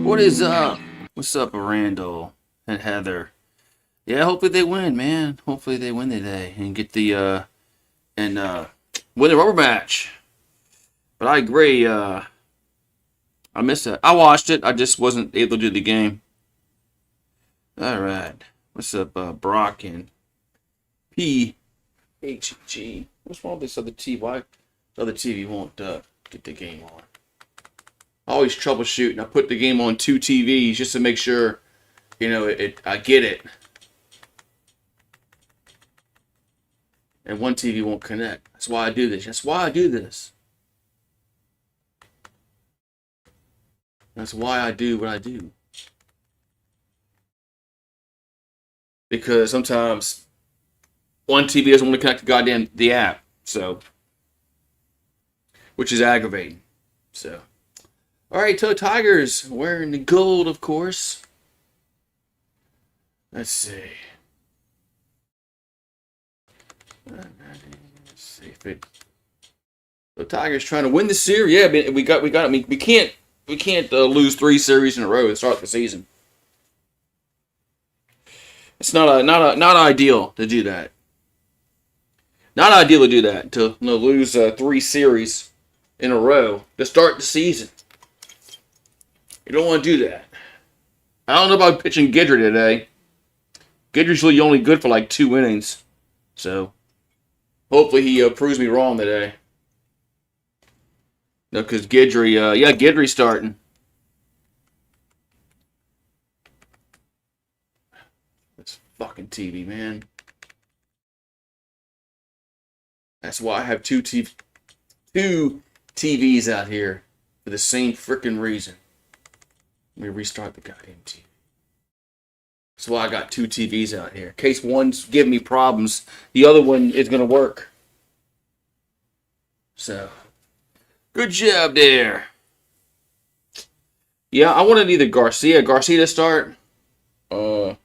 What is up? What's up, Randall and Heather? Yeah, hopefully they win, man. Hopefully they win today and get the and win the rubber match. But I agree. I missed it. I watched it. I just wasn't able to do the game. All right. What's up, Brock and PHG? What's wrong with this other TV? Why the other TV won't get the game on? I always troubleshoot, and I put the game on two TVs just to make sure, I get it. And one TV won't connect. That's why I do this. That's why I do this. That's why I do what I do. Because sometimes one TV doesn't want to connect to the app, so which is aggravating. So, all right, so Tigers wearing the gold, of course. Let's see. Let's see if it. The Tigers trying to win the series. Yeah, we got. I mean, we can't lose 3 series in a row to start the season. It's not ideal to do that. Not ideal to do that to lose 3 series in a row to start the season. You don't want to do that. I don't know about pitching Guidry today. Guidry's really only good for like 2 innings, so hopefully he proves me wrong today. No, because Guidry's starting. This fucking TV, man. That's why I have two TVs out here for the same freaking reason. Let me restart the goddamn TV. That's why I got 2 TVs out here. In case one's giving me problems, the other one is going to work. So, good job there. Yeah, I wanted either Garcia to start over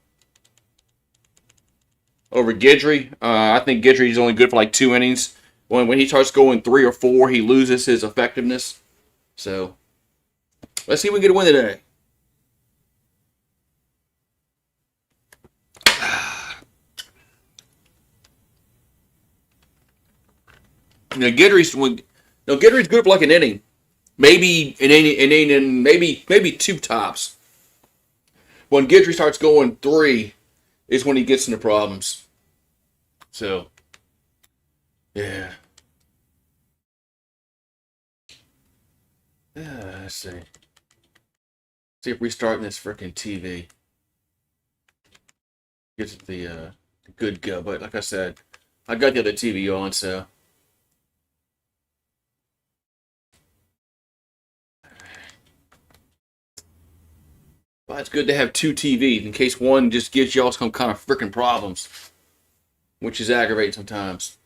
Guidry. I think Guidry is only good for like 2 innings. When he starts going 3 or 4, he loses his effectiveness. So, let's see if we can get a win today. Guidry's good for like an inning, maybe an inning, and maybe 2 tops. When Guidry starts going 3, is when he gets into problems. So, yeah. Let's see. See if restarting this freaking TV gets the good go. But like I said, I got the other TV on, so. But it's good to have 2 TVs in case one just gives y'all some kind of freaking problems, which is aggravating sometimes.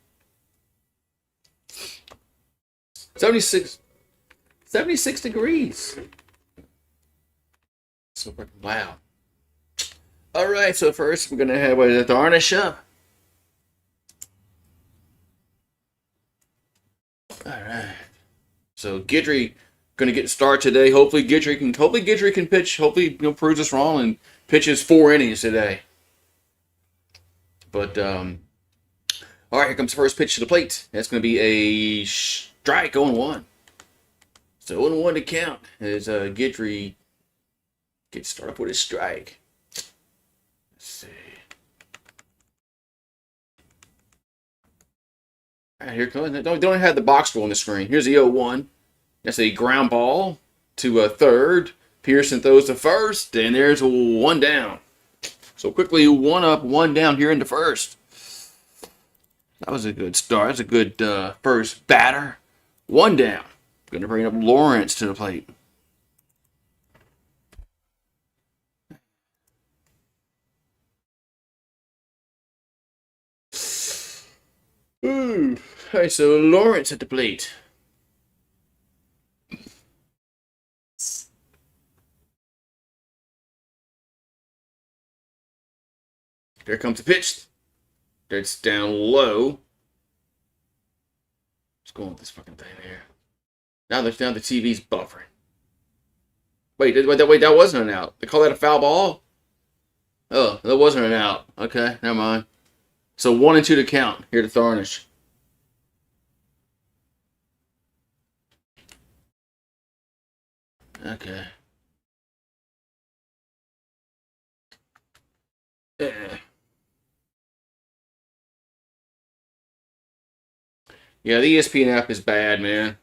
76 degrees. So freaking loud. All right, so first we're gonna have the varnish up. All right. So Guidry going to get started today. Hopefully Guidry can pitch. Hopefully proves us wrong and pitches 4 innings today. But all right, here comes the first pitch to the plate. That's going to be a strike, 0-1. So 0-1 to count as Guidry gets started with his strike. Let's see. All right, here comes. Don't have the box score on the screen. Here's the 0-1. That's a ground ball to a third. Pearson throws to first, and there's 1 down. So quickly 1 up, 1 down here in the first. That was a good start. That's a good first batter. 1 down. Going to bring up Lawrence to the plate. Ooh. All right, so Lawrence at the plate. There comes the pitch. That's down low. What's going on with this fucking thing here? Now the TV's buffering. Wait, that wasn't an out. They call that a foul ball? Oh, that wasn't an out. Okay, never mind. So 1 and 2 to count here to Thornish. Okay. Yeah. Yeah, the ESPN app is bad, man.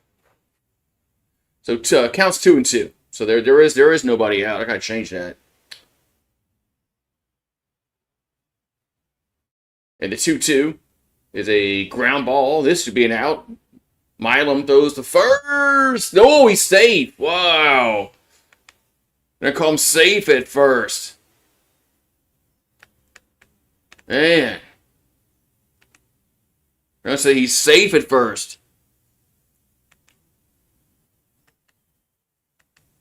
So counts 2 and 2. So there is nobody out. I gotta change that. And the 2-2 is a ground ball. This should be an out. Milam throws the first. No, he's safe. Wow. They're call him safe at first. Man. I'm gonna say he's safe at first.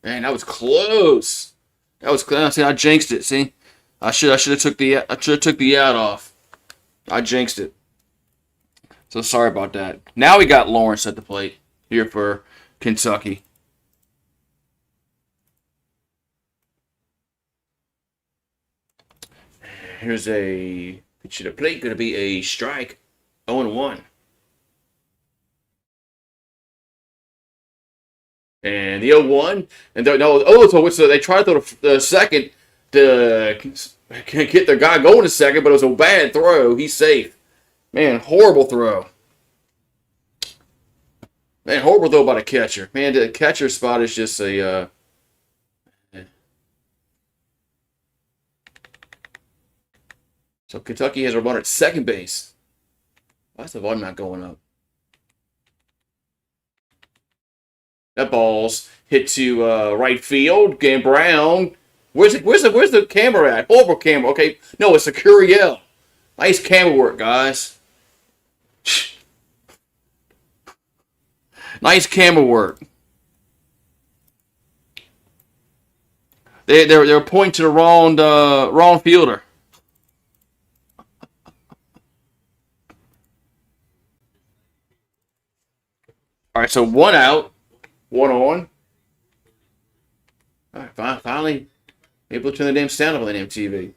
Man, that was close. That was close. See, I jinxed it. See, I should have took the out off. I jinxed it. So sorry about that. Now we got Lawrence at the plate here for Kentucky. Here's a pitch to the plate. Going to be a strike. 0-1. And the 0-1. And so they tried to throw the second to get the guy going a second, but it was a bad throw. He's safe. Man, horrible throw. Man, horrible throw by the catcher. Man, the catcher spot is just a. So Kentucky has a runner at second base. Why is the volume not going up? That ball's hit to right field. Game Brown. Where's the camera at? Horrible camera. Okay, no, it's a Curiel. Nice camera work, guys. Nice camera work. They're pointing to the wrong fielder. All right, so 1 out, 1 on. All right, finally able to turn the damn sound up on the damn TV.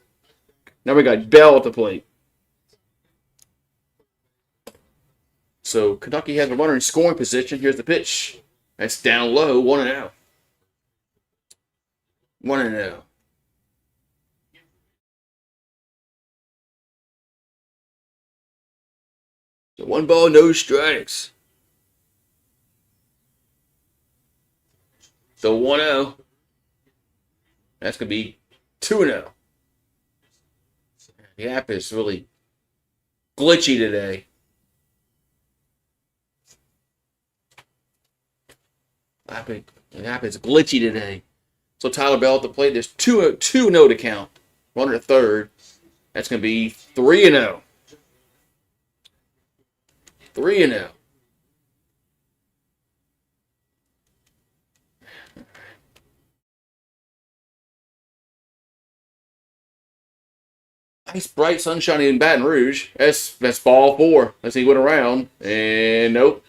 Now we got Bell at the plate. So Kentucky has a runner in scoring position. Here's the pitch. That's down low, 1-0. 1-0. So 1 ball, no strikes. So 1-0. That's going to be 2-0. The app is really glitchy today. The app is glitchy today. So Tyler Bell at the plate. There's 2-0 to count. Runner at third. That's going to be 3-0. 3-0. Nice bright sunshine in Baton Rouge. That's ball 4. Let's see, he went around. And nope.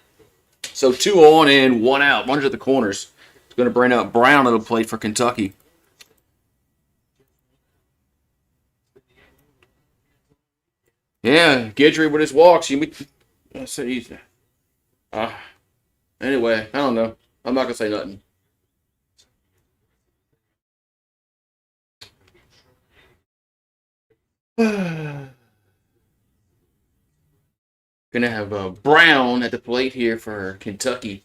So 2 on and 1 out. Runners at the corners. It's going to bring up Brown at the plate for Kentucky. Yeah, Guidry with his walks. Anyway, I don't know. I'm not going to say nothing. Gonna have Brown at the plate here for Kentucky.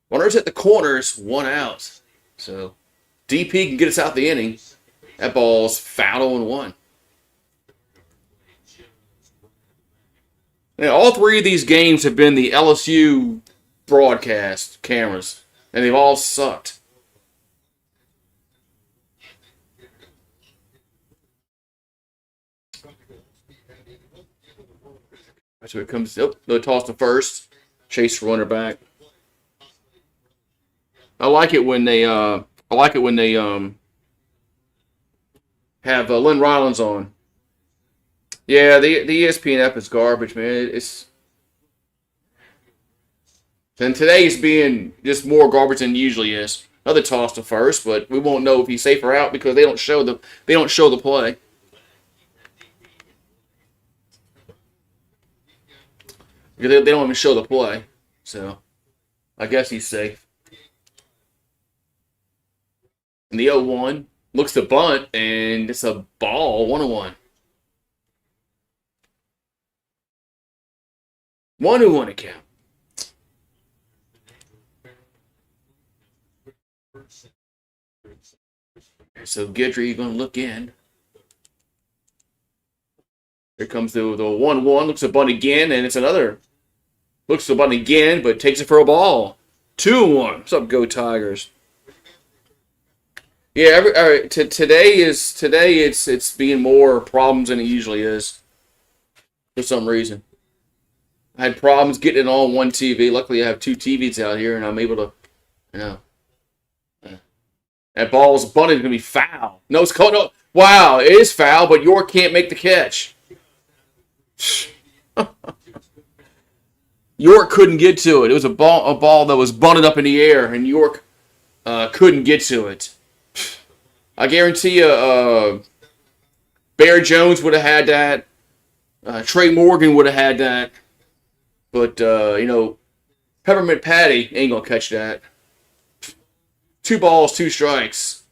Runners at the corners, 1 out. So DP can get us out the inning. That ball's foul 0-1. Now, all 3 of these games have been the LSU broadcast cameras, and they've all sucked. So it comes. Oh, they toss to first. Chase runner back. I like it when they. Have Lynn Rollins on. Yeah, the ESPN app is garbage, man. And today he's being just more garbage than he usually is. Another toss to first, but we won't know if he's safe or out because they don't show the play. Because they don't even show the play. So I guess he's safe. And the 0-1 looks to bunt, and it's a ball, 1-1. 1-1 account. So Guidry going to look in. Here comes the 1-1. Looks to bunt again, and it's another. Looks to bunt again, but takes it for a ball. 2-1. What's up, Go Tigers? Yeah, all right. Today it's being more problems than it usually is for some reason. I had problems getting it on one TV. Luckily, I have two TVs out here, and I'm able to, you know, that ball's bunted gonna be foul. No, it's called no. Wow, it is foul, but York can't make the catch. York couldn't get to it. It was a ball that was bunted up in the air, and York couldn't get to it. I guarantee you, Bear Jones would have had that. Trey Morgan would have had that. But, Peppermint Patty ain't going to catch that. 2 balls, 2 strikes.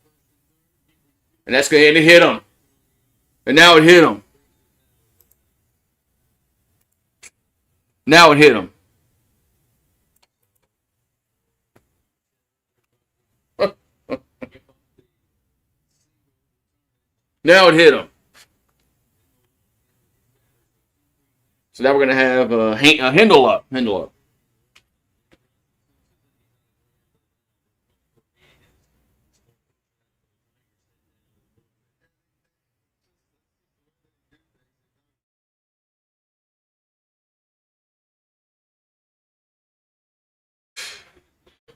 And that's going to hit him. And now it hit him. Now it hit him. Now it hit him. So now we're going to have a Hindle up. Hindle up.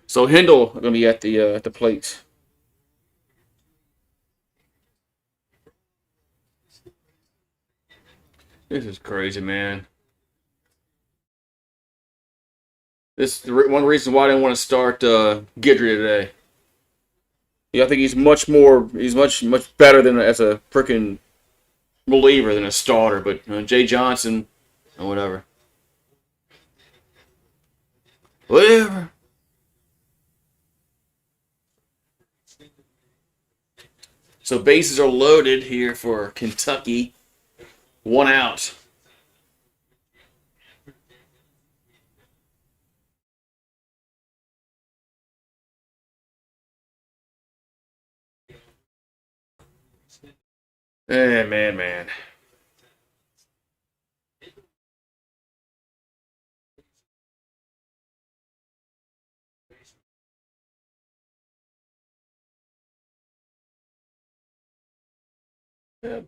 So Hindle going to be at the plate. This is crazy, man. This is one reason why I didn't want to start Guidry today. Yeah, I think he's much much better than as a freaking reliever than a starter. But Jay Johnson, or whatever. Whatever. So bases are loaded here for Kentucky. 1 out. Man.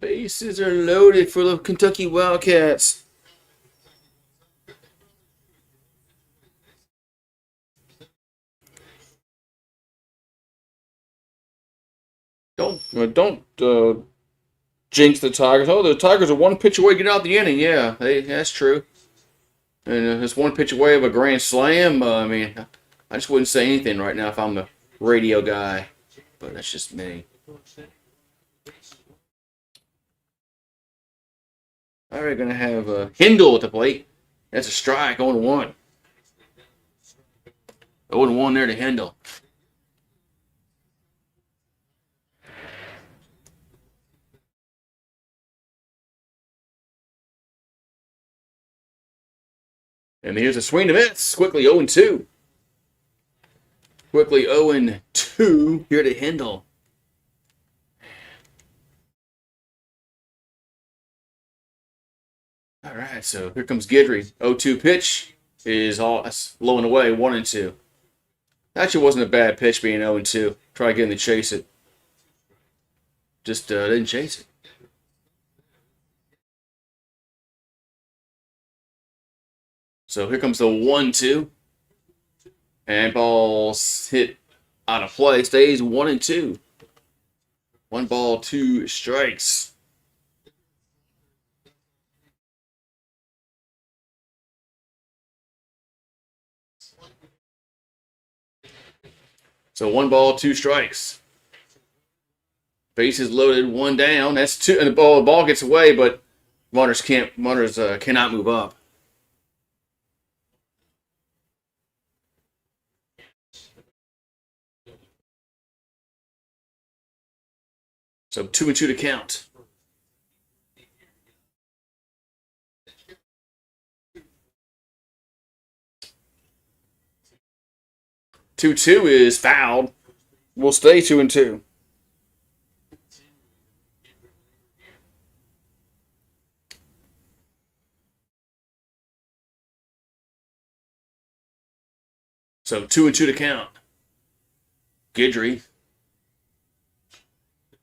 Bases are loaded for the Kentucky Wildcats. Don't jinx the Tigers. Oh, the Tigers are 1 pitch away to get out the inning. Yeah, that's true. And it's 1 pitch away of a grand slam. I mean, I just wouldn't say anything right now if I'm the radio guy, but that's just me. All right, gonna have Hindle at the plate. That's a strike. 0-1. 0-1 there to Hindle. And here's a swing to miss. Quickly 0-2. Quickly 0-2 here to Hindle. All right, so here comes Guidry. 0-2 pitch is all low and away. 1-2. Actually, wasn't a bad pitch being 0-2. Try getting to chase it. Just didn't chase it. So here comes the 1-2. And ball's hit out of play. Stays 1-2. 1 ball, 2 strikes. So 1 ball, 2 strikes. Bases loaded, 1 down. That's 2, and the ball gets away, but runners cannot move up. So 2-2 to count. Two is fouled. We'll stay 2-2. So 2-2 to count. Guidry.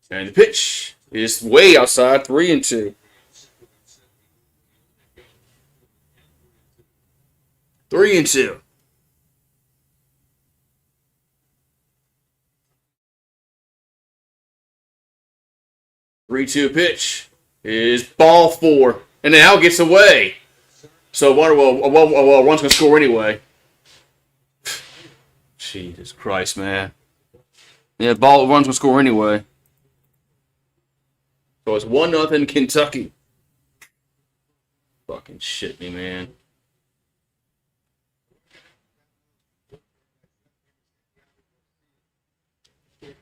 And the pitch is way outside, 3-2. 3-2. 3-2 pitch is ball 4. And now gets away. So one's going to score anyway. Jesus Christ, man. Yeah, one's going to score anyway. So it's 1-0 Kentucky. Fucking shit me, man.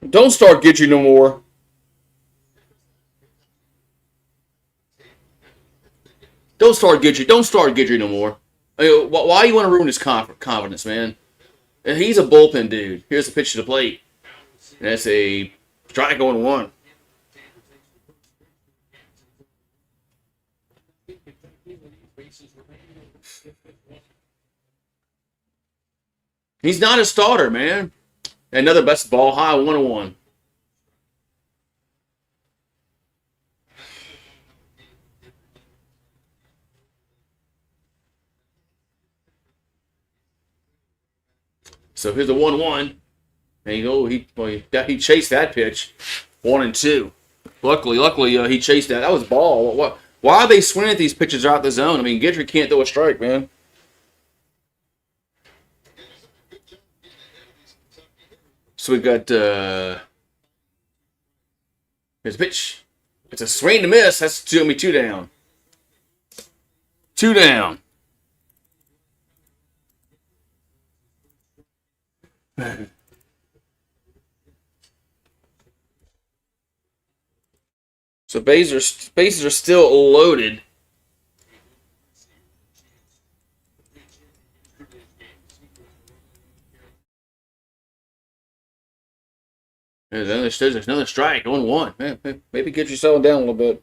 Don't start Gidry no more. Don't start Gidry no more. I mean, why you want to ruin his confidence, man? And he's a bullpen dude. Here's the pitch to the plate. And that's a strike going 1. He's not a starter, man. Another best ball high, 1-1. So here's a 1-1. And he chased that pitch. 1-2. Luckily, he chased that. That was ball. Why are they swinging at these pitches out the zone? I mean, Gidry can't throw a strike, man. So we've got here's a pitch. It's a swing to miss. That's 2 down. 2 down. So bases are still loaded. There's another strike, 1-1. Man, maybe get yourself down a little bit.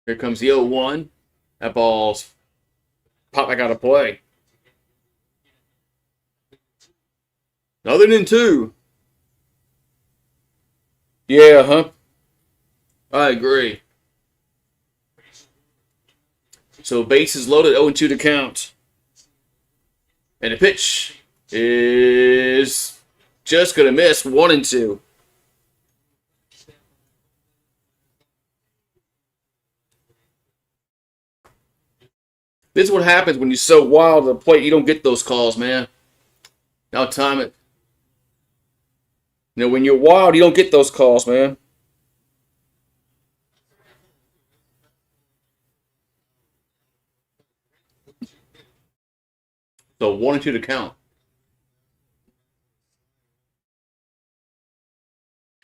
Here comes the 0-1. That ball's popped back out of play. Other than 2. Yeah, huh? I agree. So bases loaded, 0-2 to count. And the pitch is just going to miss, 1-2. This is what happens when you're so wild at the plate. You don't get those calls, man. Now time it. When you're wild, you don't get those calls, man. So 1-2 to count.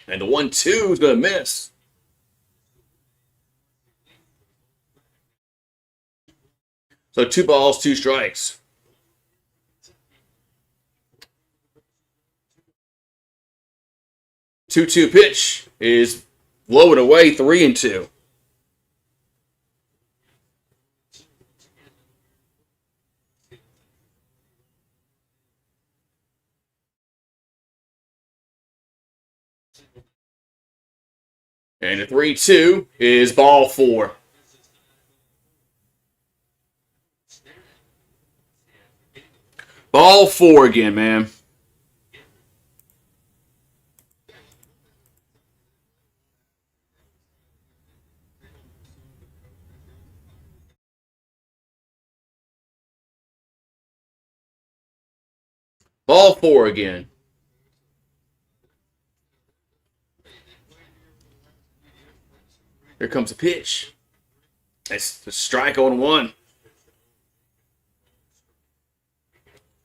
And the 1-2 is going to miss. So 2 balls, 2 strikes. 2-2 pitch is low and away, 3-2. And the 3-2 is ball 4. Ball 4 again, man. Ball 4 again. Here comes the pitch. It's the strike on 1.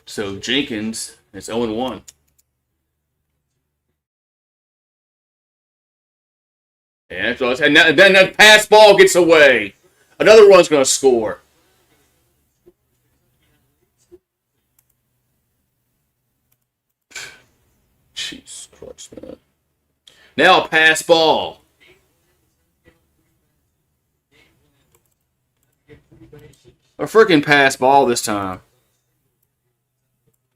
So Jenkins, it's 0-1. And then that pass ball gets away. Another run's going to score. Jesus Christ, man. Now a pass ball. A freaking pass ball this time.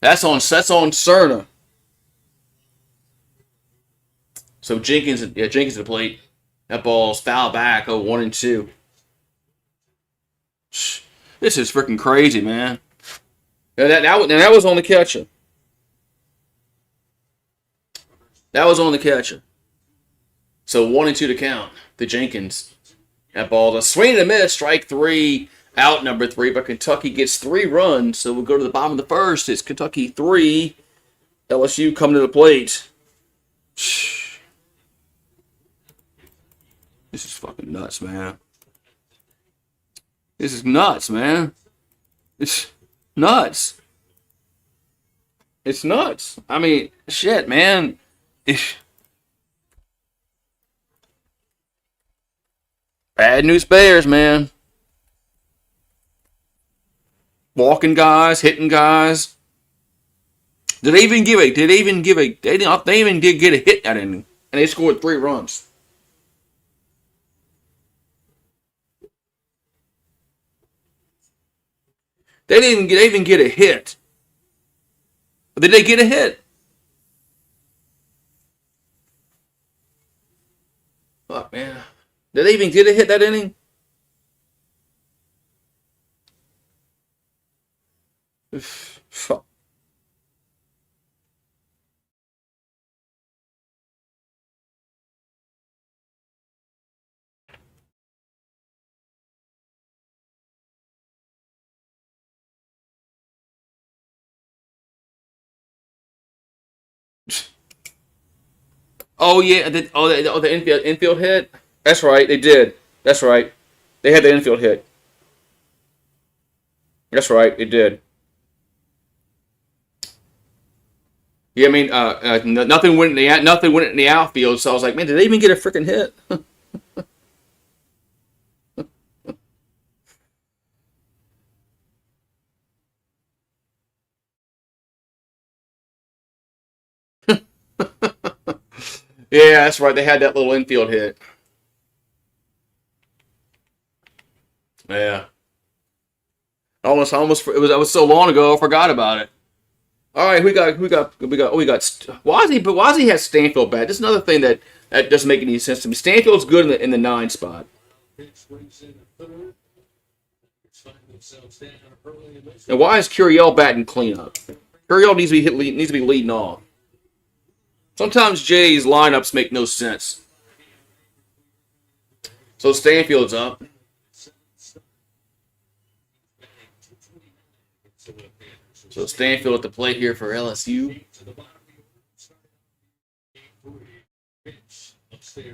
That's on Cerna. So Jenkins at the plate. That ball's foul back. 1-2. This is freaking crazy, man. That was on the catcher. That was on the catcher. So 1-2 to count to Jenkins. That ball, a swing and a miss, strike 3, out number 3. But Kentucky gets 3 runs, so we'll go to the bottom of the first. It's Kentucky 3, LSU coming to the plate. This is fucking nuts, man. This is nuts, man. It's nuts. It's nuts. I mean, shit, man. Bad news bears, man. Walking guys, hitting guys. They didn't even get a hit that inning, and they scored 3 runs. They didn't even get a hit. Did they get a hit? Fuck, man. Did they even get a hit that inning? Fuck. Oh yeah, the infield hit. That's right, they did. That's right, they had the infield hit. That's right, they did. Yeah, I mean, nothing went in the outfield. So I was like, man, did they even get a freaking hit? Yeah, that's right. They had that little infield hit. Yeah. Almost. It was so long ago, I forgot about it. All right, we got. Wazzy has Stanfield back. This is another thing that doesn't make any sense to me. Stanfield's good in the 9 spot. And why is Curiel batting cleanup? Curiel needs to be leading off. Sometimes Jay's lineups make no sense. So Stanfield's up. So Stanfield at the plate here for LSU.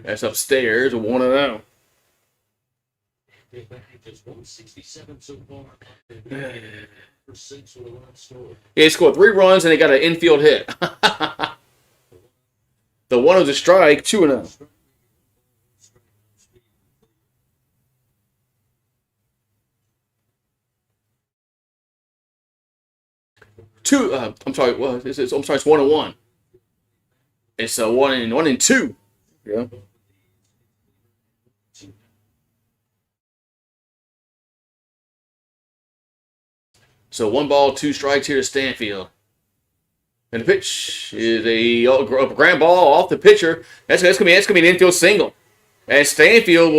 That's upstairs, 1-0. Yeah, he scored 3 runs and they got an infield hit. The 1 was a strike, 2-0. It's 1-1. It's 1-2. Yeah. So 1 ball, 2 strikes here to Stanfield. And the pitch is a ground ball off the pitcher. That's gonna be an infield single. And Stanfield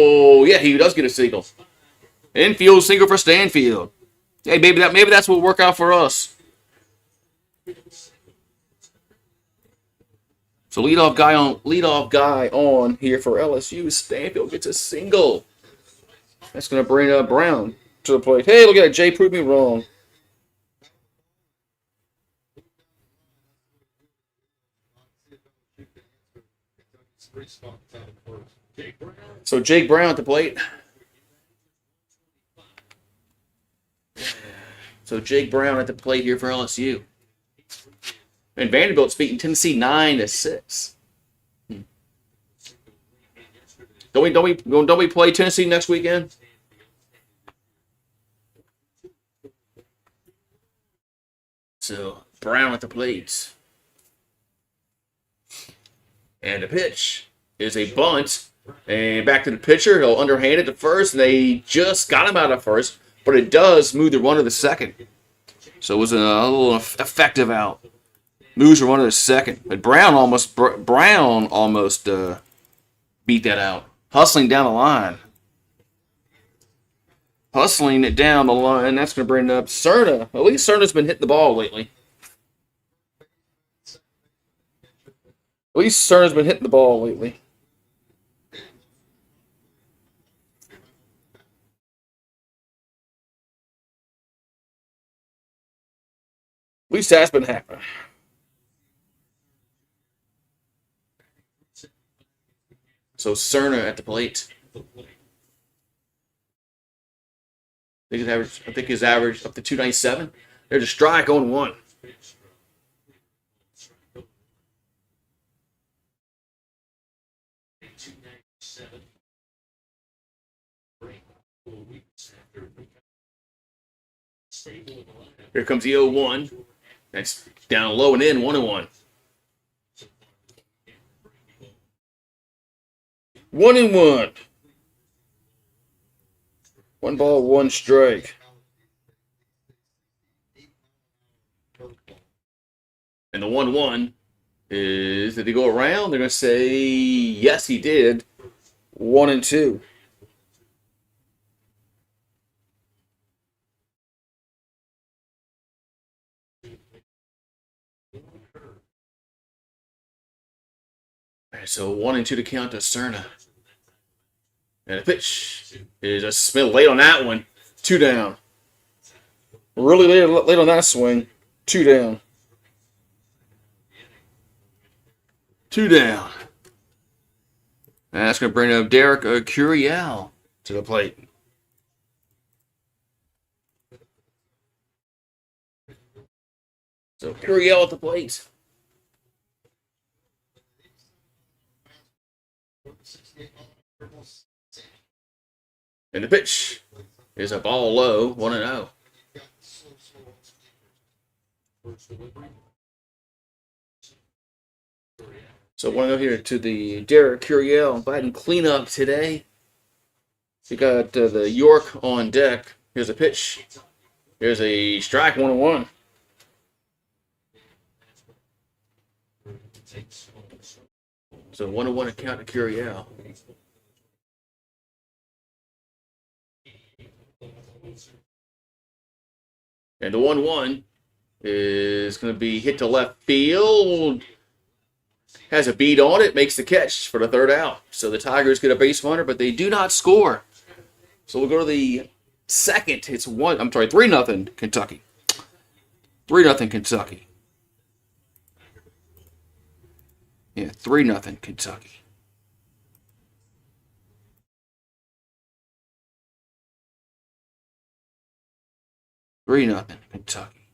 he does get a single. Infield single for Stanfield. Hey, maybe that's what will work out for us. So leadoff guy on here for LSU. Stanfield gets a single. That's gonna bring up Brown to the plate. Hey, look at that. Jay proved me wrong. So Jake Brown at the plate. So Jake Brown at the plate here for LSU. And Vanderbilt's beating Tennessee 9-6. Don't we play Tennessee next weekend? So Brown at the plate. And the pitch is a bunt. And back to the pitcher. He'll underhand it to first. And they just got him out of first. But it does move the runner to second. So it was a little effective out. Moves the runner to second. But Brown almost beat that out. Hustling down the line. Hustling it down the line. And that's going to bring up Cerna. At least Cerna's been hitting the ball lately. At least Cerna's been hitting the ball lately. At least that's been happening. So Cerna at the plate. I think his average up to 297. There's a strike on one. Here comes the 0-1. That's down low and in, 1-1. 1-1. One ball, one strike. And the 1-1 is, did he go around? They're going to say, yes, he did. 1-2. So 1-2 to count to Cerna. And the pitch is a spin late on that one. 2 down. Really late on that swing. 2 down. 2 down. And that's going to bring up Derek Curiel to the plate. So Curiel at the plate. And the pitch is a ball low, 1-0. So 1-0 here to the Derek Curiel batting cleanup today. We got the York on deck. Here's a pitch. Here's a strike, 1-1. So 1-1 account to Curiel. And the 1-1 is going to be hit to left field. Has a beat on it, makes the catch for the third out. So the Tigers get a base runner, but they do not score. So we'll go to the second. It's 3-0 Kentucky. 3-0 Kentucky. Yeah, 3-0 Kentucky. Three nothing Kentucky.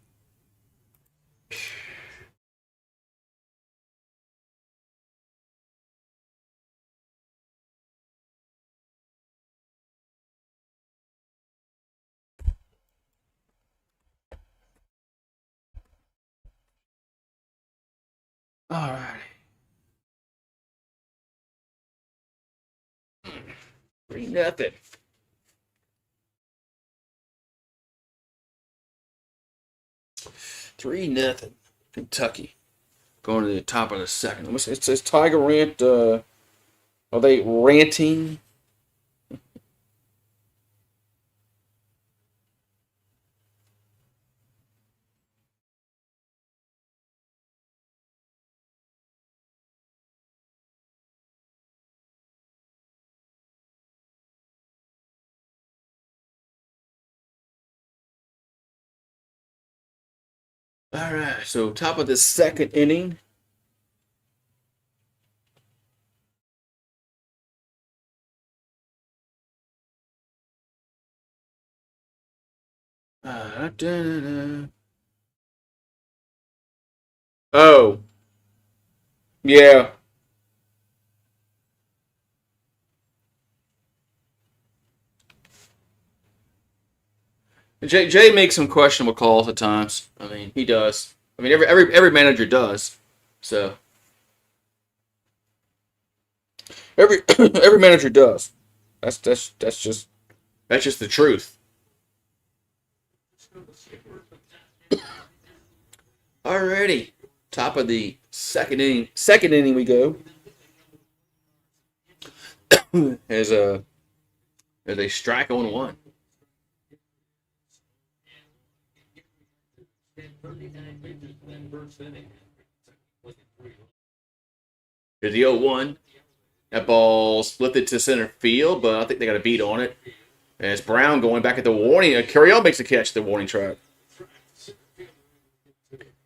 All right. 3-0. Three nothing Kentucky. Going to the top of the second. It says Tiger Rant. Are they ranting? All right. So top of the second inning. Da-da-da. Oh, yeah. Jay makes some questionable calls at times. I mean, he does. I mean, every manager does. So every every manager does. That's just the truth. Alrighty, top of the second inning. Second inning we go. As a strike on one. There's the 0-1. That ball's lifted to center field, but I think they got a beat on it. And it's Brown going back at the warning. Carriel makes a catch at the warning track.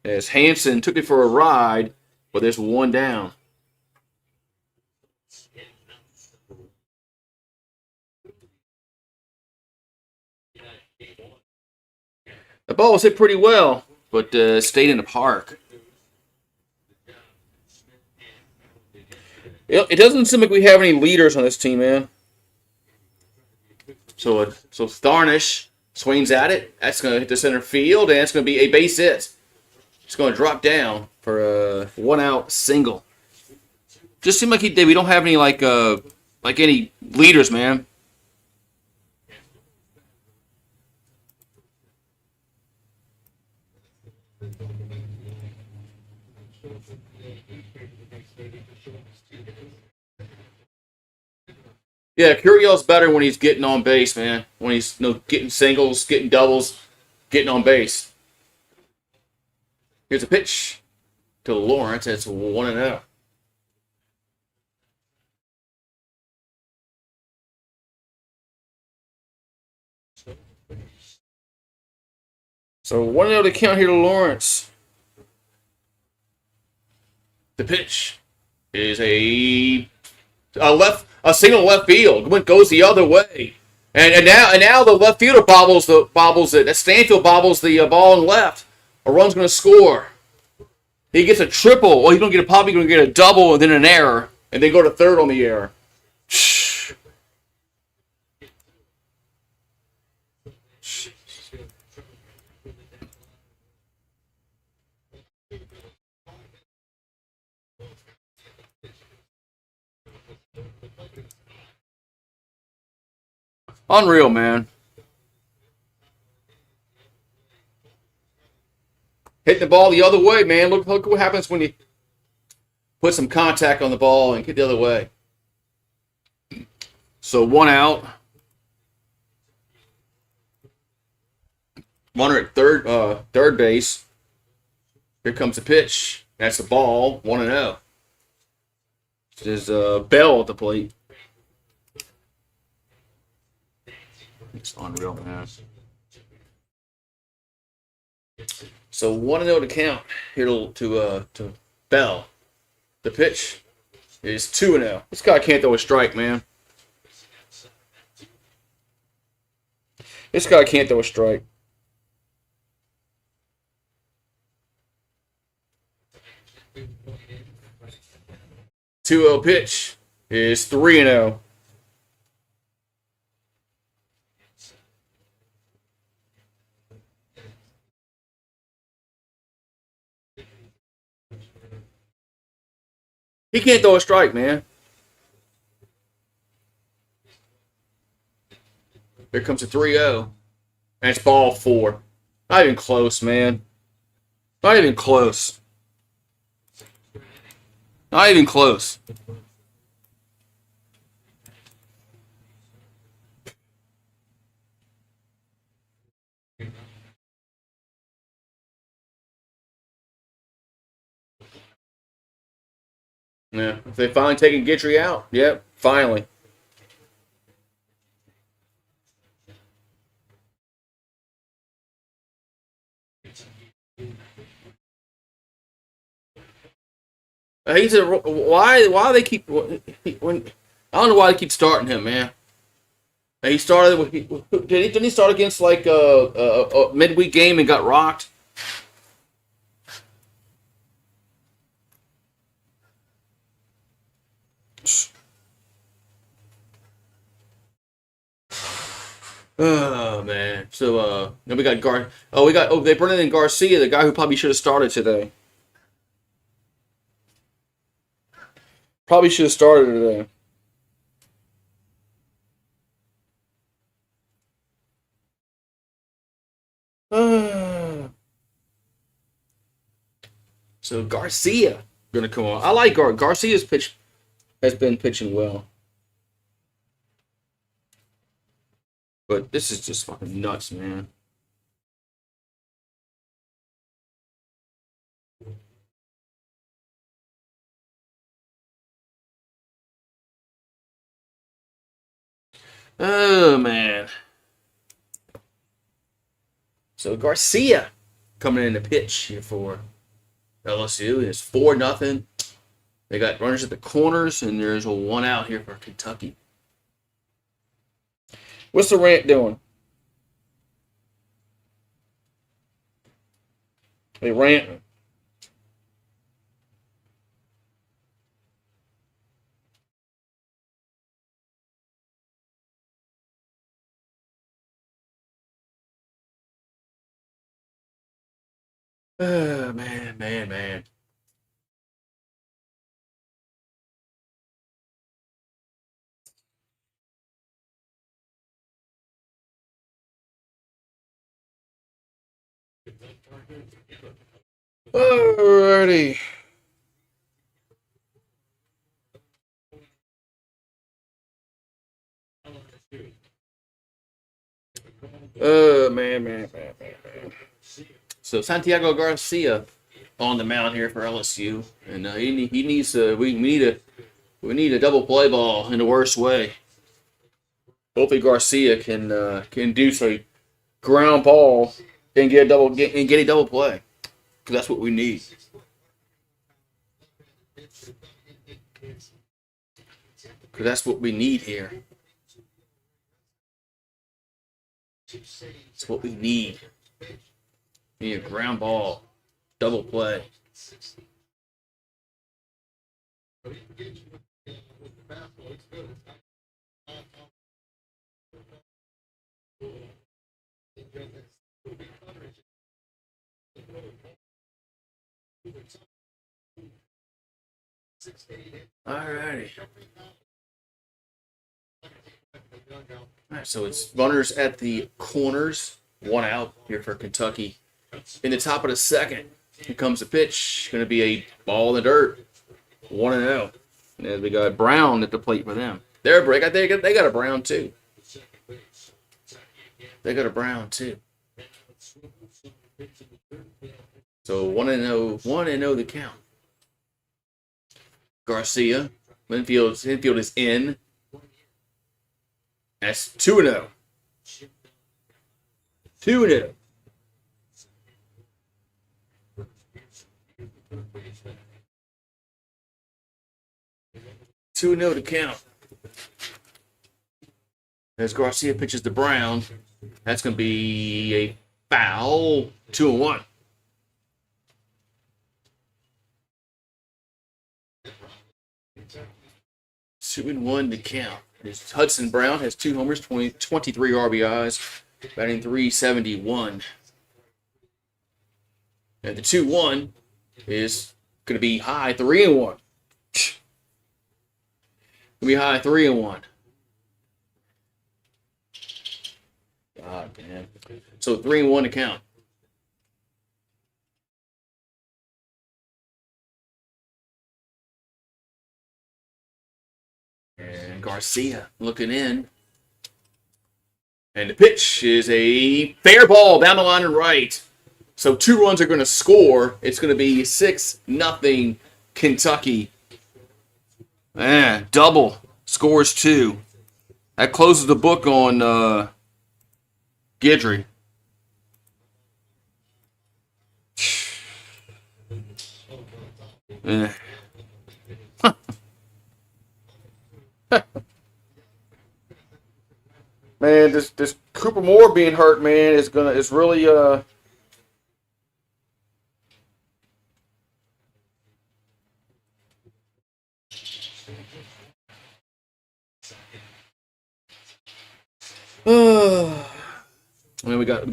As Hanson took it for a ride, but there's one down. The ball was hit pretty well, but stayed in the park. It doesn't seem like we have any leaders on this team, man. So Tharnish swings at it. That's going to hit the center field, and it's going to be a base hit. It's going to drop down for a one-out single. Just seemed like we don't have any like any leaders, man. Yeah, Curiel's better when he's getting on base, man. When he's getting singles, getting doubles, getting on base. Here's a pitch to Lawrence. It's 1-0. So 1-0 to count here to Lawrence. The pitch is a single left field. Goes the other way. And now the left fielder bobbles it. That Stanfield bobbles the ball and left. A run's going to score. He gets a triple. Or he's probably going to get a double and then an error, and then go to third on the error. Unreal, man. Hitting the ball the other way, man. Look what happens when you put some contact on the ball and get the other way. So 1 out. Runner at third base. Here comes the pitch. That's the ball. 1-0. This is Bell at the plate. It's unreal, man. So 1-0 to count here to Bell. The pitch is 2-0. This guy can't throw a strike, man. This guy can't throw a strike. 2-0 pitch is 3-0. He can't throw a strike, man. Here comes a 3-0. And it's ball 4. Not even close, man. Not even close. Not even close. Yeah, if they finally taken Gitry out, yep, finally. Why they keep when I don't know why they keep starting him, man. He started. Didn't he start against like a midweek game and got rocked? Oh man. So then we got they brought in Garcia, the guy who probably should have started today. Probably should have started today. So Garcia gonna come on. I like Garcia's pitch has been pitching well, but this is just fucking nuts, man. Oh man. So Garcia coming in to pitch here for LSU. It's 4-0. They got runners at the corners, and there's a one out here for Kentucky. What's the rant doing? They ranting. Oh, man. Alrighty. Oh, man. So Santiago Garcia on the mound here for LSU, and he needs we need a double play ball in the worst way. Hopefully Garcia can do so ground ball and get a double play, because that's what we need. Because that's what we need here. That's what we need. We need a ground ball, double play. Alrighty. All right, so it's runners at the corners, one out here for Kentucky. In the top of the second, here comes the pitch. Going to be a ball in the dirt, 1-0. And we got Brown at the plate for them. Their break, I think they got a Brown too. They got a Brown too. So 1-0, 1-0 the count. Garcia, infield is in. That's 2-0. 2-0. Two and 0 to count. As Garcia pitches to Brown, that's going to be a foul. 2-1. Two and 1 to count. Hudson Brown has 2 homers, 23 RBIs, batting .371. And the 2-1 is going to be high 3-1. Gonna be high 3-1. God damn. So 3-1 to count. And Garcia looking in. And the pitch is a fair ball down the line and right. So 2 runs are going to score. It's going to be 6-0 Kentucky. Man, double scores 2. That closes the book on Guidry. Man, this Cooper Moore being hurt, man, is really I mean, we got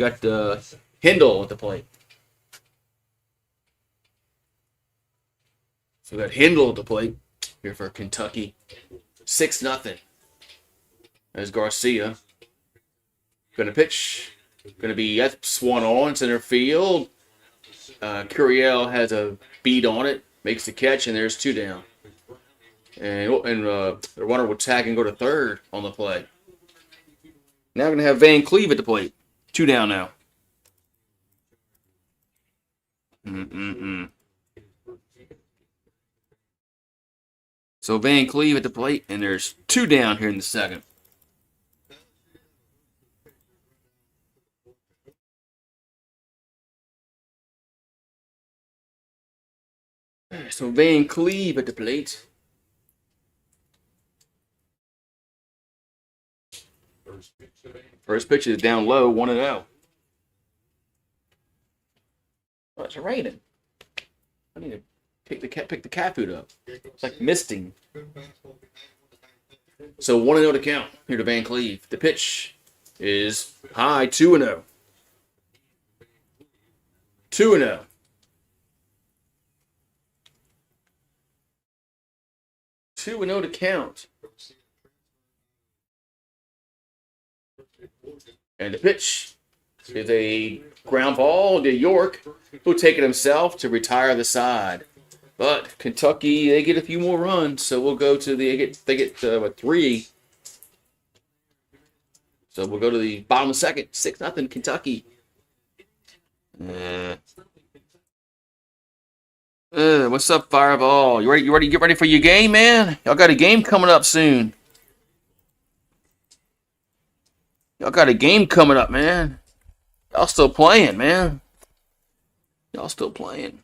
Hindle at the plate. So we got Hindle at the plate here for Kentucky. 6-0. There's Garcia. Gonna pitch. Gonna be swung on center field. Curiel has a beat on it. Makes the catch, and there's 2 down. And the runner will tag and go to third on the play. Now we're going to have Van Cleve at the plate. 2 down now. So Van Cleve at the plate, and there's 2 down here in the second. So Van Cleve at the plate. First pitch is down low, 1-0. Oh, it's raining. I need to pick the cat food up. It's like misting. So 1-0 to count here to Van Cleve. The pitch is high, 2-0. 2-0. Two and 0 to count. And the pitch is a ground ball to York, who'll take it himself to retire the side. But Kentucky, they get a few more runs, so we'll go to they get 3. So we'll go to the bottom of the second, 6-0 Kentucky. What's up, Fireball? You ready? Get ready for your game, man. Y'all got a game coming up soon. Y'all got a game coming up, man. Y'all still playing, man. Y'all still playing.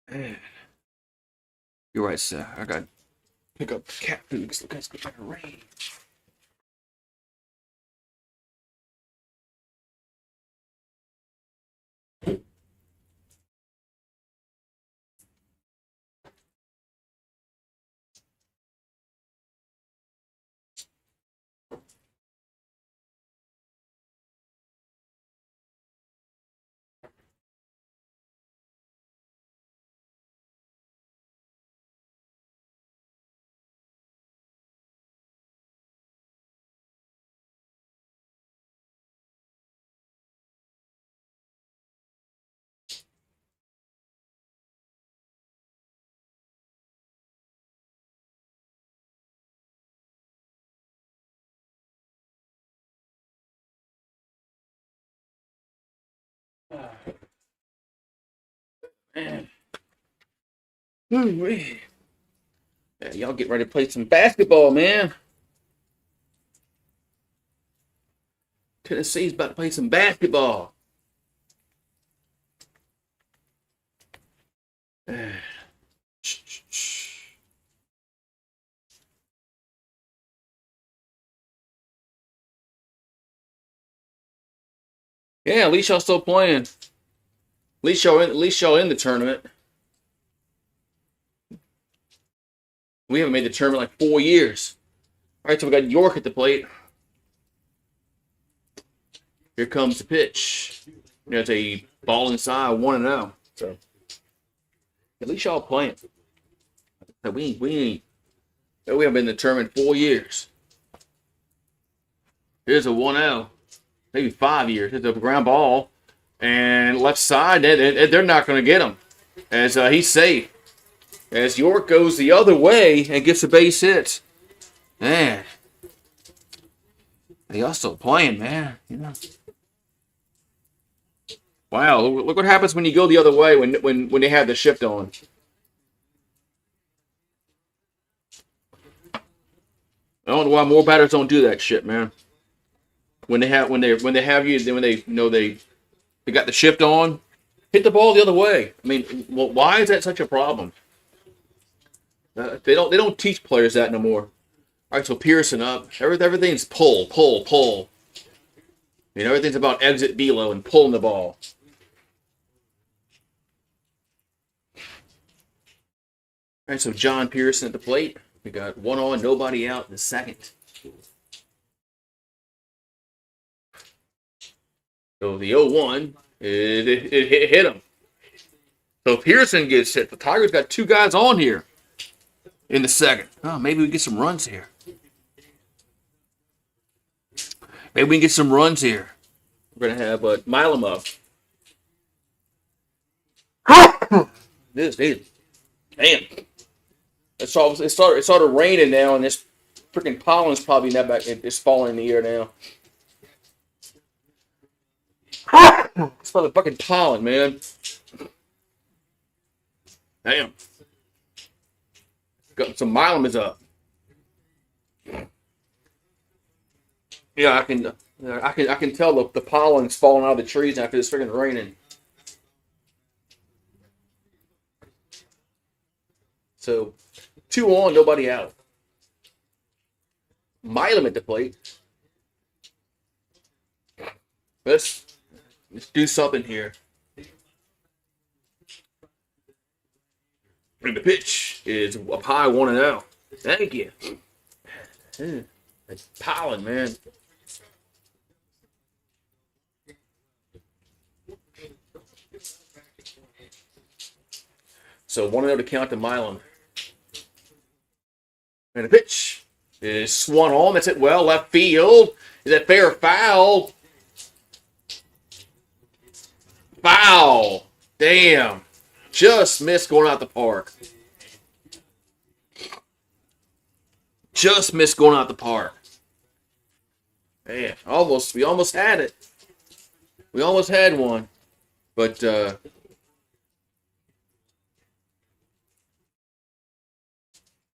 Man. You're right, sir. I got to pick up cat food because the guy's got a range. Man. Ooh-wee. Yeah, y'all get ready to play some basketball, man. Tennessee's about to play some basketball. Yeah, at least y'all still playing. At least y'all in the tournament. We haven't made the tournament like 4 years. All right, so we got York at the plate. Here comes the pitch. It's a ball inside, 1-0. So at least y'all playing. We haven't been in the tournament 4 years. Here's a 1-0. Maybe 5 years. It's a ground ball. And left side, they're not going to get him. As he's safe. As York goes the other way and gets a base hit. Man. Y'all still playing, man. You know. Wow, look what happens when you go the other way when they have the shift on. I don't know why more batters don't do that shit, man. When they got the shift on, hit the ball the other way. I mean, why is that such a problem? They don't teach players that no more. All right, so Pearson up. Everything's pull, pull, pull. Everything's about exit velo and pulling the ball. All right, so John Pearson at the plate. We got one on, nobody out in the second. So the 0-1, it hit him. So Pearson gets hit. The Tigers got two guys on here in the second. Oh, maybe we get some runs here. Maybe we can get some runs here. We're going to have Milam up. This, damn. It started raining now, and this freaking pollen's probably not back. It's falling in the air now. It's for the fucking pollen, man. Damn. Got some Milam is up. Yeah, I can tell the pollen's falling out of the trees after it's freaking raining. So, 2 on, nobody out. Milam at the plate. Let's do something here. And the pitch is up high, 1-0. Thank you. It's pollen, man. So 1-0 to count to Milam. And the pitch is swung on. That's it well. Left field. Is that fair or foul? Foul. Damn. Just missed going out the park. Just missed going out the park. Man, we almost had it. We almost had one. But,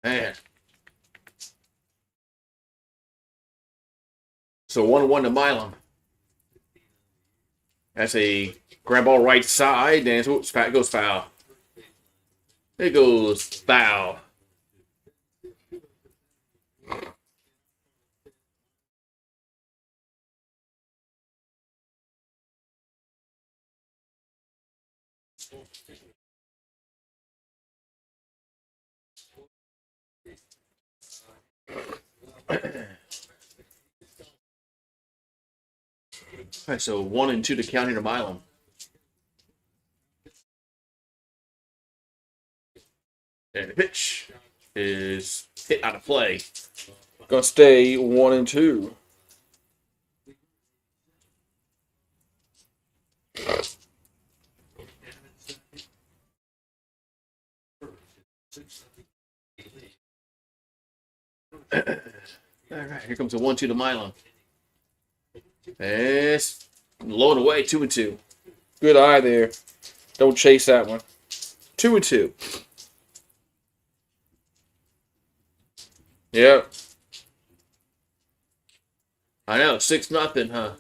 man. So 1-1 to Milam. That's a grab ball right side, and it goes foul. It goes foul. All right, so 1 and 2 to count into Milam. And the pitch is hit out of play. Gonna stay 1 and 2. All right, here comes a 1-2 to Milam. It's low and away, 2 and 2. Good eye there. Don't chase that one. 2 and 2. Yep. I know, 6-0, huh?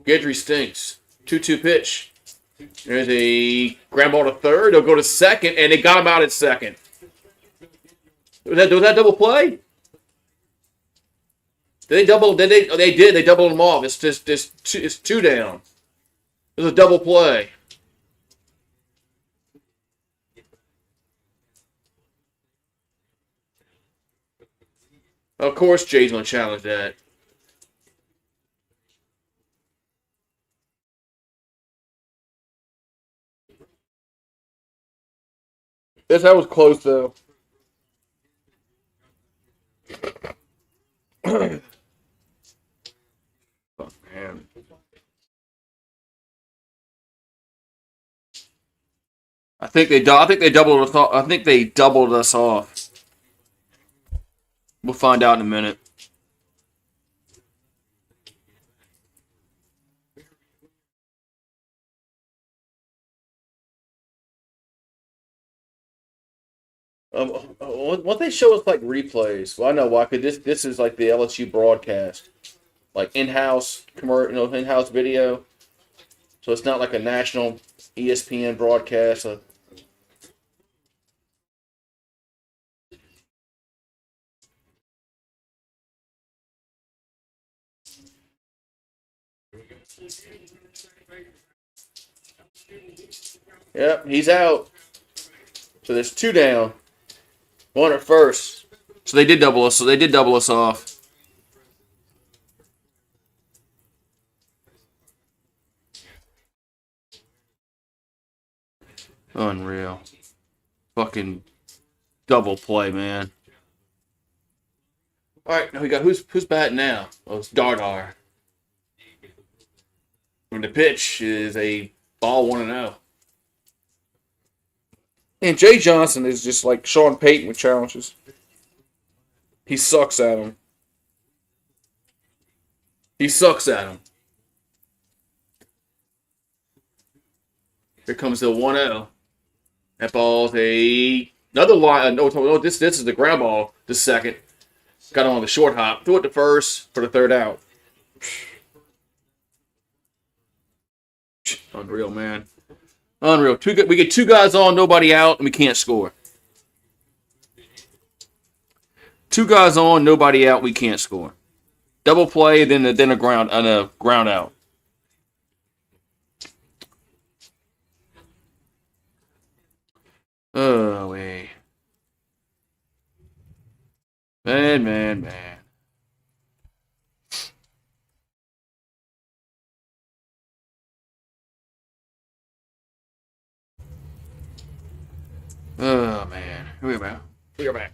Gedry stinks. 2-2 pitch. There's a ground ball to third. They'll go to second, and they got him out at second. Was that double play? Did they double? Did they? Oh, they did. They doubled them off. It's 2 down. It was a double play. Of course, Jay's gonna challenge that. That was close though. Oh, man. I think they doubled us off. I think they doubled us off. We'll find out in a minute. Won't they show us like replays? Well, I know why. Cause this is like the LSU broadcast, like in-house in-house video. So it's not like a national ESPN broadcast. Yep, he's out. So there's 2 down. 1 at first. So they did double us. So they did double us off. Unreal. Fucking double play, man. All right, now we got who's batting now? Oh, it's Dardar. And the pitch is a ball 1-0. And Jay Johnson is just like Sean Payton with challenges. He sucks at them. He sucks at them. Here comes the 1-0. That ball's another line. No, this is the ground ball. The second. Got on the short hop. Threw it to first for the 3rd out. Unreal, man. Unreal. We get 2 guys on, nobody out, and we can't score. 2 guys on, nobody out, we can't score. Double play, then a ground out. Oh, wait. Man. Oh, man. Here we go. We are back.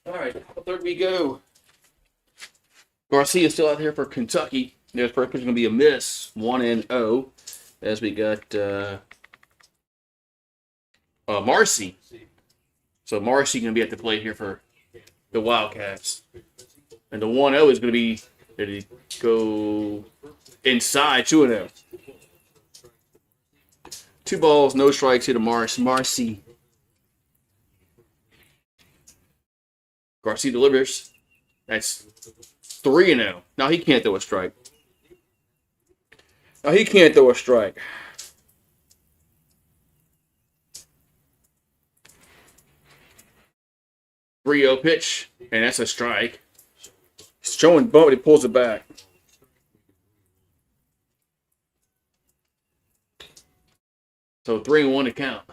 All right, how third we go? Garcia's still out here for Kentucky. There's first pitch going to be a miss, 1-0. As we got Marcy. So Marcy going to be at the plate here for the Wildcats. And the 1-0 is going to be, did he go inside, 2-0. 2 balls, no strikes here to Marcy. Garcia delivers. That's 3-0. Now he can't throw a strike. 3-0 pitch, and that's a strike. He's showing bump, he pulls it back. So 3-1 to count.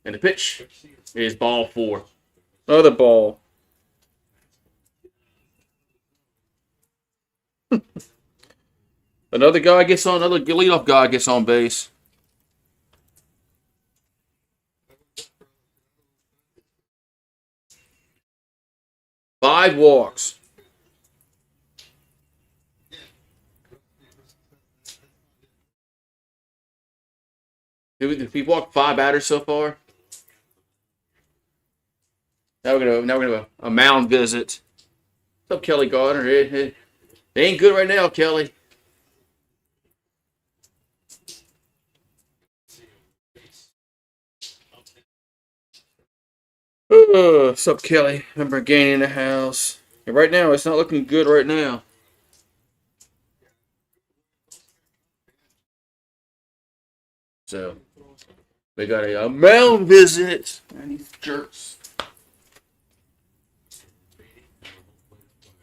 And the pitch is ball 4. Another ball. Another leadoff guy gets on base. Five walks. Did we walk 5 batters so far? Now we're gonna a mound visit. What's up, Kelly Gardner? It ain't good right now, Kelly. What's up, Kelly? Remember gaining in the house. And right now, it's not looking good right now. So, we got a mound visit. And these jerks.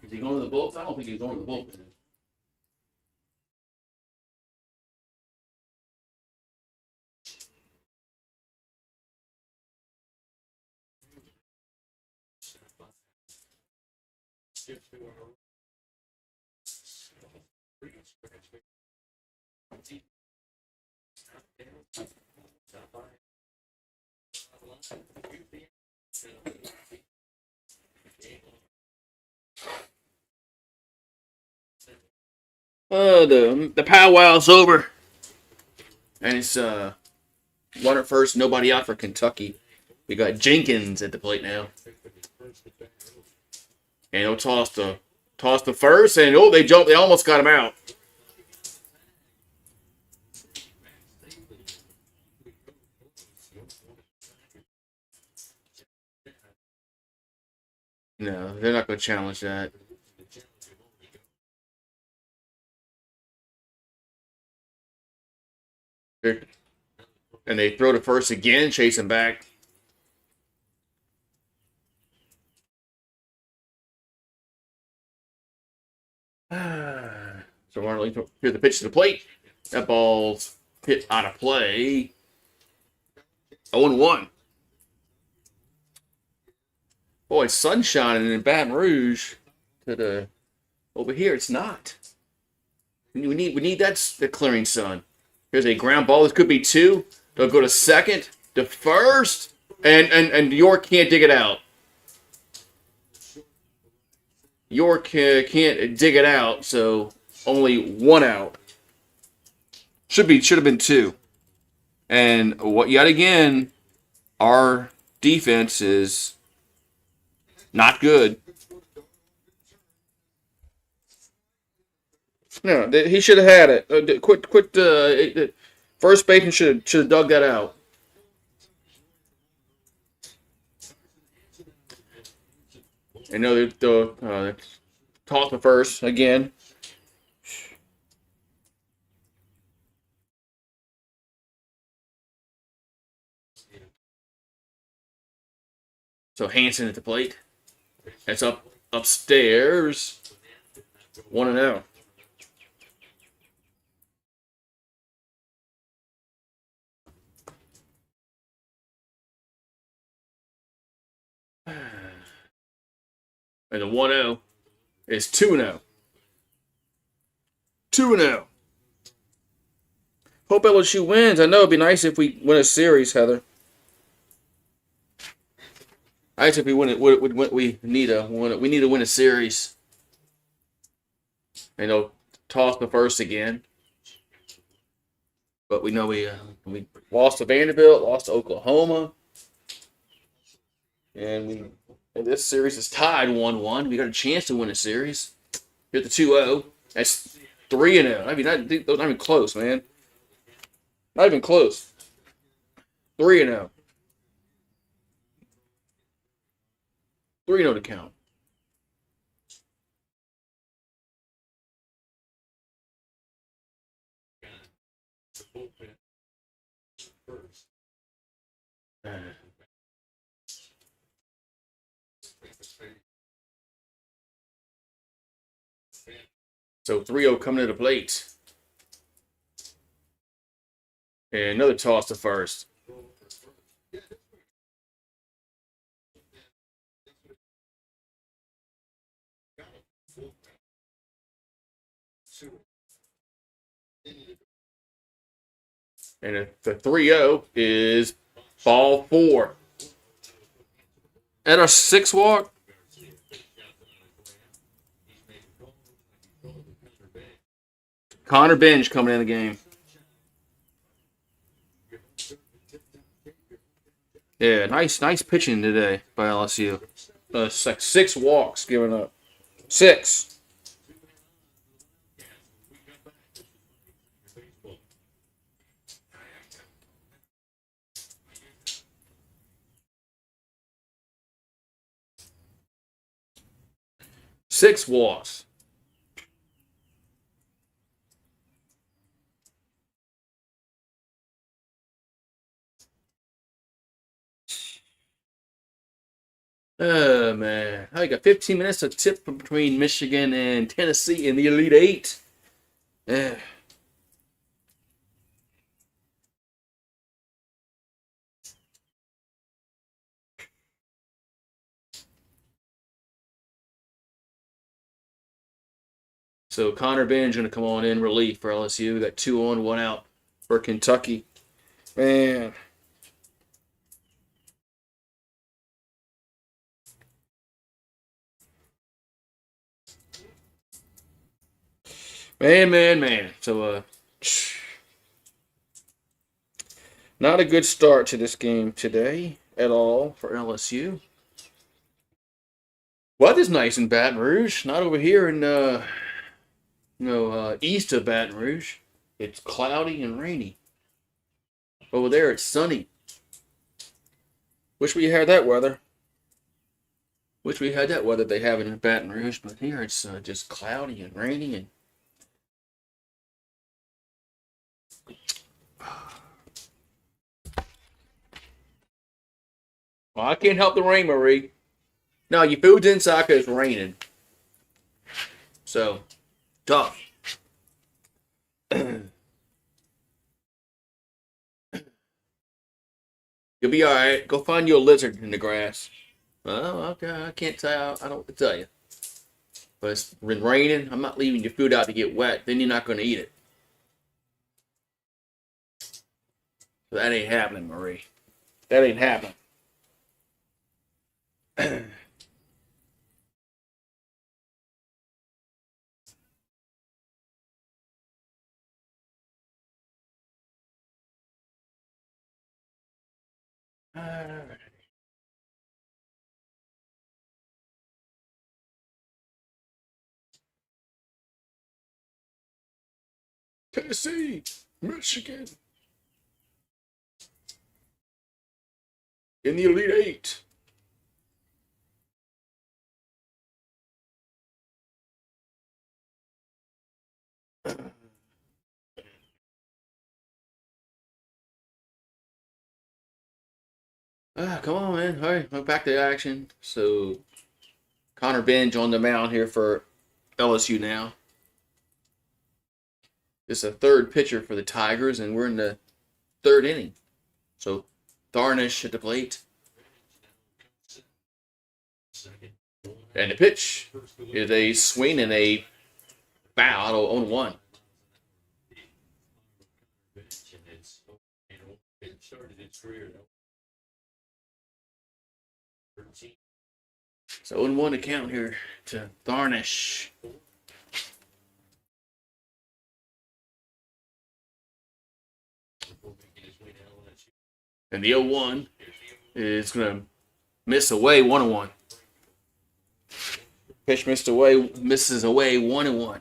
Is he going to the bullpen? I don't think he's going to the bullpen. The powwow's over, and it's runner first, nobody out for Kentucky. We got Jenkins at the plate now, and he'll toss the first, and they jumped. They almost got him out. No, they're not going to challenge that. And they throw to first again, chase him back. So Arnold, here's the pitch to the plate. That ball's hit out of play. 0-1. Boy, sun shining in Baton Rouge. Over here, it's not. We need the clearing sun. Here's a ground ball. This could be two. They'll go to second, to first, and York can't dig it out. York can't dig it out, so only one out. Should have been two. And what yet again, our defense is not good. No, he should have had it. Quit. First baseman should have dug that out. And no, the toss the first again. So Hansen at the plate. That's upstairs. 1-0. And the 1-0 is 2-0. 2-0. Hope LSU wins. I know it'd be nice if we win a series, Heather. Nice if we win it. We need to win a series. And they'll toss the first again. But we know we lost to Vanderbilt, lost to Oklahoma, and this series is tied 1-1. We got a chance to win a series. Here's the 2-0. That's 3-0. I mean, not even close, man. Not even close. 3-0. 3-0 to count. So 3-0 coming to the plate. And another toss to first. And the 3-0 is ball 4. At our 6th walk. Connor Benj coming in the game. Yeah, nice pitching today by LSU. It's like 6 walks given up. 6. Six walks. Oh, man. I got 15 minutes to tip between Michigan and Tennessee in the Elite Eight. Eh. So Connor Ben's going to come on in relief for LSU. We got 2 on, 1 out for Kentucky. Man. Man. So, not a good start to this game today at all for LSU. Weather's nice in Baton Rouge, not over here in east of Baton Rouge. It's cloudy and rainy. Over there, it's sunny. Wish we had that weather. Wish we had that weather they have in Baton Rouge, but here it's just cloudy and rainy and. Well, I can't help the rain, Marie. No, your food's inside because it's raining. So, tough. You'll be all right. Go find you a lizard in the grass. Well, okay, I can't tell. I don't know what to tell you. But it's been raining. I'm not leaving your food out to get wet. Then you're not going to eat it. That ain't happening, Marie. That ain't happening. Tennessee, Michigan, in the Elite Eight. Come on, man. All right, back to action. So, Connor Benj on the mound here for LSU now. This is a third pitcher for the Tigers, and we're in the third inning. So, Tharnish at the plate. And the pitch is a swing and a foul on 1. So 0-1 to count here to Tharnish. And the 0-1 is going to miss away 1-1. Pitch misses away 1-1.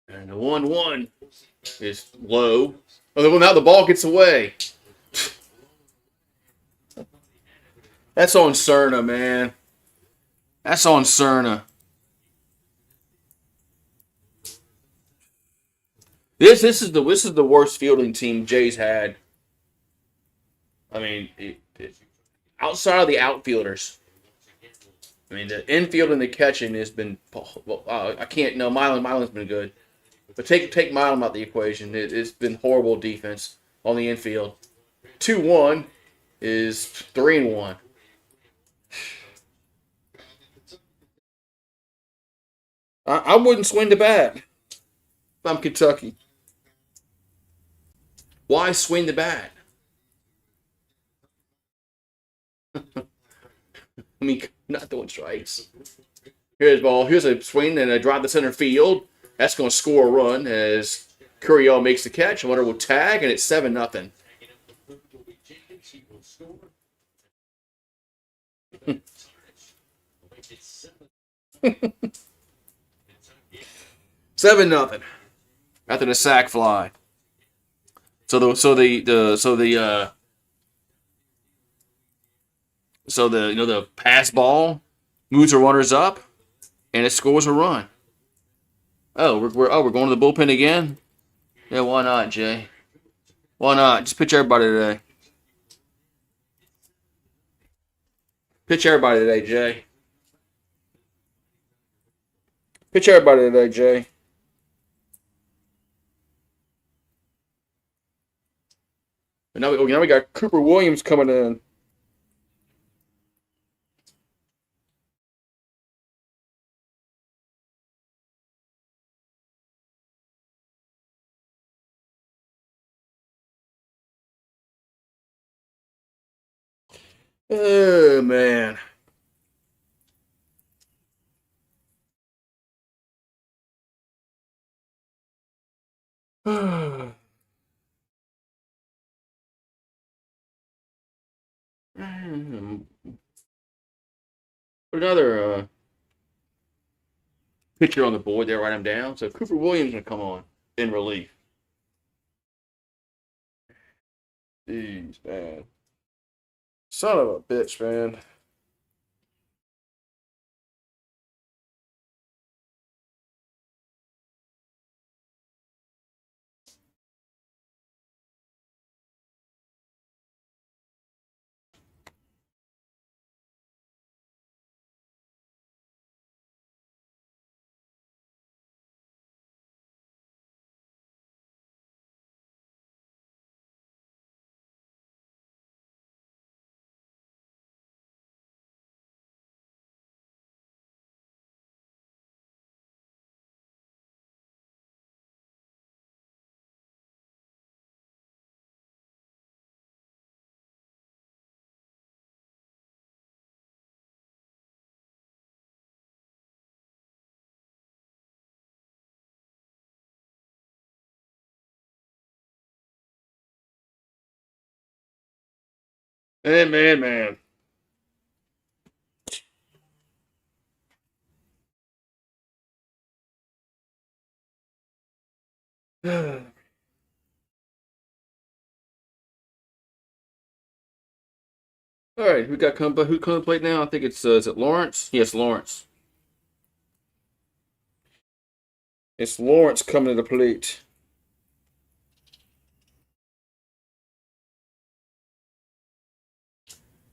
And the 1-1 is low. Oh, well, now the ball gets away. That's on Cerna, man. That's on Cerna. This is the worst fielding team Jay's had. I mean, outside of the outfielders. I mean, the infield and the catching has been. Well, I can't. No, Milan's been good, but take Milan out the equation. It's been horrible defense on the infield. 2-1 is 3-1. I wouldn't swing the bat if I'm Kentucky. Why swing the bat? I mean, not throwing strikes. Here's ball. Here's a swing and a drive to center field. That's going to score a run as Curiel makes the catch. Runner will tag, and it's 7-0. Seven nothing after the sack fly. The pass ball moves the runners up, and it scores a run. We're going to the bullpen again. Yeah, why not, Jay? Why not? Just pitch everybody today. Pitch everybody today, Jay. Pitch everybody today, Jay. And now we got Cooper Williams coming in. Oh man. Put another pitcher on the board there, write him down. So Cooper Williams gonna come on in relief. Jeez, man. Son of a bitch, man. Man. All right, who come to plate now? I think it's is it Lawrence? Yes, Lawrence. It's Lawrence coming to the plate.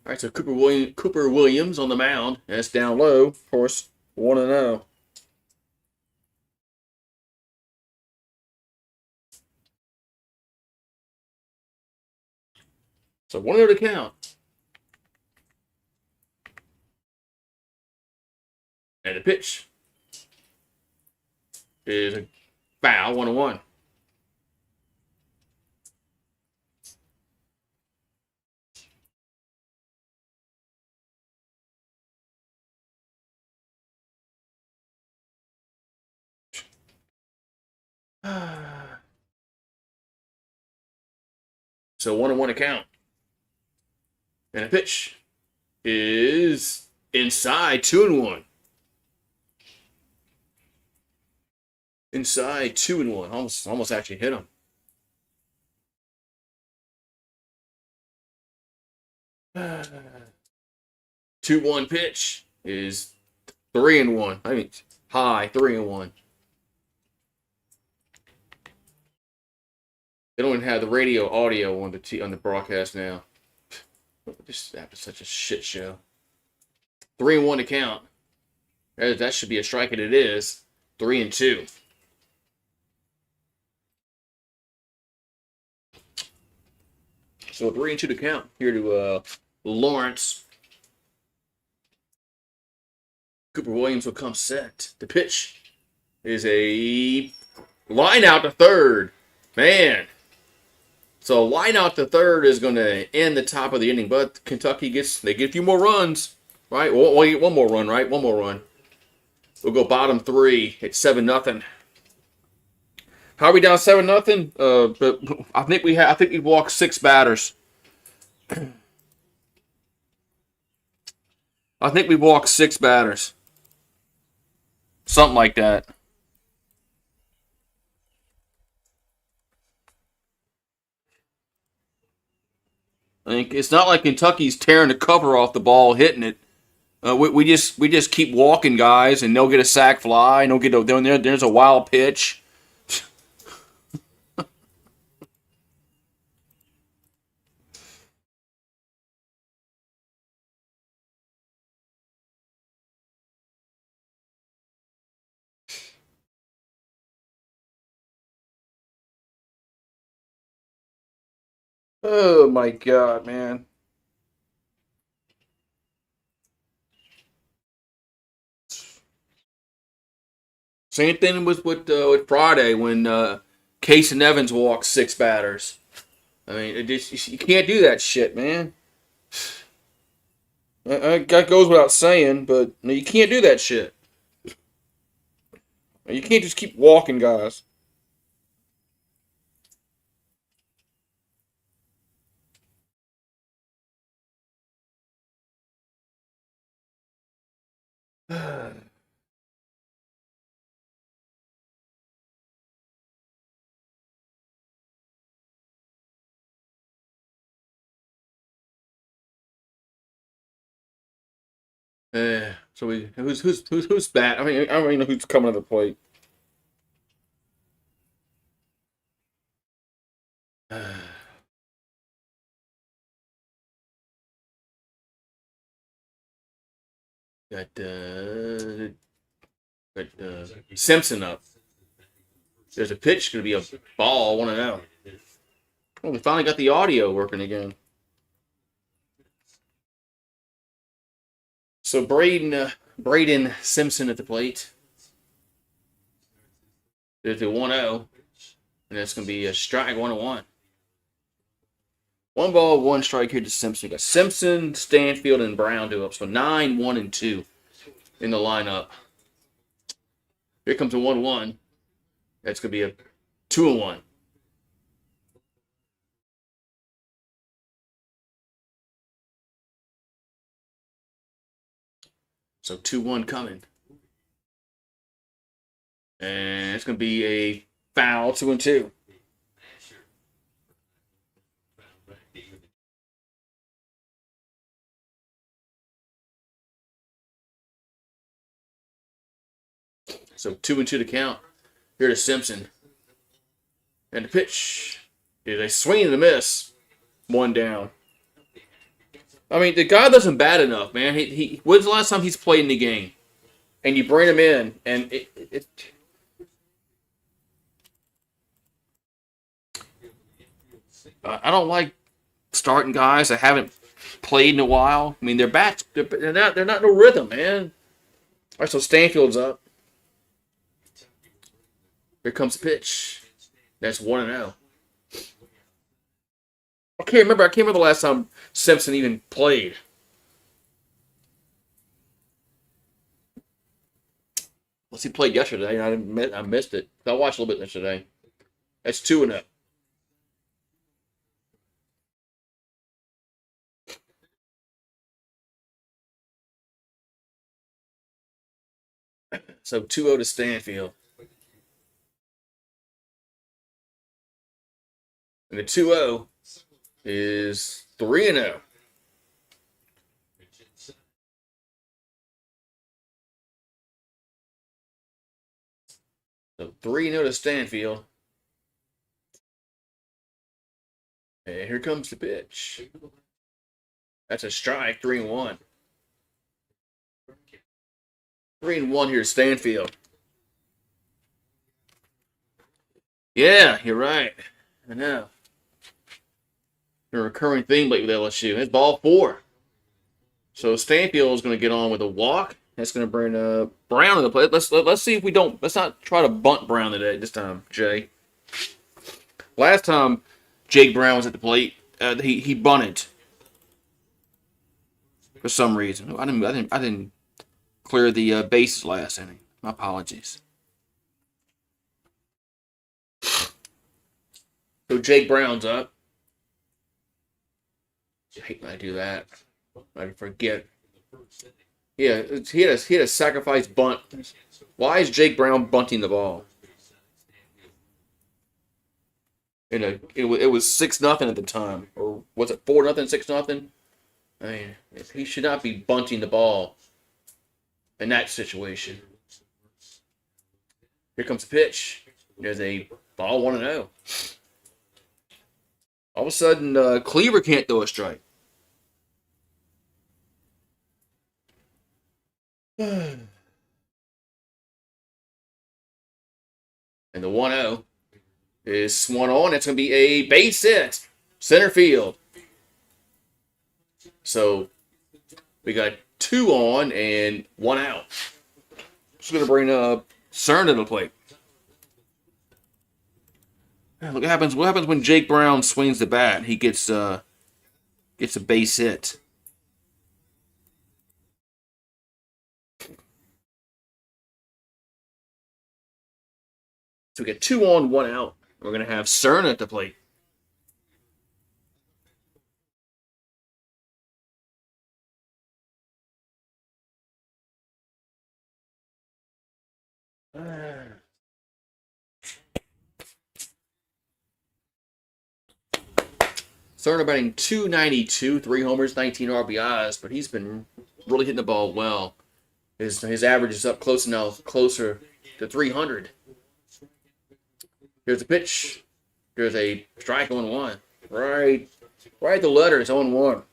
All right, so Cooper Williams on the mound. That's down low, of course. 1-0. So 1-0 to count. And the pitch is a foul, 1-1. So 1-1 to count. And the pitch is inside 2-1. Inside 2-1. Almost actually hit him. 2-1 pitch is 3-1. I mean high 3-1. They don't even have the radio audio on the broadcast now. This happened such a shit show. 3-1 to count. That should be a strike, and it is. 3-2. So 3-2 to count here to Lawrence. Cooper Williams will come set. The pitch is a line out to third. Man. So line out to third is going to end the top of the inning, but Kentucky get a few more runs, right? We'll get one more run, right? One more run. We'll go bottom 3 at 7-0. How are we down 7-0? But I think we walked 6 batters. I think we walked 6 batters. Something like that. I think it's not like Kentucky's tearing the cover off the ball, hitting it. We just keep walking guys, and they'll get a sack fly, and there's a wild pitch. Oh my god, man! Same thing with Friday when Case and Evans walked 6 batters. I mean, you can't do that shit, man. That goes without saying, but you can't do that shit. You can't just keep walking guys. So who's bat? I don't even know who's coming to the plate. Got Simpson up. There's a pitch going to be a ball. 1-0. Oh, we finally got the audio working again. So Braden Simpson at the plate. There's the 1-0. And that's going to be a strike 1-1. 1 ball, 1 strike here to Simpson. You got Simpson, Stanfield, and Brown do up. So 9, 1, and 2 in the lineup. Here comes a 1-1. That's going to be a 2-1. So 2-1 coming. And it's going to be a foul 2-2. So 2-2 to count. Here to Simpson. And the pitch is a swing and a miss. 1 down. I mean, the guy doesn't bat enough, man. When's the last time he's played in the game? And you bring him in, and I don't like starting guys that haven't played in a while. I mean, their bats, they're not in a rhythm, man. All right, so Stanfield's up. Here comes the pitch. That's 1-0. I can't remember the last time Simpson even played. Unless he played yesterday, and I missed it. I watched a little bit yesterday. That's 2-0. So 2-0 to Stanfield. And the 2-0 is 3-0. So 3-0 to Stanfield. And here comes the pitch. That's a strike, 3-1. 3-1 here to Stanfield. Yeah, you're right. I know. A recurring theme lately with LSU. It's ball 4. So Stanfield is going to get on with a walk. That's going to bring Brown to the plate. Let's see if we don't. Let's not try to bunt Brown today. This time, Jay. Last time Jake Brown was at the plate, he bunted for some reason. I didn't clear the bases last inning. My apologies. So Jake Brown's up. I hate when I do that. I forget. Yeah, he had a sacrifice bunt. Why is Jake Brown bunting the ball? It was 6-0 at the time, or was it 4-0, 6-0? I mean, he should not be bunting the ball in that situation. Here comes the pitch. There's a ball 1-0. All of a sudden, Cleaver can't throw a strike. And the 1-0 is swung on. It's going to be a base hit. Center field. So we got 2 on and 1 out. Just going to bring Cern to the plate. Look what happens. What happens when Jake Brown swings the bat? He gets a base hit. So we get 2 on, 1 out. We're going to have Cern at the plate. Cern batting .292, 3 homers, 19 RBIs, but he's been really hitting the ball well. His average is up closer to 300. Here's a pitch. There's a strike 0-1. Right the letter. It's 0-1.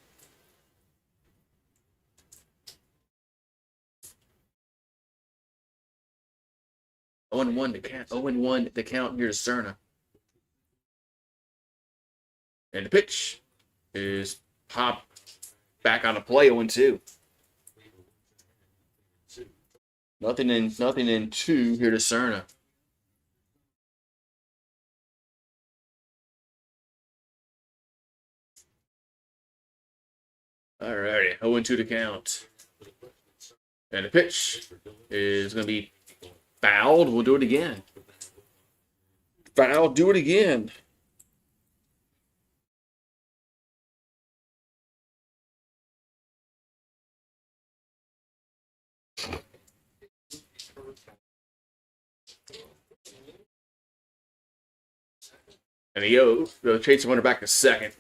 The count here to Cerna. And the pitch is popped back on the play 0-2. Nothing in 2 here to Cerna. Alrighty, 0-2 to count. And the pitch is going to be fouled. We'll do it again. Fouled, do it again. And the chase runner back to second.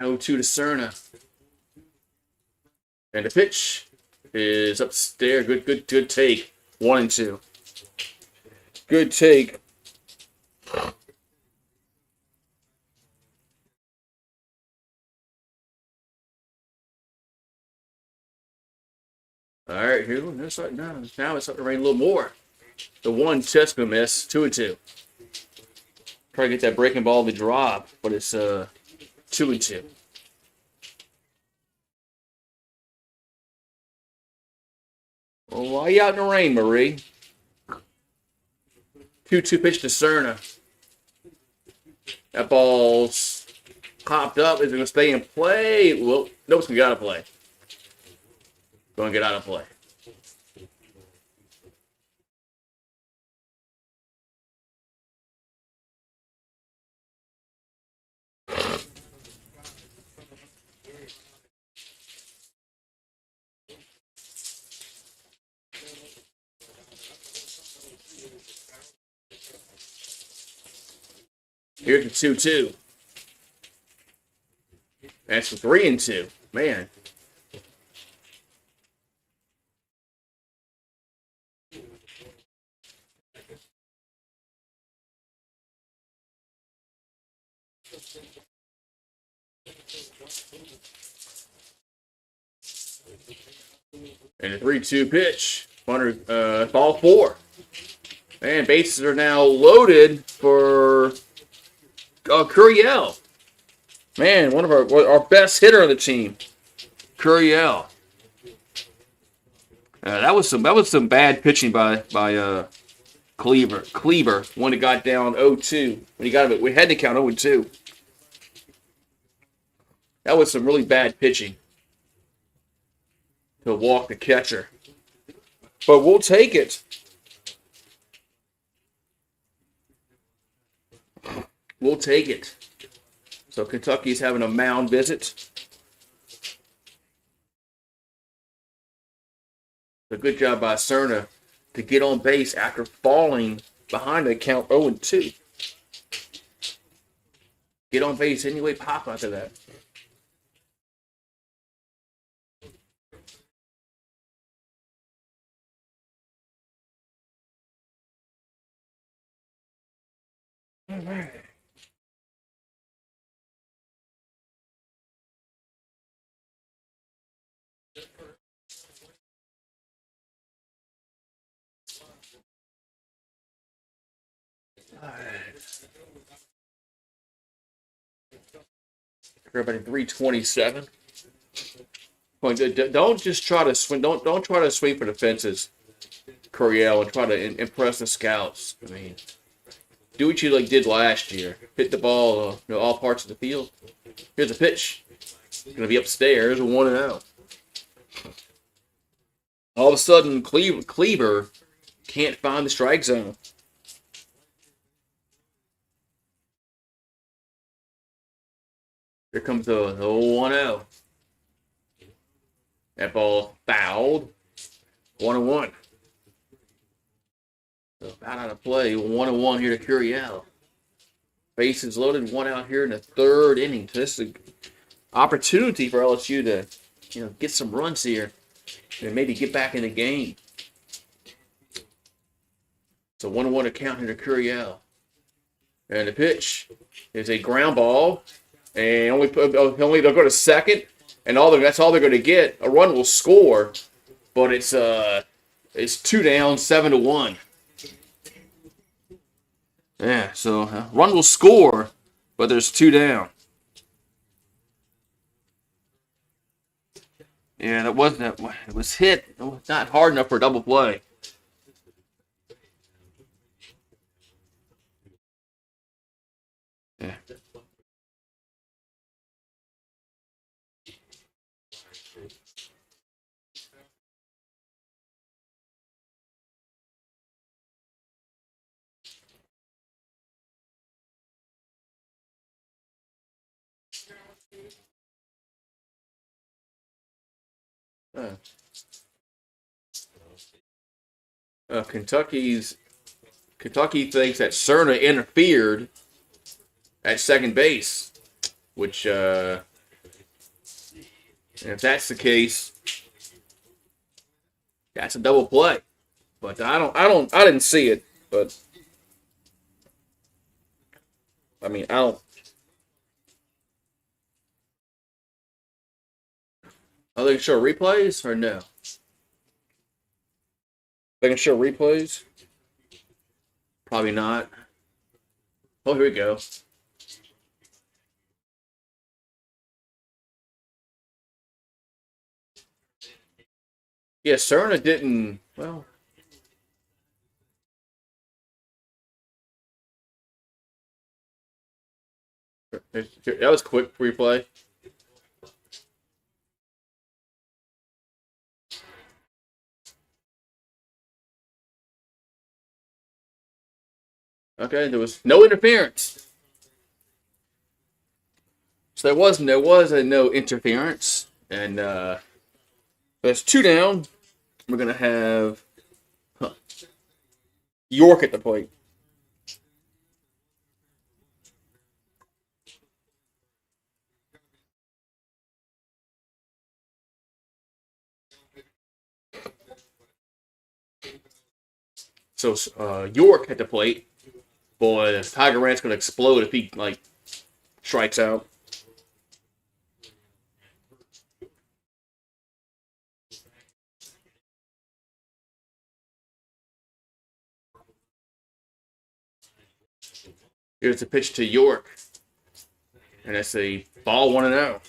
Oh, 2 to Cerna. And the pitch is upstairs. Good take. 1-2. Good take. All right, here. Now it's starting to rain a little more. The 1 just gonna miss. 2-2. Try to get that breaking ball to drop, but it's 2-2. Well, why are you out in the rain, Marie? 2-2 pitch to Cerna. That ball's popped up. Is it going to stay in play? Well, no, it's going to get out of play. Going to get out of play. Here's the 2-2. That's the 3-2. Man. And the 3-2 pitch. Ball 4. And bases are now loaded for Curiel. Man, one of our best hitter on the team. Curiel. That was some bad pitching by Cleaver. Cleaver, when it got down 0-2. When he got it, we had to count 0-2. That was some really bad pitching to walk the catcher. But we'll take it. We'll take it. So Kentucky's having a mound visit. A good job by Cerna to get on base after falling behind the count 0-2. Get on base anyway, pop after that. All right. Everybody 327. Don't just try to swing. Don't try to swing for the fences, Coryell, and try to impress the scouts. I mean, do what you did last year. Hit the ball, all parts of the field. Here's a pitch. Going to be upstairs, 1-0. All of a sudden, Cleaver can't find the strike zone. Here comes the 1-0. That ball fouled. 1-1. So about out of play. 1-1 here to Curiel. Bases loaded. 1 out here in the 3rd inning. So this is an opportunity for LSU to, get some runs here and maybe get back in the game. So 1-1 account here to Curiel. And the pitch is a ground ball. And only they'll go to second. And that's all they're going to get. A run will score, but it's 2 down, 7-1. Yeah, so run will score, but there's 2 down. Yeah, it was hit. It was not hard enough for a double play. Yeah. Kentucky thinks that Cerna interfered at second base, which if that's the case, that's a double play. But I didn't see it. But I mean, I don't. Are they gonna show replays or no? They can show replays? Probably not. Oh, here we go. Yeah, Cerna didn't. Well, that was quick replay. Okay, there was no interference. So there was a no interference, and there's 2 down. We're gonna have York at the plate. So York at the plate. Boy, Tiger Rant's gonna explode if he strikes out. Here's a pitch to York, and that's a ball 1-0.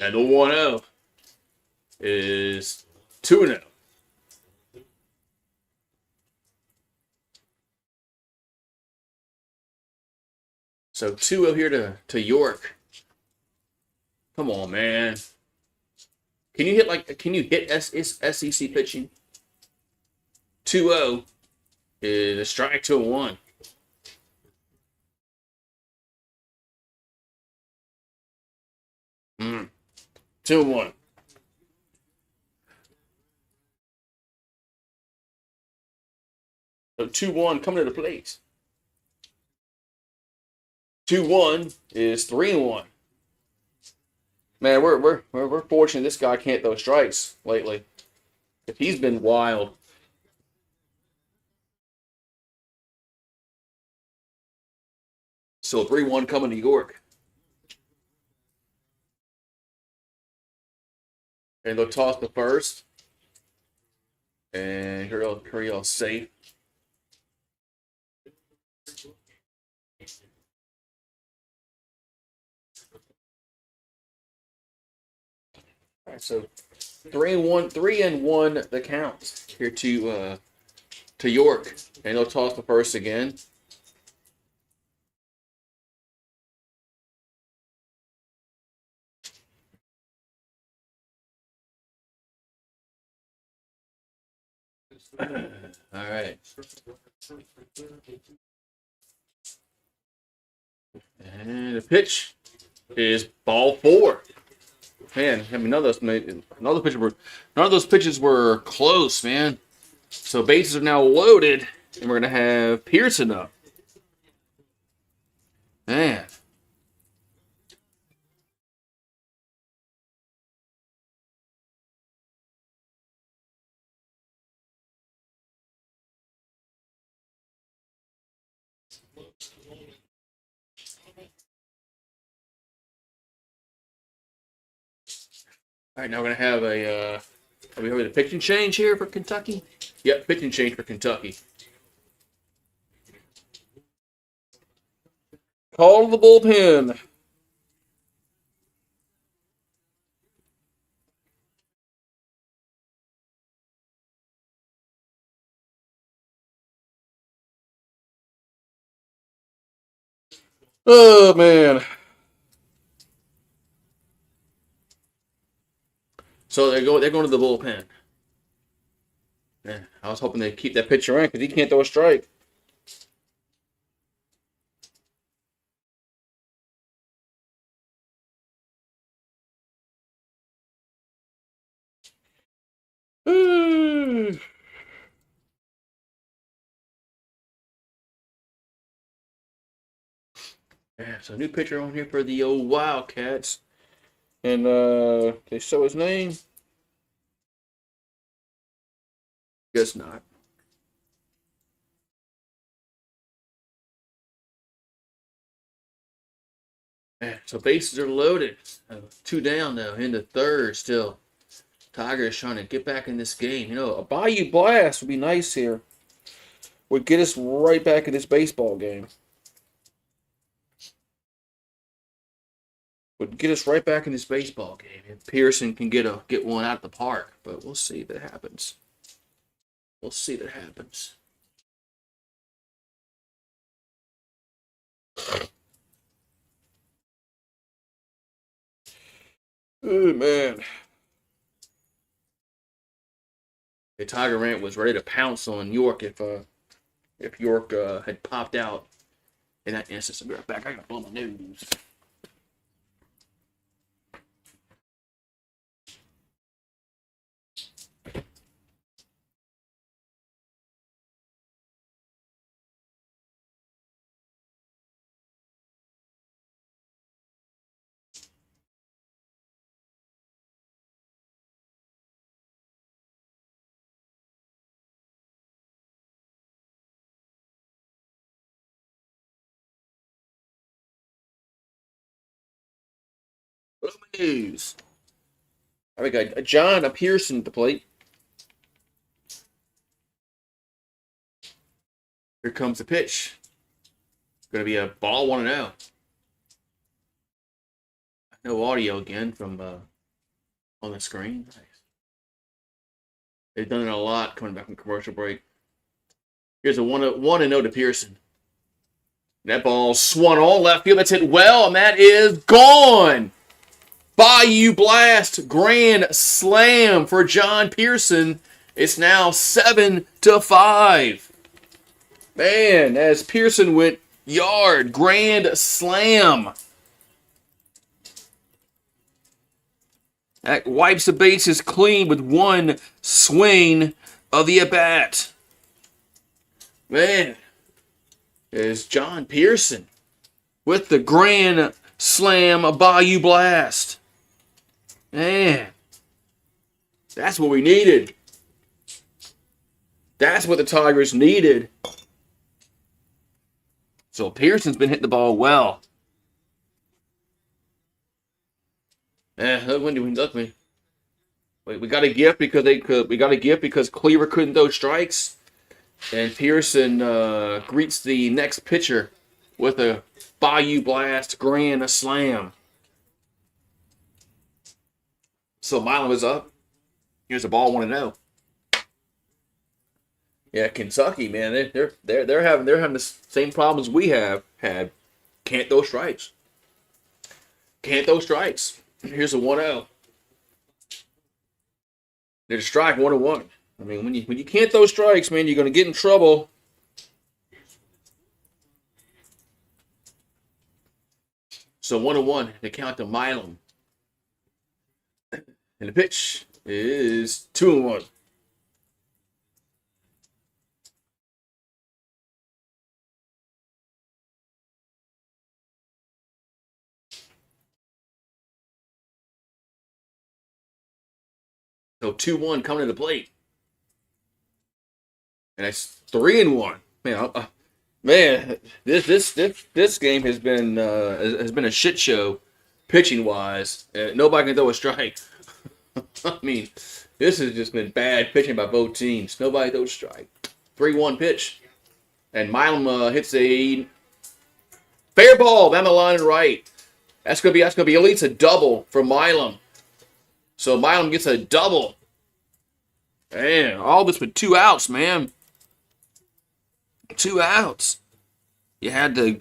And the 1-0 is 2-0. So 2-0 here to York. Come on, man. Can you hit SEC pitching? 2-0 is a strike to a 1. 2-1. So 2-1 coming to the plate. 2-1 is 3-1. Man, we're fortunate this guy can't throw strikes lately. If he's been wild. So 3-1 coming to York. And they'll toss the first. And Hurriel safe. All right, so 3-1 the count here to York. And they'll toss the first again. All right. And the pitch is ball 4. Man, I mean, none of those pitches were close, man. So bases are now loaded, and we're gonna have Pearson up. Man. All right, now we're gonna have are we having a pitching change here for Kentucky? Yep, pitching change for Kentucky. Call the bullpen. Oh man. So they're going to the bullpen. Man, I was hoping they'd keep that pitcher in because he can't throw a strike. Yeah, so new pitcher on here for the old Wildcats. And they show his name? Guess not. Yeah, so bases are loaded. 2 down now, into third still. Tigers trying to get back in this game. You know, a Bayou Blast would be nice here. Would get us right back in this baseball game. Would get us right back in this baseball game. If Pearson can get one out of the park, but we'll see if it happens. We'll see if it happens. Oh man. The Tiger Rant was ready to pounce on York if York had popped out in that instance. I'll be right back. I gotta blow my nose. Blow my nose. All right, we got John Pearson at the plate. Here comes the pitch. It's going to be a ball 1-0. No audio again from on the screen. Nice. They've done it a lot coming back from commercial break. Here's a 1-0 to Pearson. That ball swung all left field. That's hit well, and that is gone. Bayou Blast grand slam for John Pearson. It's now 7-5. Man, as Pearson went yard, grand slam. That wipes the bases clean with one swing of the at-bat. Man, is John Pearson with the grand slam Bayou Blast. Man, that's what we needed. That's what the Tigers needed. So Pearson's been hitting the ball well. Look me. We got a gift because Cleaver couldn't throw strikes, and Pearson greets the next pitcher with a Bayou Blast grand slam. So Milan was up. Here's a ball 1-0. Yeah, Kentucky, man, they're having the same problems we have had. Can't throw strikes. Here's a 1-0. There's a strike 1-1. I mean, when you can't throw strikes, man, you're gonna get in trouble. So 1-1 to count to Milan. And the pitch is 2-1. So 2-1 coming to the plate. And that's 3-1. Man, this game has been a shit show, pitching wise. Nobody can throw a strike. I mean, this has just been bad pitching by both teams. Nobody throws a strike. 3-1 pitch, and Milam hits a fair ball down the line and right. That's gonna be at least a double for Milam. So Milam gets a double. Man, all this with 2 outs, man. 2 outs. You had the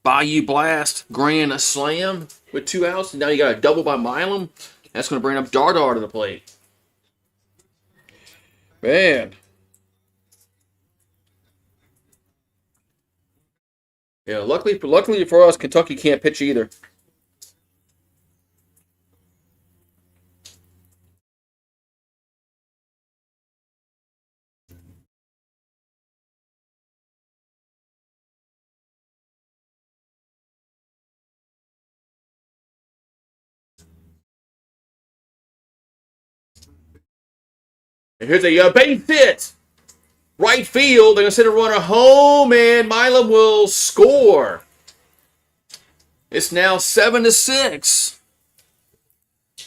Bayou Blast grand slam with 2 outs, and now you got a double by Milam. That's going to bring up Dardar to the plate. Man. Yeah, luckily for us, Kentucky can't pitch either. And here's a base hit. Right field. They're going to send a runner home, and Milam will score. It's now 7-6.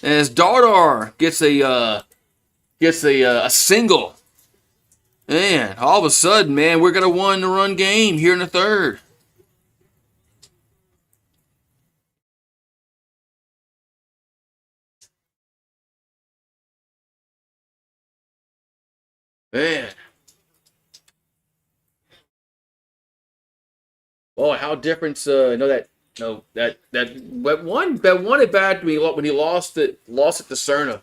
As Dardar gets a single. Man, all of a sudden, man, we're going to 1-run game here in the third. Man. Oh, how different! That one at bat when he lost it to Cerna.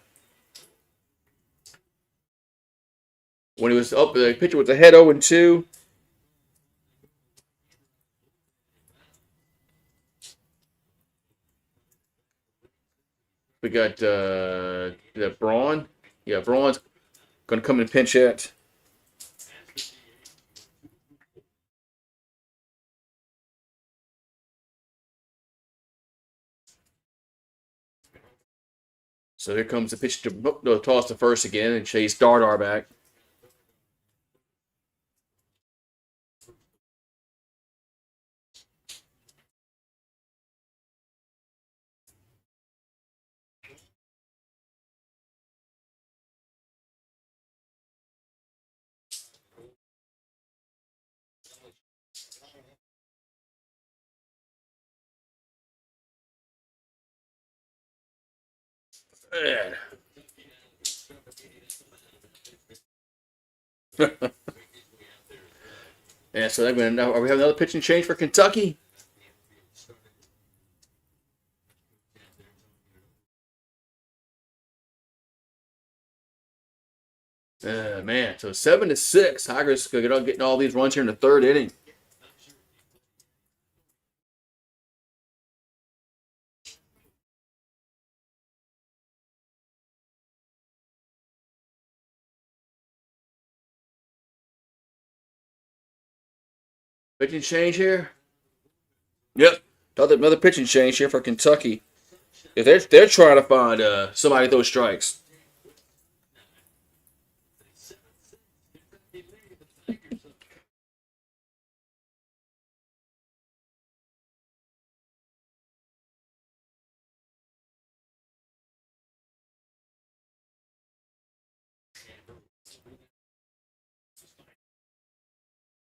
When he was up, the pitcher was ahead 0-2. We got Braun. Yeah, Braun's gonna come in and pinch hit. So here comes the pitch to toss to first again and chase Dardar back. Man. Yeah, so are we having another pitching change for Kentucky? Man, so 7-6. Tigers getting all these runs here in the third inning. Pitching change here. Yep. Another pitching change here for Kentucky. If they're trying to find somebody to throw strikes.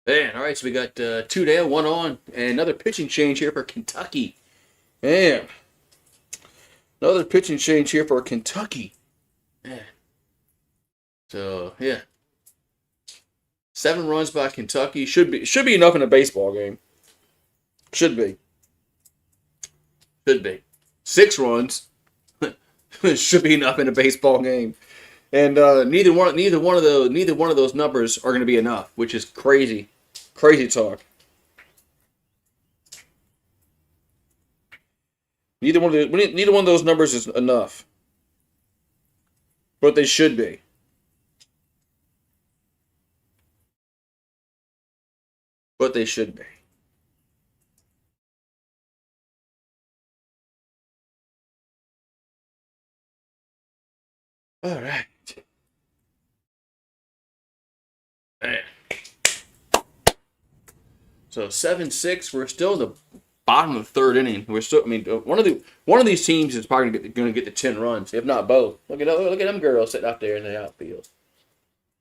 Man, all right, so we got 2 down, 1 on, and another pitching change here for Kentucky. Man, another pitching change here for Kentucky. Man. So yeah, 7 runs by Kentucky should be enough in a baseball game. Should be. 6 runs should be enough in a baseball game. And neither one of those numbers are going to be enough, which is crazy talk. Neither one of those numbers is enough, but they should be. But they should be. All right. Man. So 7-6. We're still in the bottom of the 3rd inning. We're still. I mean, one of these teams is probably going to get the 10 runs, if not both. Look at them girls sitting out there in the outfield.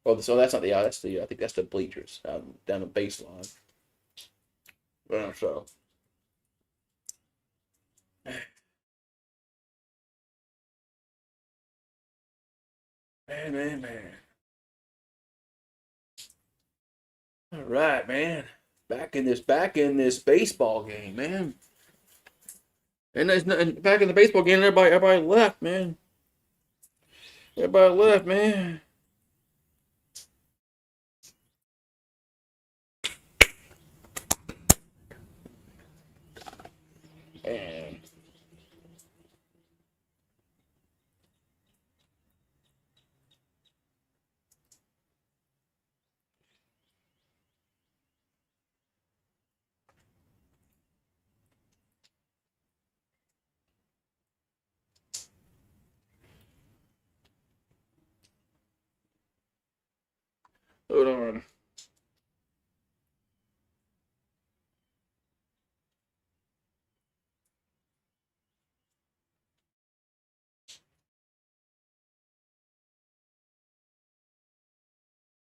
Oh, so that's not the out. That's the. I think that's the bleachers down the baseline. So. Man. All right, man. Back in this baseball game, man. And back in the baseball game, everybody left, man. Everybody left, man. And hold on.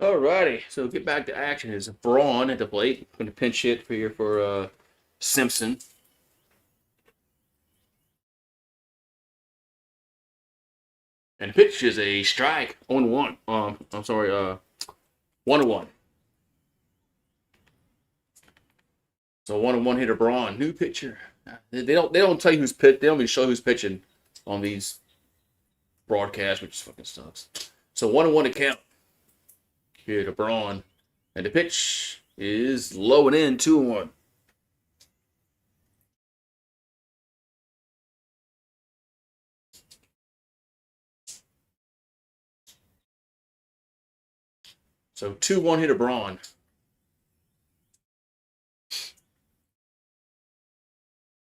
Alrighty, so get back to action. Is Braun at the plate going to pinch hit for Simpson. And the pitch is a strike on 1. I'm sorry, 1-1. So 1-1 hitter Braun, new pitcher. They don't tell you who's pitch. They don't even show who's pitching on these broadcasts, which fucking sucks. So 1-1 to count here to Braun, and the pitch is low and in 2-1. So 2-1 hitter Braun.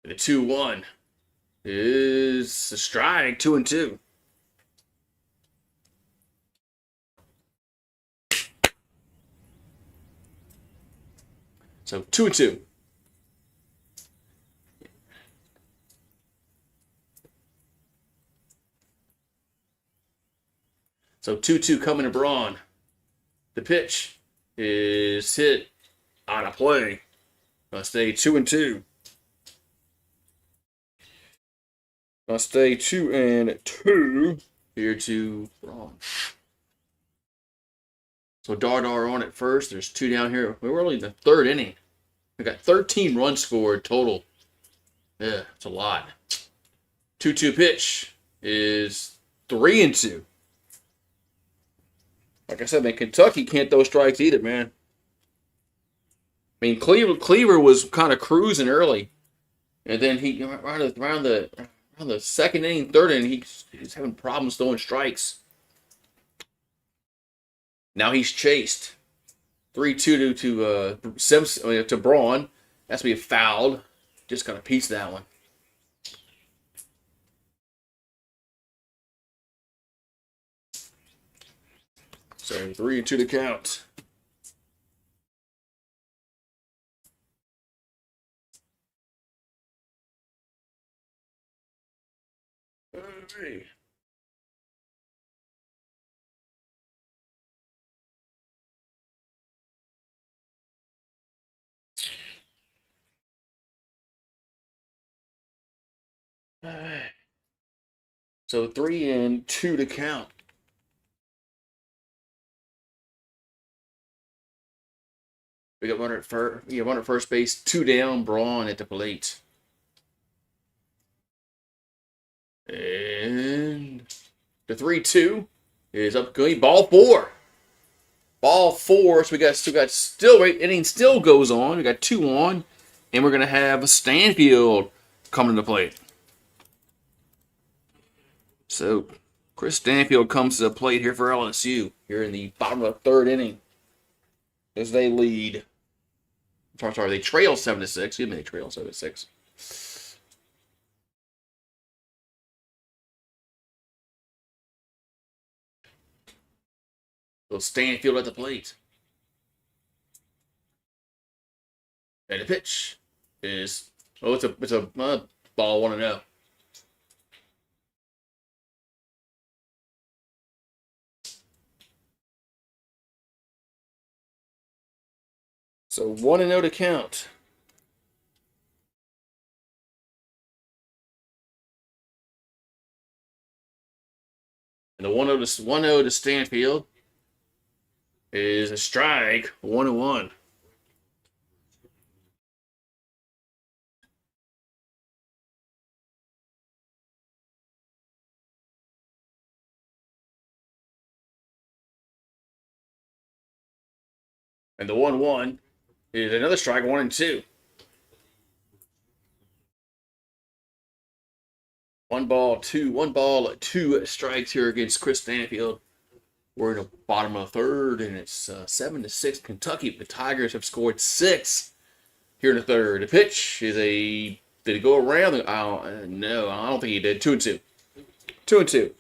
The 2-1 is a strike, 2-2. So 2-2. So 2-2 coming to Braun. The pitch is hit on a play. Gonna stay 2-2. Gonna stay 2-2 here to Braun. So Dardar on at first. There's 2 down here. We're only in the 3rd inning. We got 13 runs scored total. Yeah, it's a lot. 2-2 pitch is 3-2. Like I said, man, Kentucky can't throw strikes either, man. I mean, Cleaver was kind of cruising early, and then he around the 2nd inning, 3rd inning, he's having problems throwing strikes. Now he's chased 3-2 to Simpson to Braun. That's to be fouled. Just gonna piece that one. So 3-2 to count. All right. All right. So 3-2 to count. We got runner at first. Yeah, runner at first base. 2 down. Braun at the plate. And the 3-2 is up going. Ball 4. Ball 4. So we got still right. Inning still goes on. We got 2 on, and we're gonna have Stanfield coming to the plate. So Chris Stanfield comes to the plate here for LSU here in the bottom of the 3rd inning as they lead. Sorry, they trail 7-6. Excuse me, they trail 7-6. So Stanfield at the plate. And the pitch is it's a ball 1-0. So 1-0 to count. And the 1-0 to Stanfield is a strike, 1-1. And the 1-1 is another strike, 1-2. 1 ball, 2 strikes here against Chris Stanfield. We're in the bottom of the 3rd, and it's 7-6 Kentucky. The Tigers have scored 6 here in the 3rd. The pitch is a. Did it go around? No, I don't think he did. 2-2. 2-2.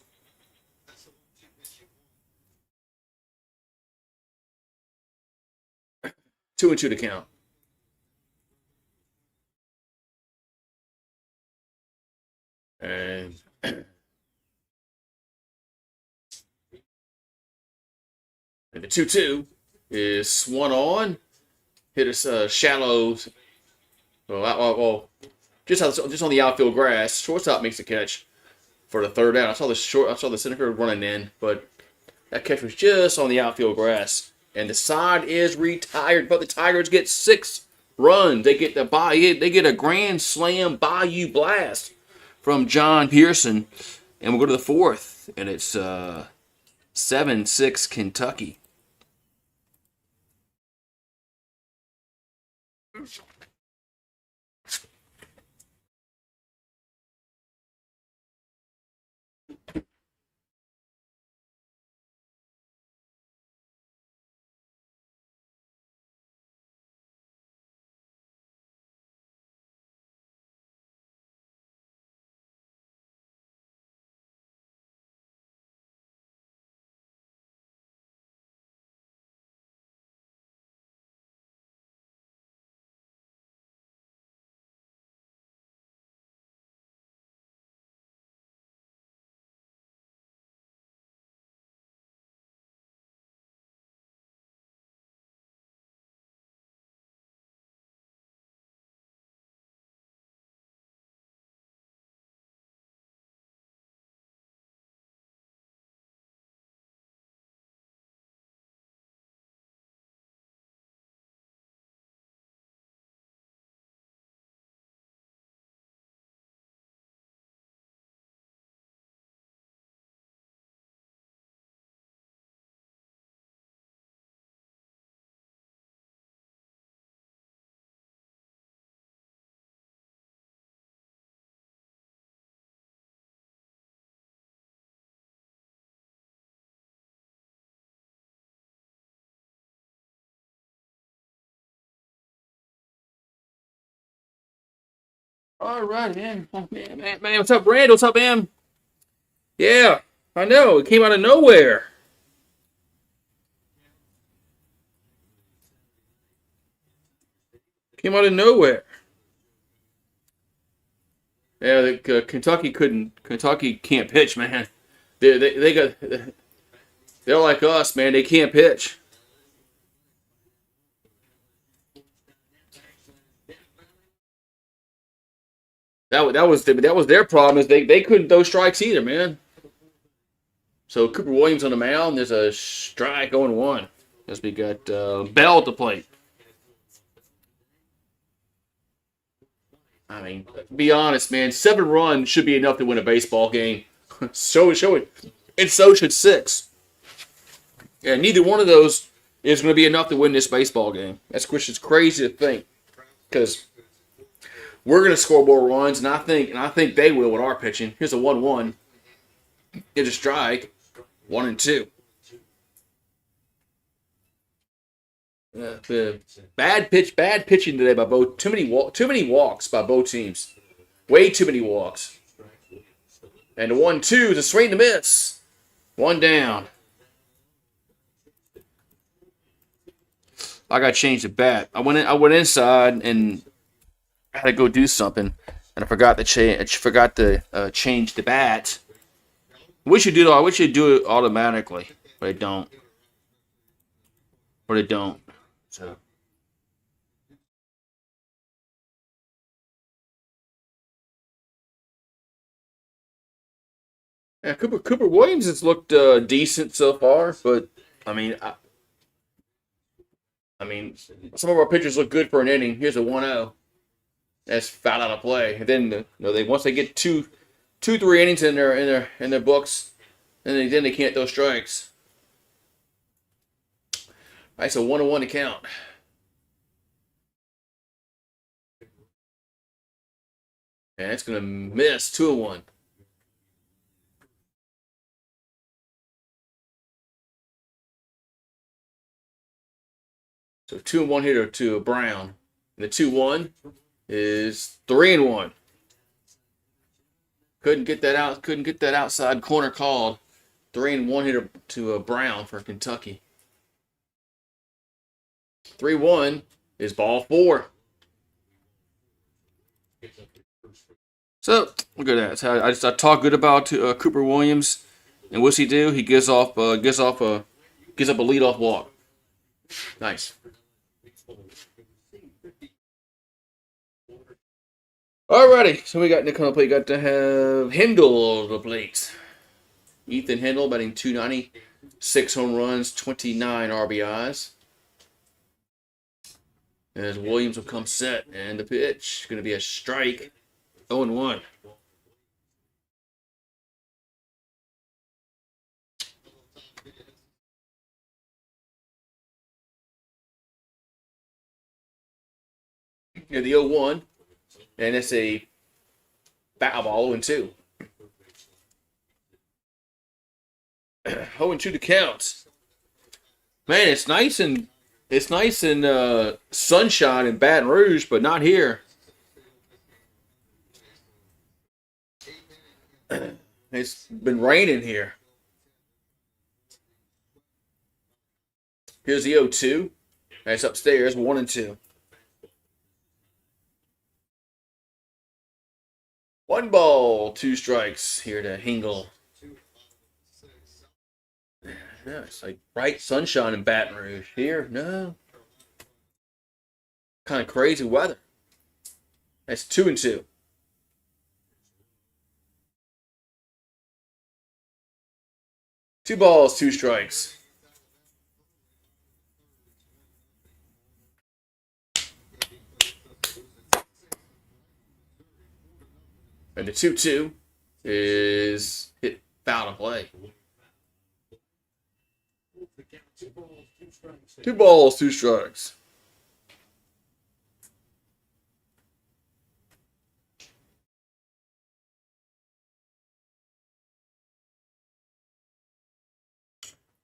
2-2 to count. And the 2-2 is swung on. Hit a shallow. Well, just on the outfield grass. Shortstop makes the catch for the 3rd out. I saw the center field running in, but that catch was just on the outfield grass. And the side is retired, but the Tigers get 6 runs. They get a grand slam bayou blast from John Pearson, and we'll go to the 4th, and it's 7-6 Kentucky. All right, man. Oh, man. What's up, Brand? What's up, man? Yeah, I know. It came out of nowhere. Came out of nowhere. Yeah, Kentucky couldn't. Kentucky can't pitch, man. They got. They're like us, man. They can't pitch. That was their problem is they couldn't throw strikes either, man. So Cooper Williams on the mound. There's a strike going one as we got Bell at the plate. I mean, be honest, man. 7 runs should be enough to win a baseball game. Show it, and so should 6. Yeah, neither one of those is going to be enough to win this baseball game. That's which is crazy to think because we're going to score more runs, and I think they will with our pitching. Here's a 1-1. Get a strike, 1-2. Bad pitching today by both. Too many walks by both teams. Way too many walks. And the 1-2 is a swing to miss. One down. I got to change the bat. I went inside and I had to go do something, and I forgot to change the bat. We should do it automatically, but it don't. But it don't. So yeah, Cooper Williams has looked decent so far, but I mean, I mean, some of our pitchers look good for an inning. Here's a 1-0. That's foul out of play. And then they once they get 3 innings in their books, then they can't throw strikes. All right, so 1-1 to count. And it's gonna miss 2-1. So 2-1 hitter to Brown. And the 2-1 is 3-1. Couldn't get that out. Couldn't get that outside corner called. 3-1 hitter to Brown for Kentucky. 3-1 is ball 4. So look at that. So I talk good about Cooper Williams, and what's he do? He gives up a leadoff walk. Nice. Alrighty, so we got Nick on the plate. Got to have Hendel on the plate. Ethan Hendel batting 290, 6 home runs, 29 RBIs. As Williams will come set, and the pitch going to be a strike, 0-1. Yeah, the 0-1, and it's a foul ball, 0-2. 0-2 to count. Man, it's nice in sunshine in Baton Rouge, but not here. It's been raining here. Here's the 0-2. That's upstairs, 1-2. 1 ball, 2 strikes here to Hingle. Yeah, it's like bright sunshine in Baton Rouge. Here, no. Kind of crazy weather. That's 2-2. 2 balls, 2 strikes. And the 2-2 is hit foul to play. 2 balls, 2 strikes.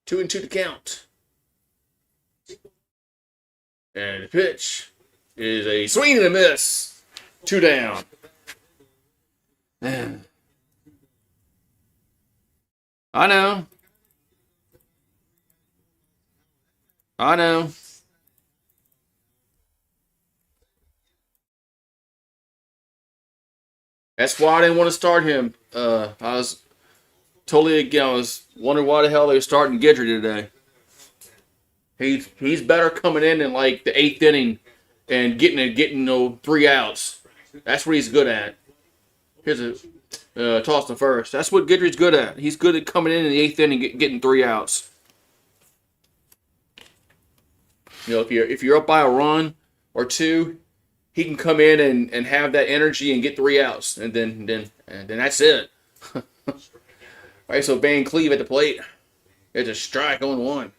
Two and 2 to count. And the pitch is a swing and a miss. 2 down. I know. I know. That's why I didn't want to start him. I was totally again. I was wondering why the hell they were starting Gidry today. He's better coming in like the eighth inning and getting no 3 outs. That's what he's good at. Here's a toss to first. That's what Gidry's good at. He's good at coming in the eighth inning getting 3 outs. You know, if you're up by a run or two, he can come in and have that energy and get 3 outs, and then that's it. All right, so Van Cleve at the plate. It's a strike on one.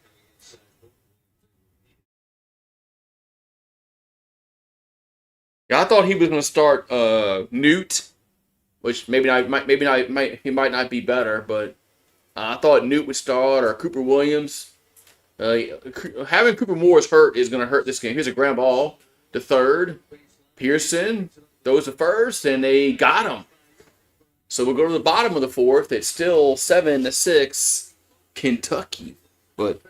Yeah, I thought he was going to start Newt, which he might not be better, but I thought Newt would start or Cooper Williams. Having Cooper Morris hurt is going to hurt this game. Here's a ground ball to third. Pearson throws the first, and they got him. So we'll go to the bottom of the fourth. It's still 7-6, Kentucky. But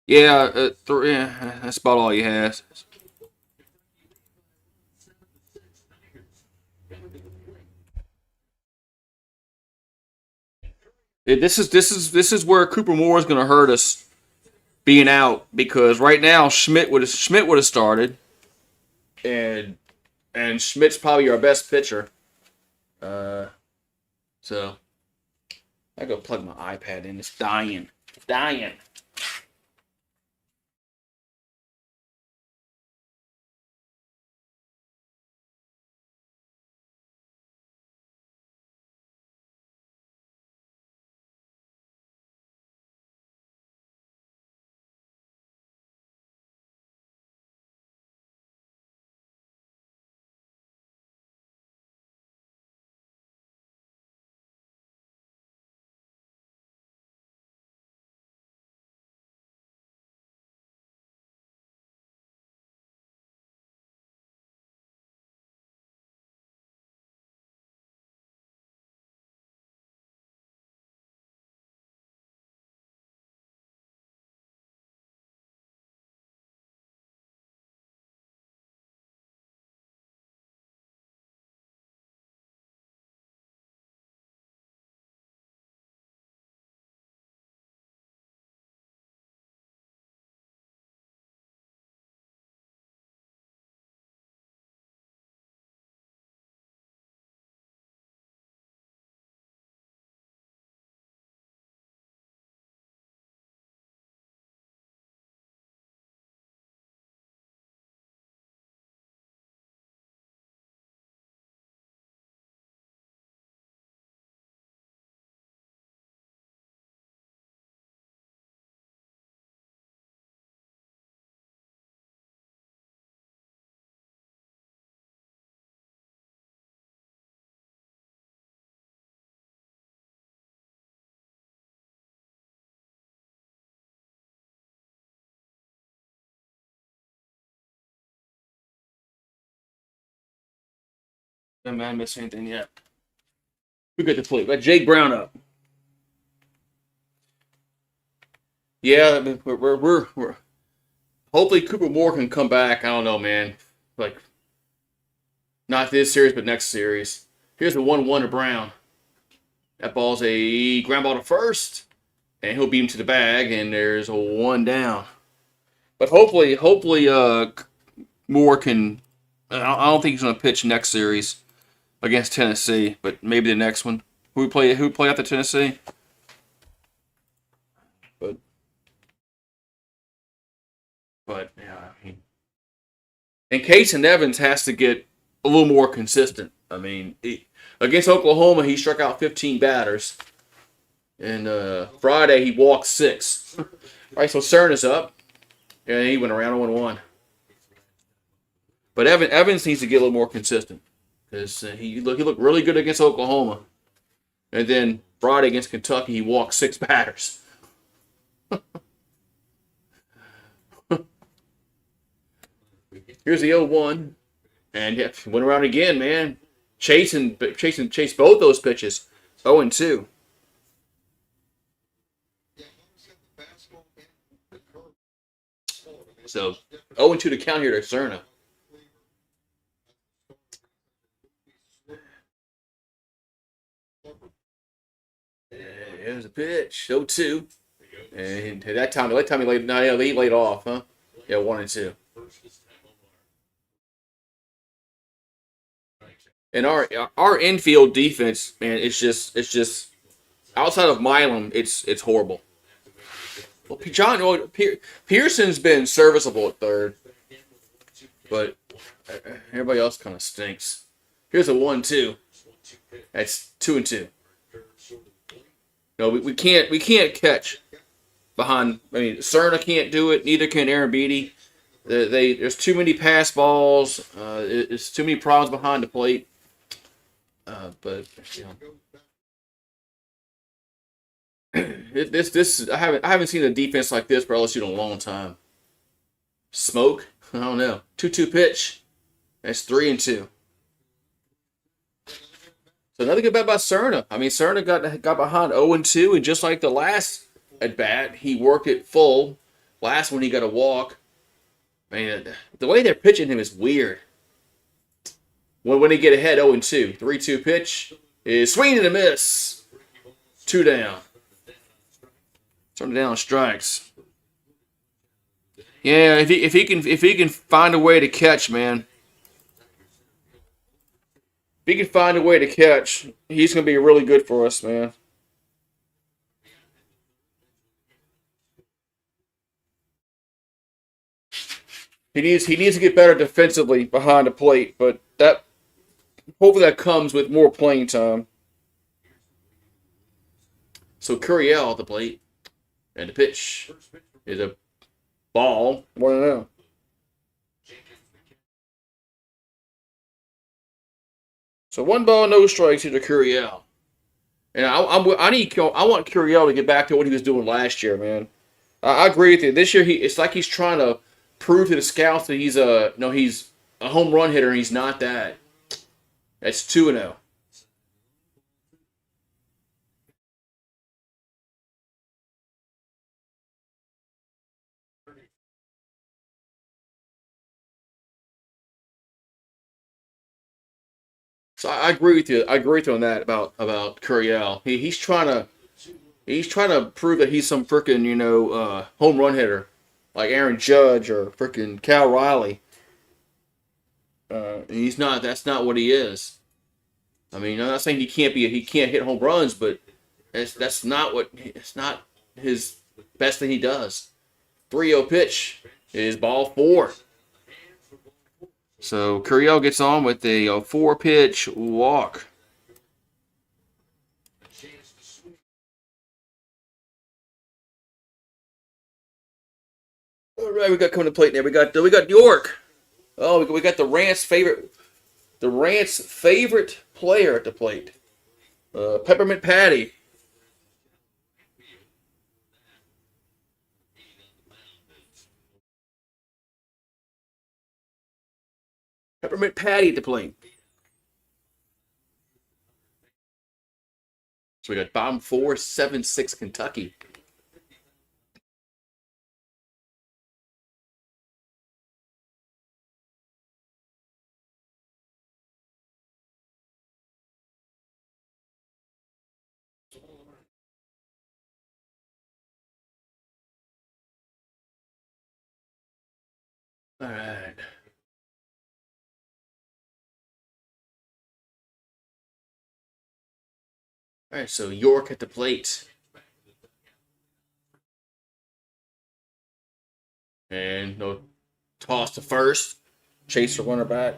yeah, that's about all he has. This is where Cooper Moore is going to hurt us being out because right now Schmidt would have started, and Schmidt's probably our best pitcher. So I go plug my iPad in. It's dying. It's dying. Didn't man miss anything yet. We got the plate. Got Jake Brown up. Yeah, I mean, we're hopefully Cooper Moore can come back. I don't know, man. Like not this series, but next series. Here's the 1-1 to Brown. That ball's a ground ball to first, and he'll beat him to the bag, and there's a one down. But hopefully, Moore can. I don't think he's going to pitch next series against Tennessee, but maybe the next one. Who play after Tennessee? But yeah, I mean, and Case and Evans has to get a little more consistent. I mean, against Oklahoma, he struck out 15 batters, and Friday he walked 6. All right, so CERN is up, and he went around 1-1. But Evans needs to get a little more consistent because he looked really good against Oklahoma, and then Friday against Kentucky he walked 6 batters. Here's the 0-1. And yeah, went around again, man. Chased both those pitches. 0-2. So 0-2 to count here to Cerna. Here's a pitch. 0-2. And that time he laid. No, yeah, he laid off, huh? Yeah, 1-2. And our infield defense, man, it's just outside of Milam, it's horrible. Well, Pearson's been serviceable at third, but everybody else kind of stinks. Here's a 1-2. That's 2-2. No, we can't catch behind. I mean, Cerna can't do it. Neither can Aaron Beatty. There's too many pass balls. It's too many problems behind the plate. But this I haven't seen a defense like this for LSU in a long time. Smoke? I don't know. 2-2 pitch. That's 3-2. So another good bet by Cerna. I mean, Cerna got behind 0-2, and just like the last at bat, he worked it full. Last one he got a walk. Man, the way they're pitching him is weird. When they get ahead 0-2, 3-2 pitch is swing and a miss. 2 down. Turn it down strikes. Yeah, if he can find a way to catch, man. If he can find a way to catch, he's gonna be really good for us, man. He needs to get better defensively behind the plate, but that hopefully that comes with more playing time. So Curiel at the plate, and the pitch is a ball. 1-0. So 1 ball, no strikes here to Curiel. And I want Curiel to get back to what he was doing last year, man. I agree with you. This year it's like he's trying to prove to the scouts that he's a home run hitter and he's not that. That's 2-0. So I agree with you. I agree with you on that about Curiel. He's trying to prove that he's some freaking home run hitter like Aaron Judge or freaking Cal Riley. And he's not. That's not what he is. I mean, I'm not saying he can't hit home runs, but it's not his best thing he does. 3-0 pitch is ball 4. So Curiel gets on with a 4-pitch walk. All right, we got coming to plate there. We got York. Oh, we got the Rants' favorite player at the plate. Peppermint Patty. Peppermint Patty at the plate. So we got bottom 4, 7-6 Kentucky. All right. All right, so York at the plate. And no toss to first. Chase the runner back.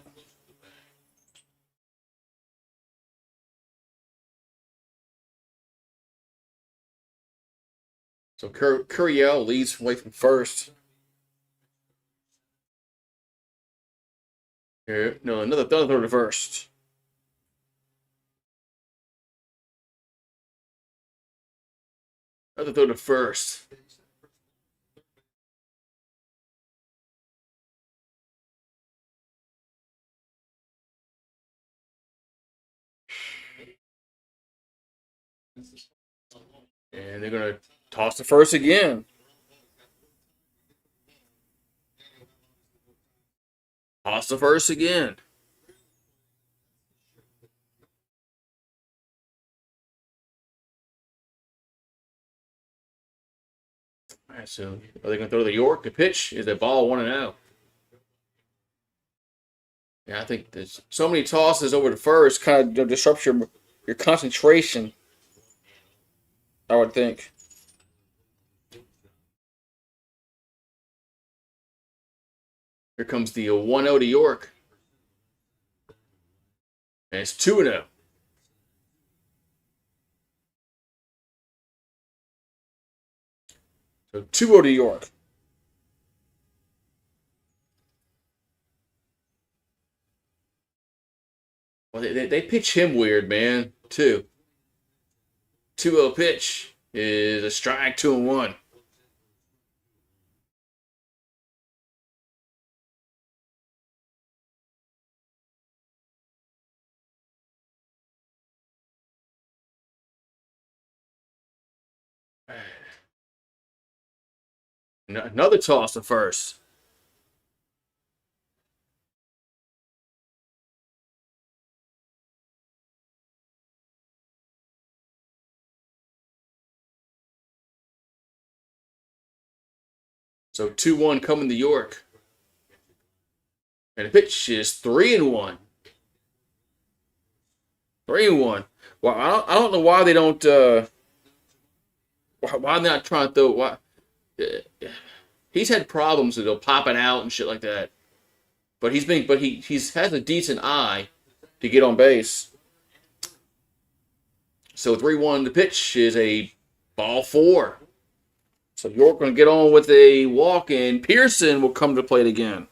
So Curiel leads away from first. Here, no, another throw to first. Another throw to first. And they're going to toss the first again. Toss the first again. All right, so are they going to throw the York? The pitch is a ball 1-0. Yeah, I think there's so many tosses over the first kind of disrupts your concentration. I would think. Here comes the 1-0 to York, and it's 2-0. So 2-0 to York. Well, they pitch him weird, man. 2-0 pitch is a strike, 2-1. Another toss to first. So 2-1 coming to York. And the pitch is 3-1. 3-1. Well, I don't know why they don't why they're not trying to throw why he's had problems with they'll pop it out and shit like that. But he's has a decent eye to get on base. So 3-1 the pitch is a ball 4. So York going to get on with a walk, and Pearson will come to plate again.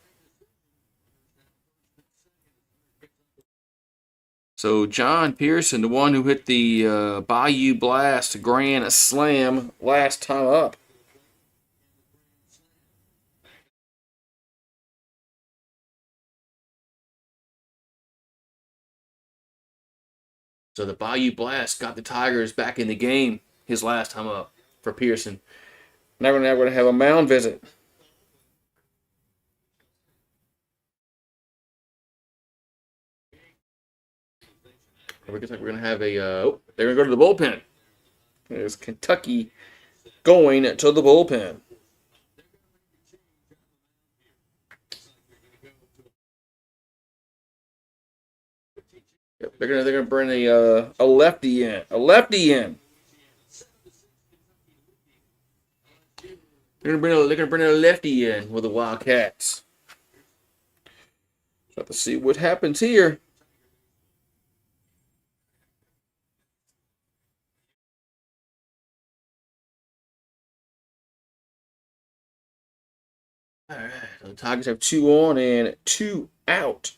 So John Pearson, the one who hit the Bayou Blast grand slam last time up. So the Bayou Blast got the Tigers back in the game his last time up for Pearson. Now we're going to have a mound visit. We're going to have a. They're going to go to the bullpen. There's Kentucky going to the bullpen. Yep, they're gonna bring a lefty in. A lefty in. They're gonna bring a lefty in with the Wildcats. Have to see what happens here. All right, so the Tigers have 2 on and 2 out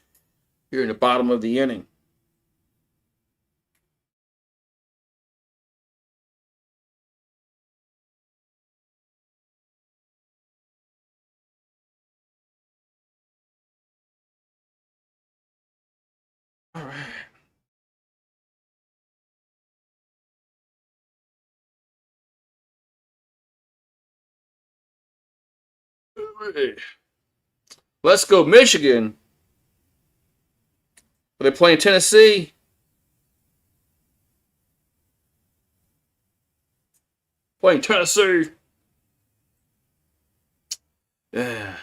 here in the bottom of the inning. All right. Let's go, Michigan. Are they playing Tennessee? Playing Tennessee. Yeah.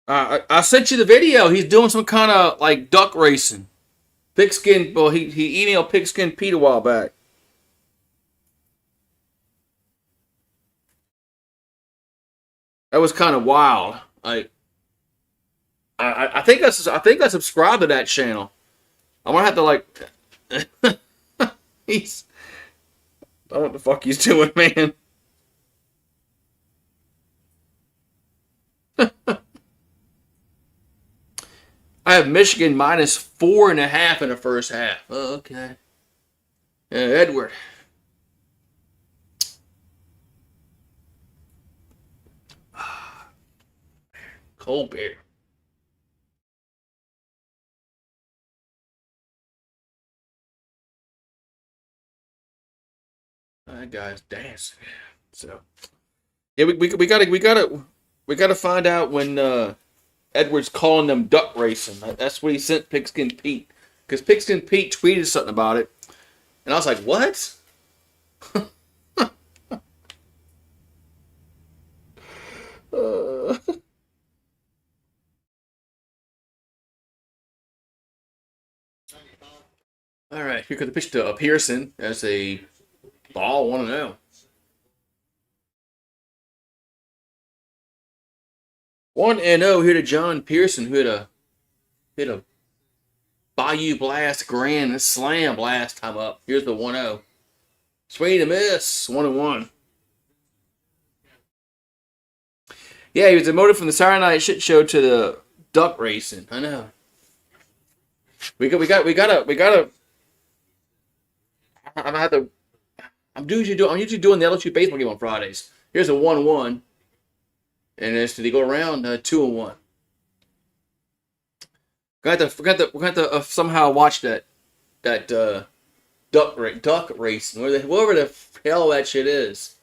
I sent you the video. He's doing some kind of like duck racing. Pigskin. Well, he emailed Pigskin Pete a while back. That was kind of wild. I think I subscribed to that channel. I'm gonna have to like. he's. I don't know what the fuck he's doing, man. I have Michigan minus 4.5 in the first half. Oh, okay. Edward. Cold beer. That guy's dancing. So yeah, we gotta find out when Edwards calling them duck racing. That's what he sent Pigskin Pete, because Pigskin Pete tweeted something about it, and I was like, what? uh, all right, here comes the pitch to Pearson as a ball 1-0. 1-0 here to John Pearson, who hit a Bayou Blast grand slam last time up. Here's the 1-0. Swing and miss. 1-1. Yeah, he was demoted from the Saturday Night Shit Show to the duck racing. I know. We gotta. I'm gonna have to. I'm usually doing the LSU baseball game on Fridays. Here's a 1-1, and as to they go around 2-1. We're going to somehow watch that duck racing, whatever the hell that shit is.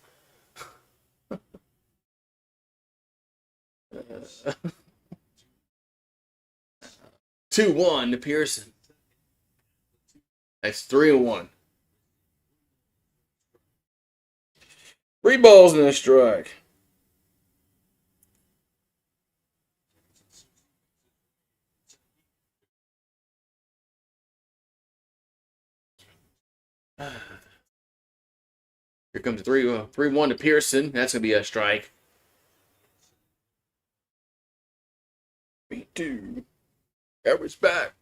2-1 to Pearson. That's 3-1. 3 balls and a strike. Here comes a 3-1 to Pearson. That's gonna be a strike. 3-2. Edwards back.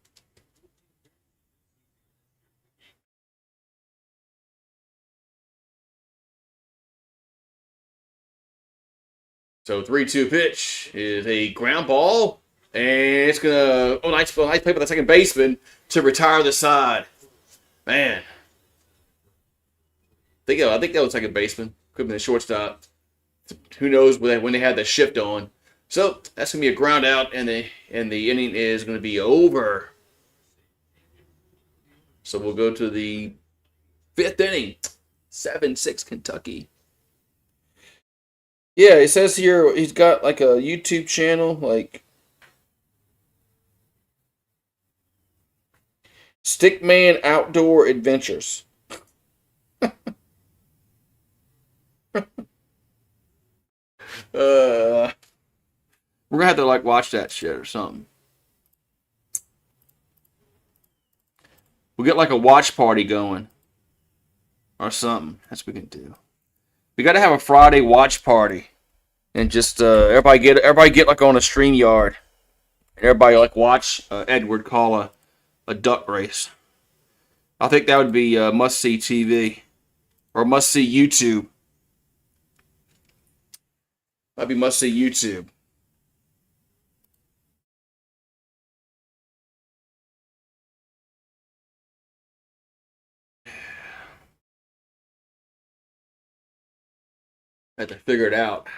So 3-2 pitch is a ground ball, and it's gonna nice play by the second baseman to retire the side. Man, I think that was second baseman. Could have been a shortstop. Who knows when they had the shift on. So that's gonna be a ground out, and the inning is gonna be over. So we'll go to the 5th inning. 7-6 Kentucky. Yeah, it says here he's got like a YouTube channel, like Stickman Outdoor Adventures. We're gonna have to like watch that shit or something. We'll get like a watch party going or something. That's what we can do. We got to have a Friday watch party and just everybody get like on a StreamYard. Everybody like watch Edward call a duck race. I think that would be must see TV or must see YouTube. That'd be must see YouTube. Had to figure it out.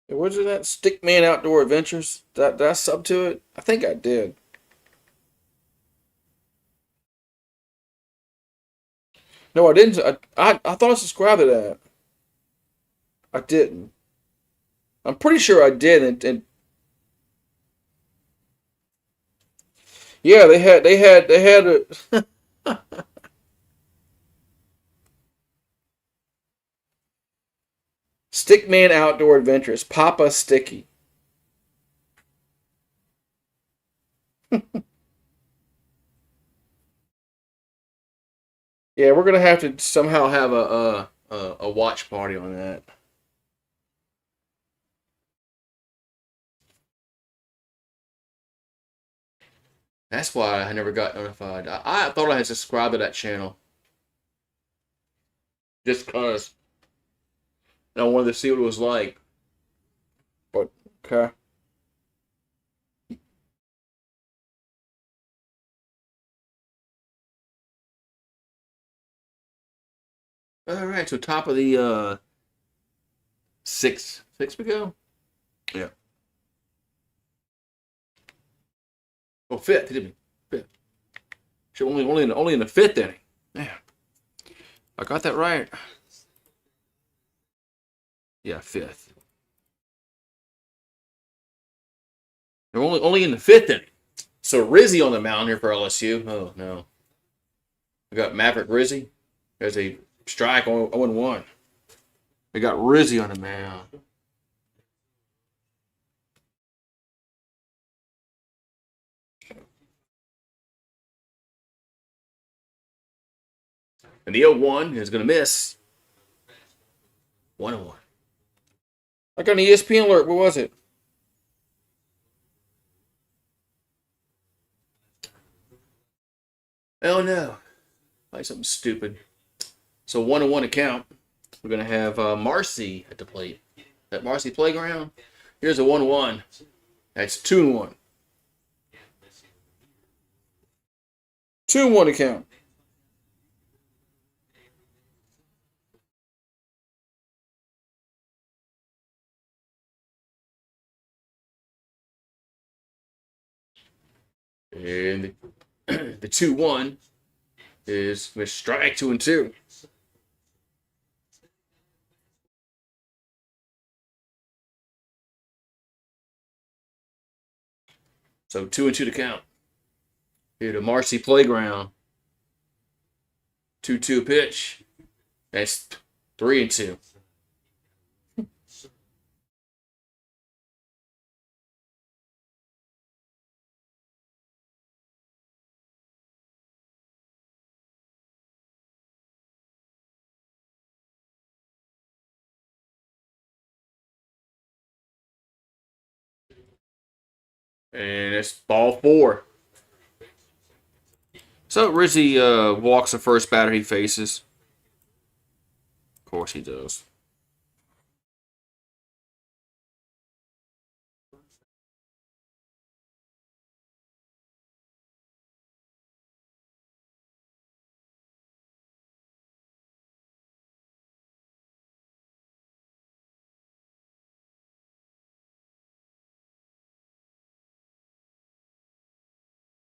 Was it that Stickman Outdoor Adventures? Did I sub to it? I think I did. No, I didn't. I thought I subscribed to that. I didn't. I'm pretty sure I did. And yeah, they had a Stickman Outdoor Adventures. Papa Sticky. Yeah, we're gonna have to somehow have a watch party on that. That's why I never got notified. I thought I had subscribed to that channel just cause I wanted to see what it was like. But okay. All right, so top of the six we go. Yeah. Oh, fifth, didn't we? Fifth. Only in the fifth inning. Man, I got that right. Yeah, fifth. They're only in the fifth inning. So Rizzi on the mound here for LSU. Oh no, we got Maverick Rizzi. There's a strike 0-1. We got Rizzi on the mound. And the 0-1 is going to miss. 1-1. I got an ESPN alert. What was it? Oh no. Like something stupid. So 1-1 to count. We're going to have Marcy at the plate. That Marcy Playground. Here's a 1-1. That's 2-1. 2-1 to count. And the 2-1 is with strike 2-2. So 2-2 to count. Here to Marcy Playground. 2-2 pitch. That's 3-2. And it's ball 4. So Rizzi walks the first batter he faces. Of course he does.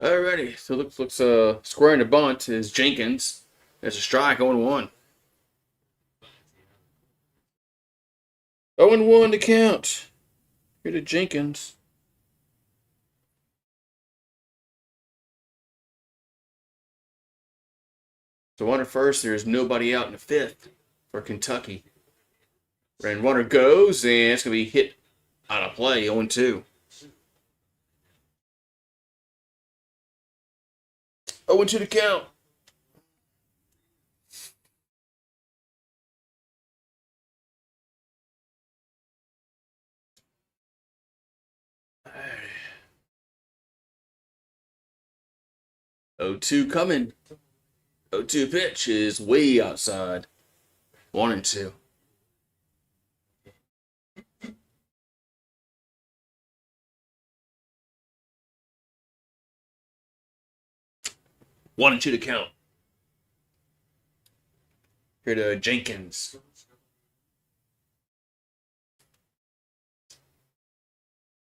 Alrighty, so looks squaring the bunt is Jenkins. There's a strike, 0-1. 0-1 to count. Here to Jenkins. So on first, there's nobody out in the fifth for Kentucky. And runner goes, and it's going to be hit out of play, 0-2. 0-2 to count. Right. 0-2 coming. 0-2 pitch is way outside. 1-2. One and two to count. Here to Jenkins.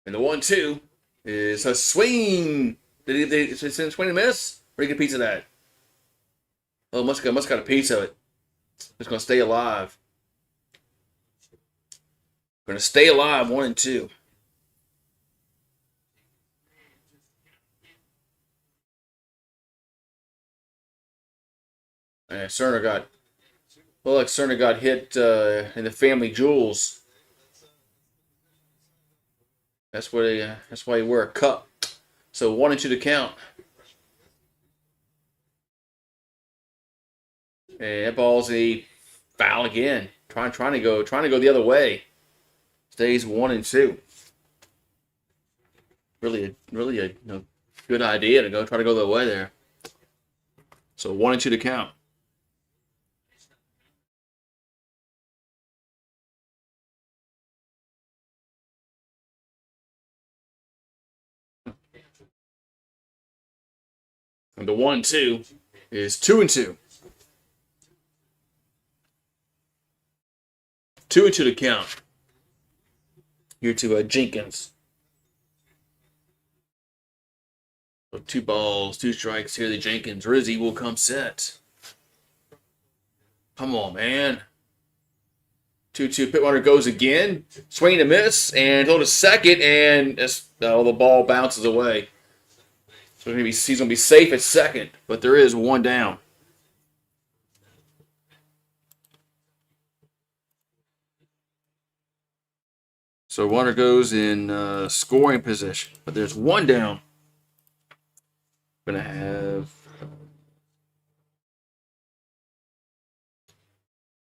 And the 1-2 is a swing. Did he send a swing and miss? Or did he get a piece of that? Oh, must got a piece of it. It's gonna stay alive. Gonna stay alive, 1-2. And Cerner got Cerner got hit in the family jewels. That's why you wear a cup. So 1-2 to count. And that ball's a foul again. Trying to go the other way. Stays 1-2. Really a good idea to try to go the other way there. So 1-2 to count. And the 1-2 is 2-2. 2-2 to count. Here to Jenkins. So 2 balls, 2 strikes. Here the Jenkins. Rizzy will come set. Come on, man. 2-2. Pit runner goes again. Swing and a miss. And he'll to second. And the ball bounces away. So he's going to be safe at second. But there is 1 down. So runner goes in scoring position. But there's 1 down. Going to have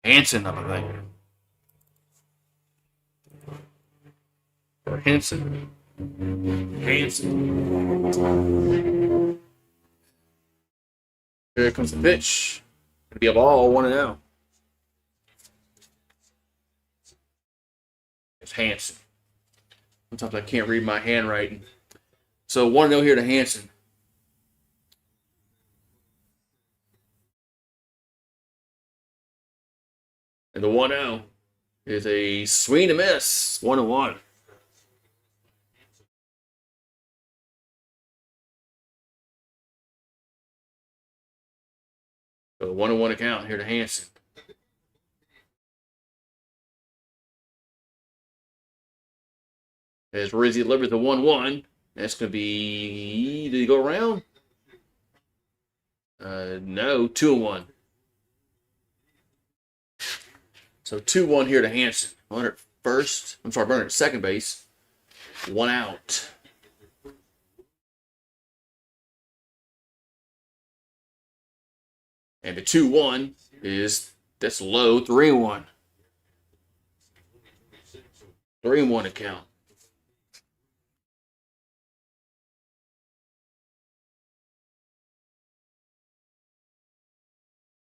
Hanson up, I think. Or Hanson. Here comes the pitch. Going to be a ball, 1-0. It's Hanson. Sometimes I can't read my handwriting. So 1-0 here to Hanson. And the 1-0 is a swing and a miss. 1-1. So 1-1 account here to Hanson. As Rizzy delivers the 1-1. That's going to be. Did he go around? No, 2-1. So 2-1 here to Hanson. Runner at first. I'm sorry, runner at second base. 1 out. And the 2-1 that's low. 3-1. 3-1 account.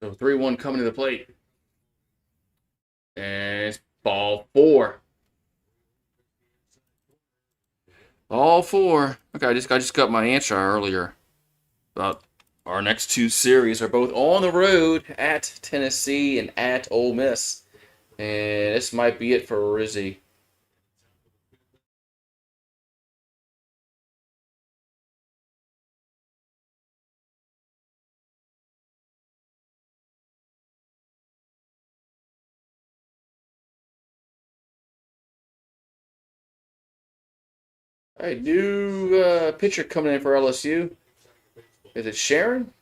So 3-1 coming to the plate. And it's ball 4. Ball 4. Okay, I just got my answer earlier about our next 2 series are both on the road at Tennessee and at Ole Miss. And this might be it for Rizzy. All right, new pitcher coming in for LSU. Is it Sharon?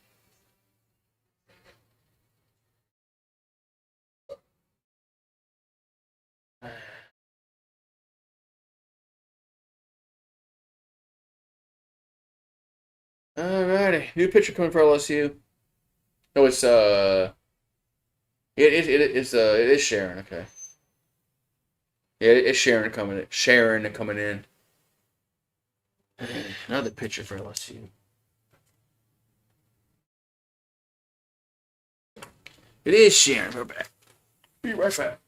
Alrighty, new pitcher coming for LSU. No, it's it is Sharon. Okay, yeah, it's Sharon coming in. Sharon coming in. Another pitcher for LSU. It is Sharon. We're back. Be right back.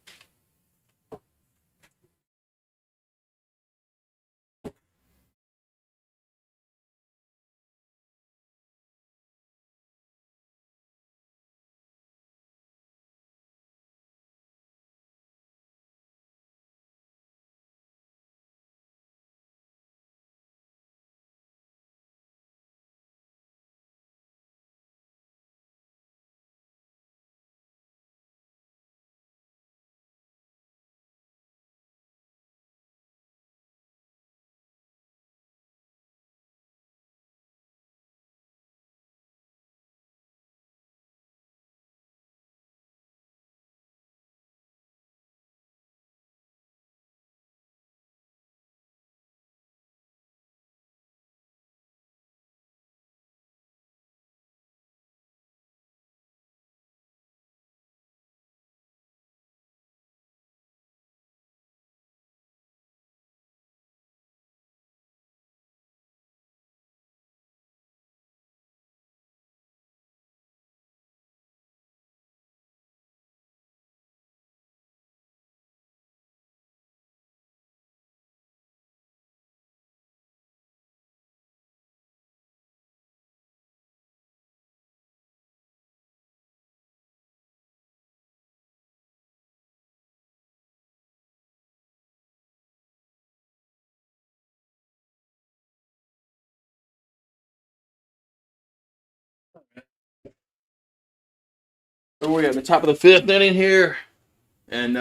So we're at the top of the 5th inning here, and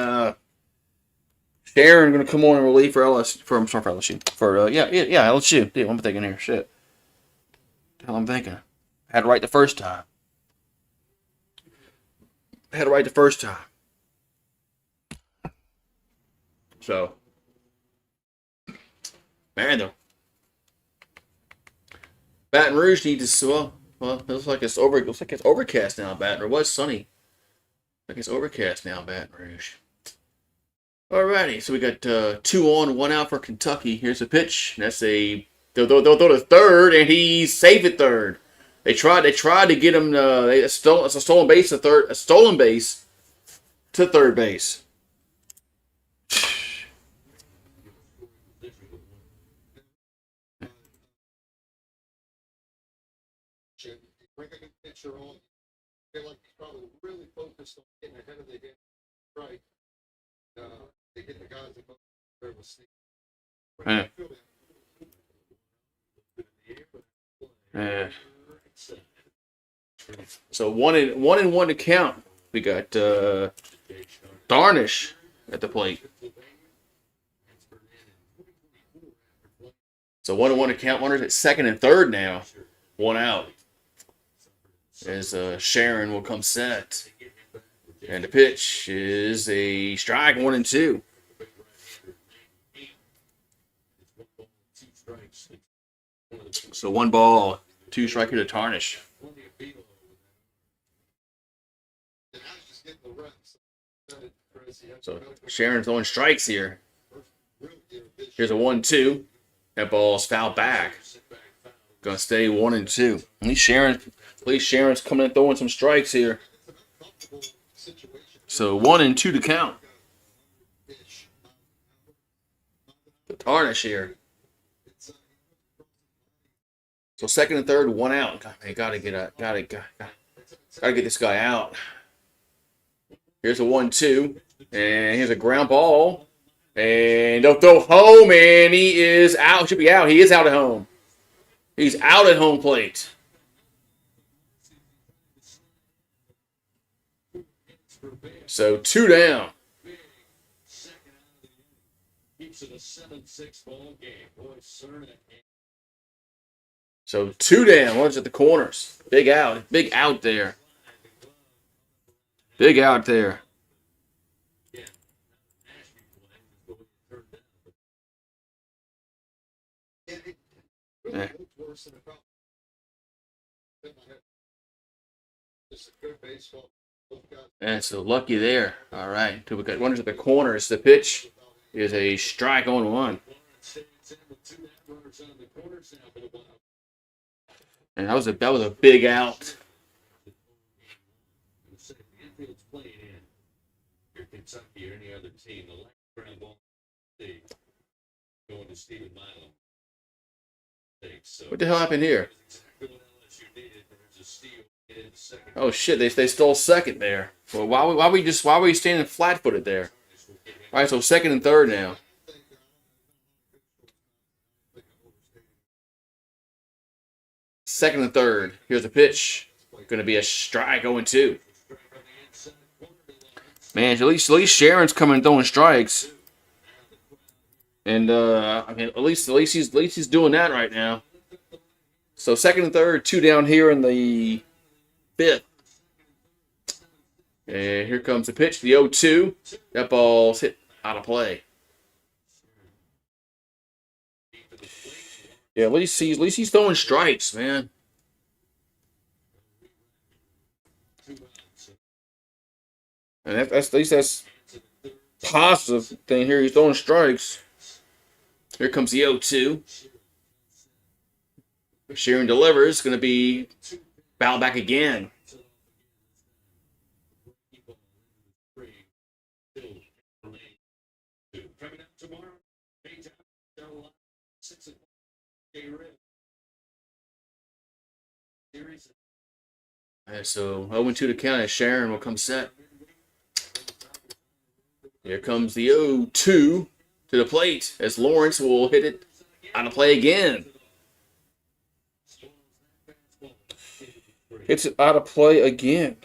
Sharon going to come on and relief for LSU. For LSU. LSU. Dude, what am I thinking here? Shit. What the hell I'm thinking? Had it right the first time. So, man, though, Baton Rouge needs to it looks like it's overcast now. Baton Rouge. It was sunny. Like it's overcast now. Baton Rouge. Alrighty, so we got 2 on, 1 out for Kentucky. Here's a pitch. That's they'll throw to third, and he's safe at third. They tried to get him. It's a stolen base to third. A stolen base to third base. Bring a pitcher on. I feel like he's probably really focused on getting ahead of the hit right. They get the guys that there was sneak. So one and one to count. We got Darnish at the plate. So 1-1 to count. Runners at second and third now. 1 out. As Sharon will come set. And the pitch is a strike, 1-2. So 1 ball, 2 strike here to Tarnish. So Sharon's throwing strikes here. Here's a 1-2. That ball's fouled back. Gonna stay 1-2. At least Sharon's coming and throwing some strikes here. So 1-2 to count. The Tarnish here. So second and third, 1 out. God, man, gotta get this guy out. Here's a 1-2, and here's a ground ball, and they'll throw home, and he is out. Should be out. He is out at home. He's out at home plate. So 2 down. So 2 down. One's at the corners. Big out there. Big out there. Yeah. And so lucky there. All right. So we got runners at the corners. The pitch is a strike on 1. And that was a big out. What the hell happened here? Oh shit! They stole second there. Well, why were we standing flat-footed there? All right, so second and third now. Second and third. Here's a pitch. Going to be a strike, 0-2. Man, at least Sharon's coming and throwing strikes. And at least he's doing that right now. So second and third, 2 down here in the 5th. And here comes the pitch, the 0-2. That ball's hit out of play. Yeah, at least he's throwing strikes, man. And at least that's positive thing here. He's throwing strikes. Here comes the 0-2. Sharon delivers. Going to be fouled back again. And so 0-2 to count as Sharon will come set. Here comes the 0-2 to the plate as Lawrence will hit it out of play again. Hits it out of play again.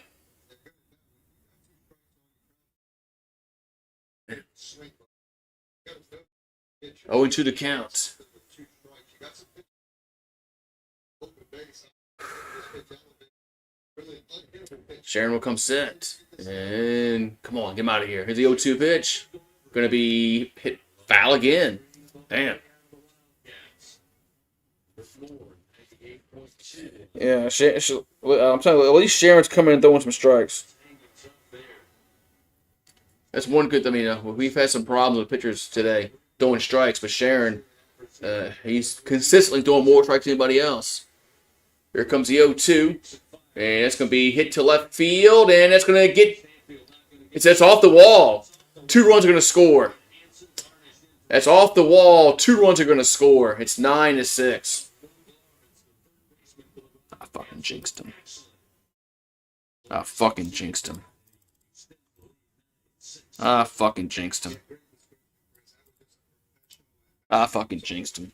0-2 to count. Sharon will come set. And come on, get him out of here. Here's the 0-2 pitch. Going to be hit foul again. Damn. Yeah, I'm telling you, at least Sharon's coming and throwing some strikes. That's one good. I mean, we've had some problems with pitchers today throwing strikes, but Sharon, he's consistently throwing more strikes than anybody else. Here comes the 0-2, and it's going to be hit to left field, and that's going to get. It's off the wall. 2 runs are going to score. That's off the wall. 2 runs are going to score. It's 9-6. I fucking jinxed him. I fucking jinxed him. I fucking jinxed him. I fucking jinxed him.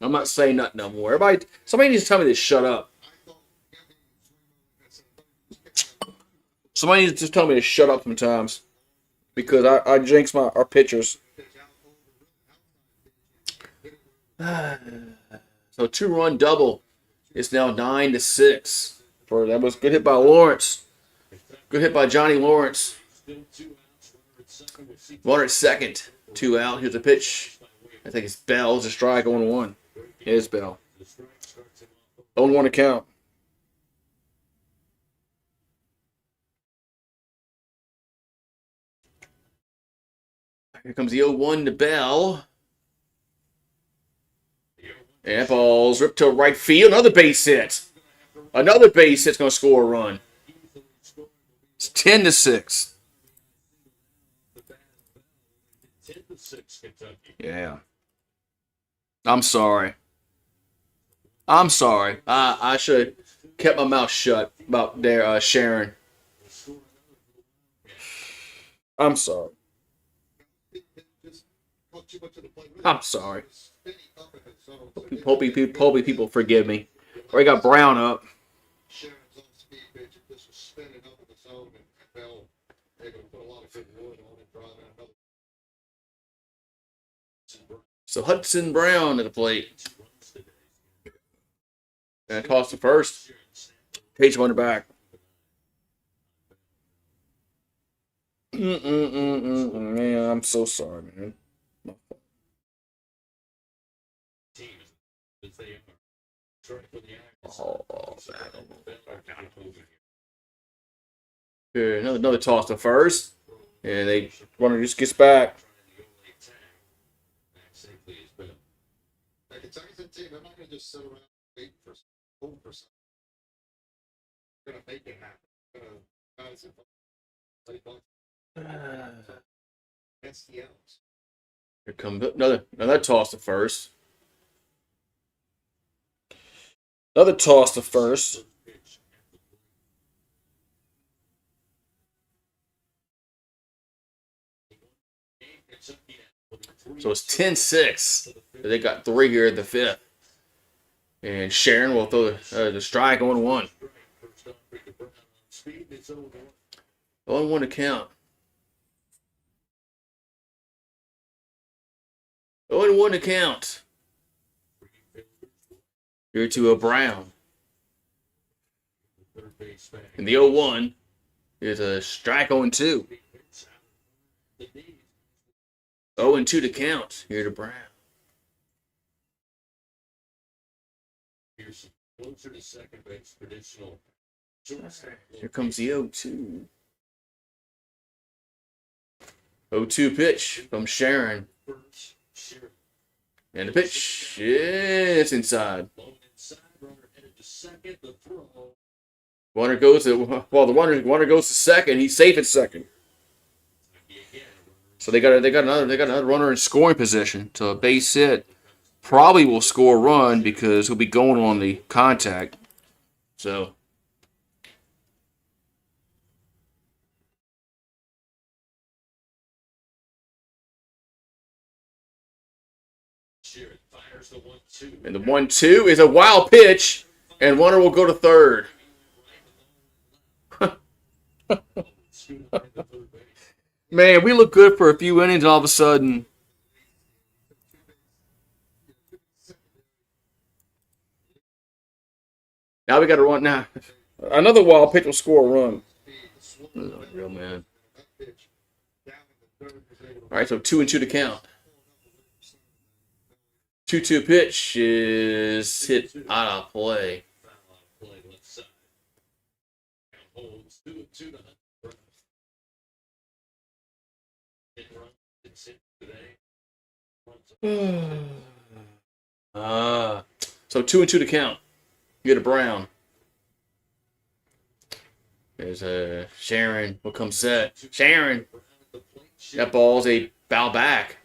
I'm not saying nothing no more. Somebody needs to tell me to shut up. Somebody needs to just tell me to shut up sometimes. Because I jinx our pitchers. So 2-run double. It's now 9-6. That was good hit by Lawrence. Good hit by Johnny Lawrence. Runner at second. 2 out. Here's a pitch. I think it's Bell. It's a strike. 0-1. Here's Bell. 0-1 to count. Here comes the 0-1 to Bell. And that ball's ripped to right field. Another base hit. Another base hit's going to score a run. It's 10-6. Yeah. I'm sorry. I should have kept my mouth shut about Sharon. I'm sorry. I'm sorry. Hope people forgive me. Or he got Brown up. So Hudson Brown at the plate. And toss to first. Page one to back. Man, I'm so sorry, man. Here, another toss to first. And runner just gets back. I'm not going to just sit around and wait for something. I'm going to make it happen. That's the outs. Here comes another toss to first. Another toss to first. So it's 10-6. They got 3 here at the 5th. And Sharon will throw the strike 0-1. 0-1 to count. 0-1 to count. Here to a Brown. And the 0-1 is a strike 0-2. 0-2 to count. Here to Brown. Closer to second base, traditional. Here comes the 0-2. 0-2 pitch from Sharon. And the pitch, it's inside. Runner goes to the runner goes to second. He's safe at second. So they got another runner in scoring position. So a base hit probably will score a run because he'll be going on the contact. So. And the 1-2 is a wild pitch, and runner will go to third. Man, we look good for a few innings, all of a sudden. Now we got to run. Now another wild pitch will score a run. Real man. All right, so 2-2 to count. 2-2 pitch is hit out of play. So 2-2 to count. You get a Brown. There's a Sharon will come set. Sharon. That ball's a foul back.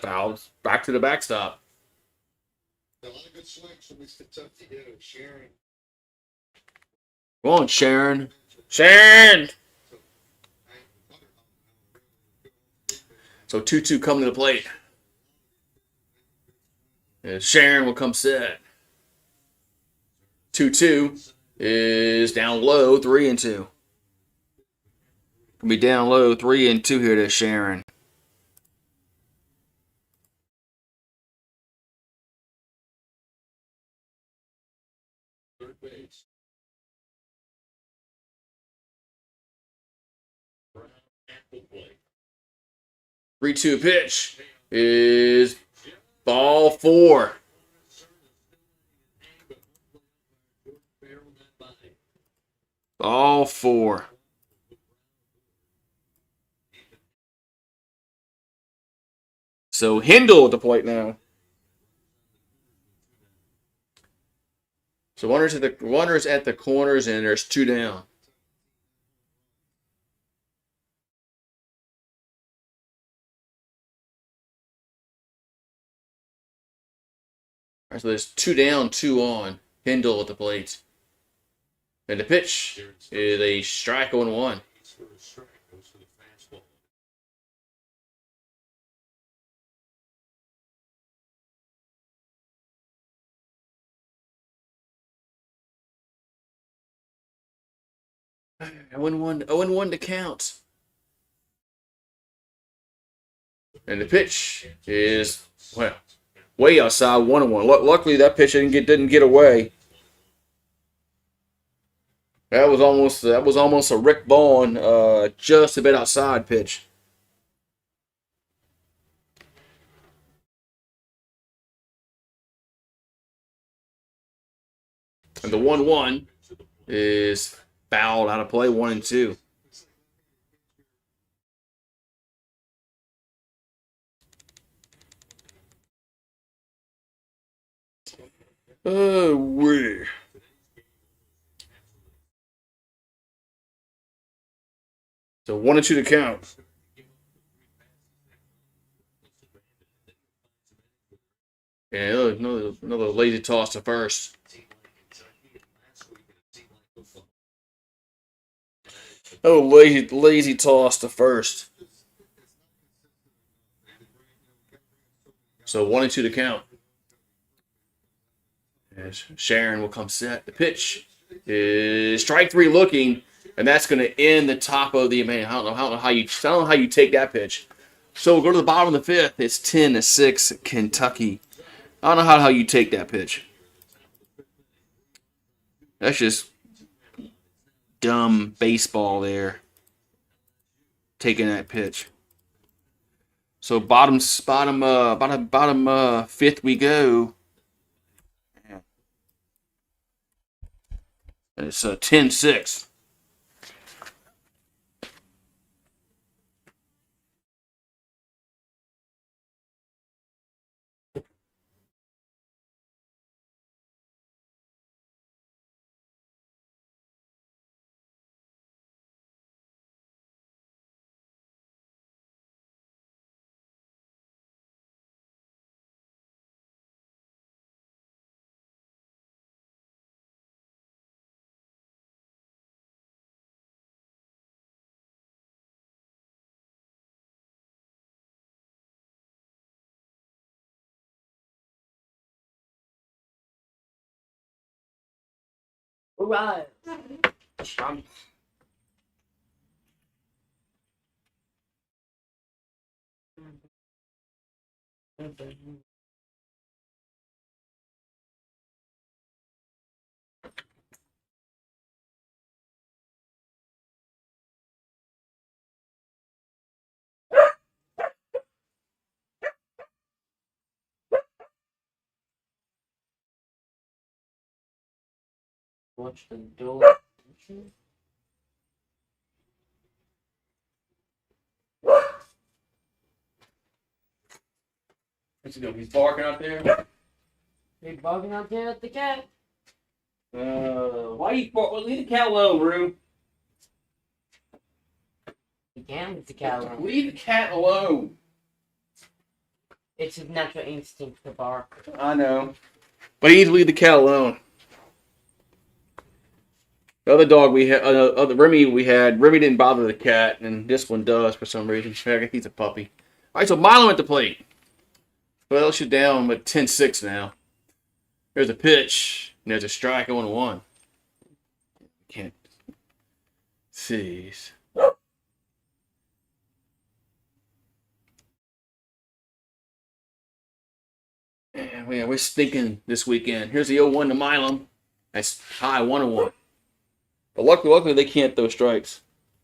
Fouls back to the backstop. A lot of good swings from these Kentucky hitters. Sharon. Go on, Sharon. Sharon! So 2-2 coming to the plate. And Sharon will come set. 2-2 is down low, 3-2. Gonna be down low, 3-2 here to Sharon. Third base. 3-2 pitch is ball 4. Ball 4. So Hindle at the plate now. So runners at the corners, and there's 2 down. All right, so there's 2 down, 2 on. Hindle at the plate. And the pitch is a strike 0-1. I win 0-1 to count. And the pitch is, well, way outside 1-1. Luckily, that pitch didn't get away. That was almost a Rick Vaughn, just a bit outside pitch. And the 1-1 is fouled out of play, 1-2. Oh, we. So 1-2 to count. And another lazy toss to first. Oh, lazy toss to first. So 1-2 to count. As Sharon will come set. The pitch is strike 3 looking, and that's going to end the top of the man. I don't know how you take that pitch. So we'll go to the bottom of the 5th. It's 10-6 Kentucky. I don't know how you take that pitch. That's just dumb baseball taking that pitch. So bottom 5th we go. And it's 10-6. All right. Watch the door. What's he doing? He's barking out there. They barking out there at the cat. Why you barking? Leave the cat alone, Rue. He can with the cat alone. Leave the cat alone. It's his natural instinct to bark. I know. But he needs to leave the cat alone. The other dog we had, other Remy we had, Remy didn't bother the cat, and this one does for some reason. He's a puppy. All right, so Milo at the plate. Well, LSU down with 10-6 now. There's a pitch, and there's a strike 0-1. Can't see. And we're stinking this weekend. Here's the 0-1 to Milam. That's high 1-1. But luckily they can't throw strikes.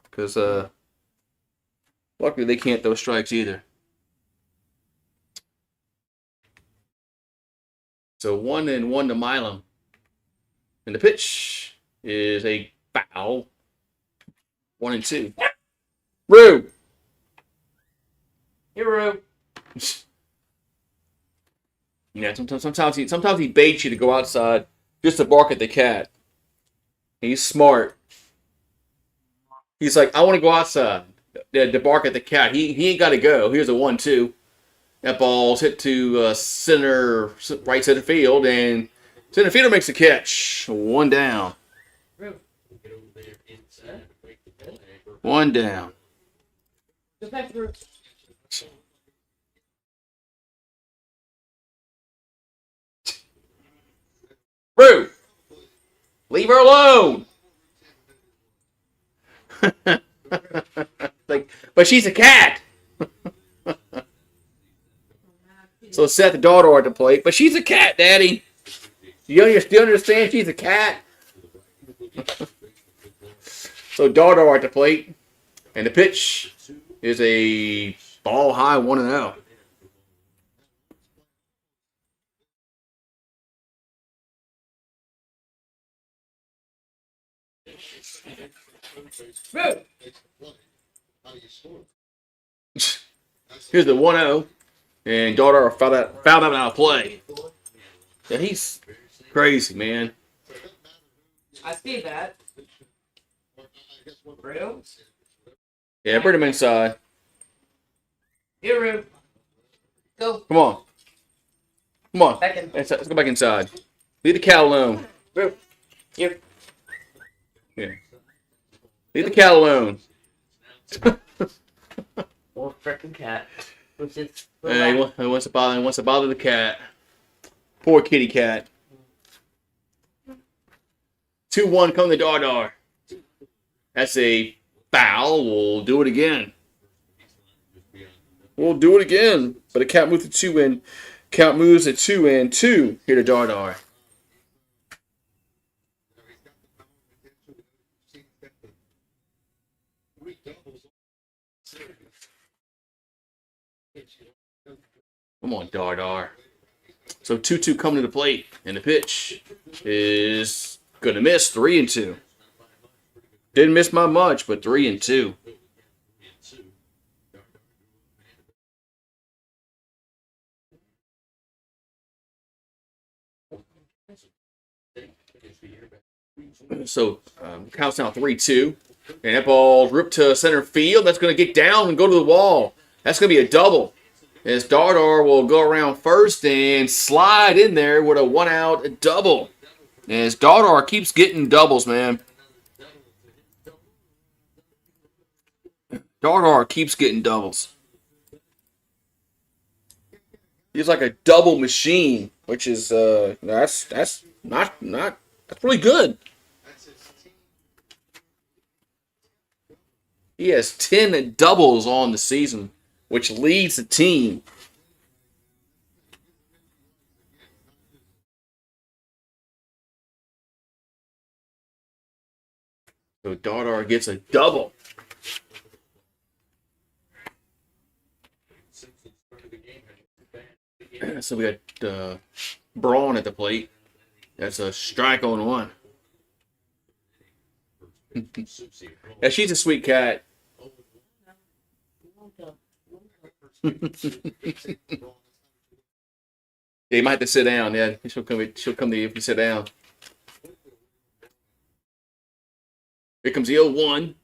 Because luckily they can't throw strikes either. So 1-1 to Milam. And the pitch is a foul. 1-2. Rue! Hero. Yeah, sometimes he baits you to go outside just to bark at the cat. He's smart. He's like, I want to go outside to bark at the cat. He ain't got to go. Here's a 1-2. That ball's hit to right center field, and center fielder makes a catch. 1 down. One down. Go back through. Rue! Leave her alone! But she's a cat! So Seth the daughter at the plate, but she's a cat, Daddy! You understand she's a cat? So daughter at the plate, and the pitch is a ball high 1-0. Here's the 1-0, and daughter fouled out out of play. Yeah, he's crazy, man. I see that. Real? Yeah, bring him inside. Hero. Go. Come on. Come on. Back in. Let's go back inside. Leave the cat alone. Real. Here. Yeah. Leave the cat alone. Poor frickin' cat. Which is He wants to bother the cat. Poor kitty cat. 2-1 come to Dardar. That's a foul. We'll do it again. We'll do it again. But the cat moves to 2 and count moves to 2-2 here to Dardar. Come on, Dardar. So 2-2 coming to the plate, and the pitch is gonna miss 3-2. Didn't miss by much, but 3-2. So counts now 3-2, and that ball ripped to center field. That's gonna get down and go to the wall. That's gonna be a double. As Dardar will go around first and slide in there with a 1-out double. As Dardar keeps getting doubles, man. Dardar keeps getting doubles. He's like a double machine, which is that's really good. He has 10 doubles on the season, which leads the team. So Dardar gets a double. So we got Braun at the plate. That's a strike on 1. Yeah, she's a sweet cat. Yeah, you might have to sit down. Yeah, she'll come. She'll come to you if you sit down. Here comes the 0-1.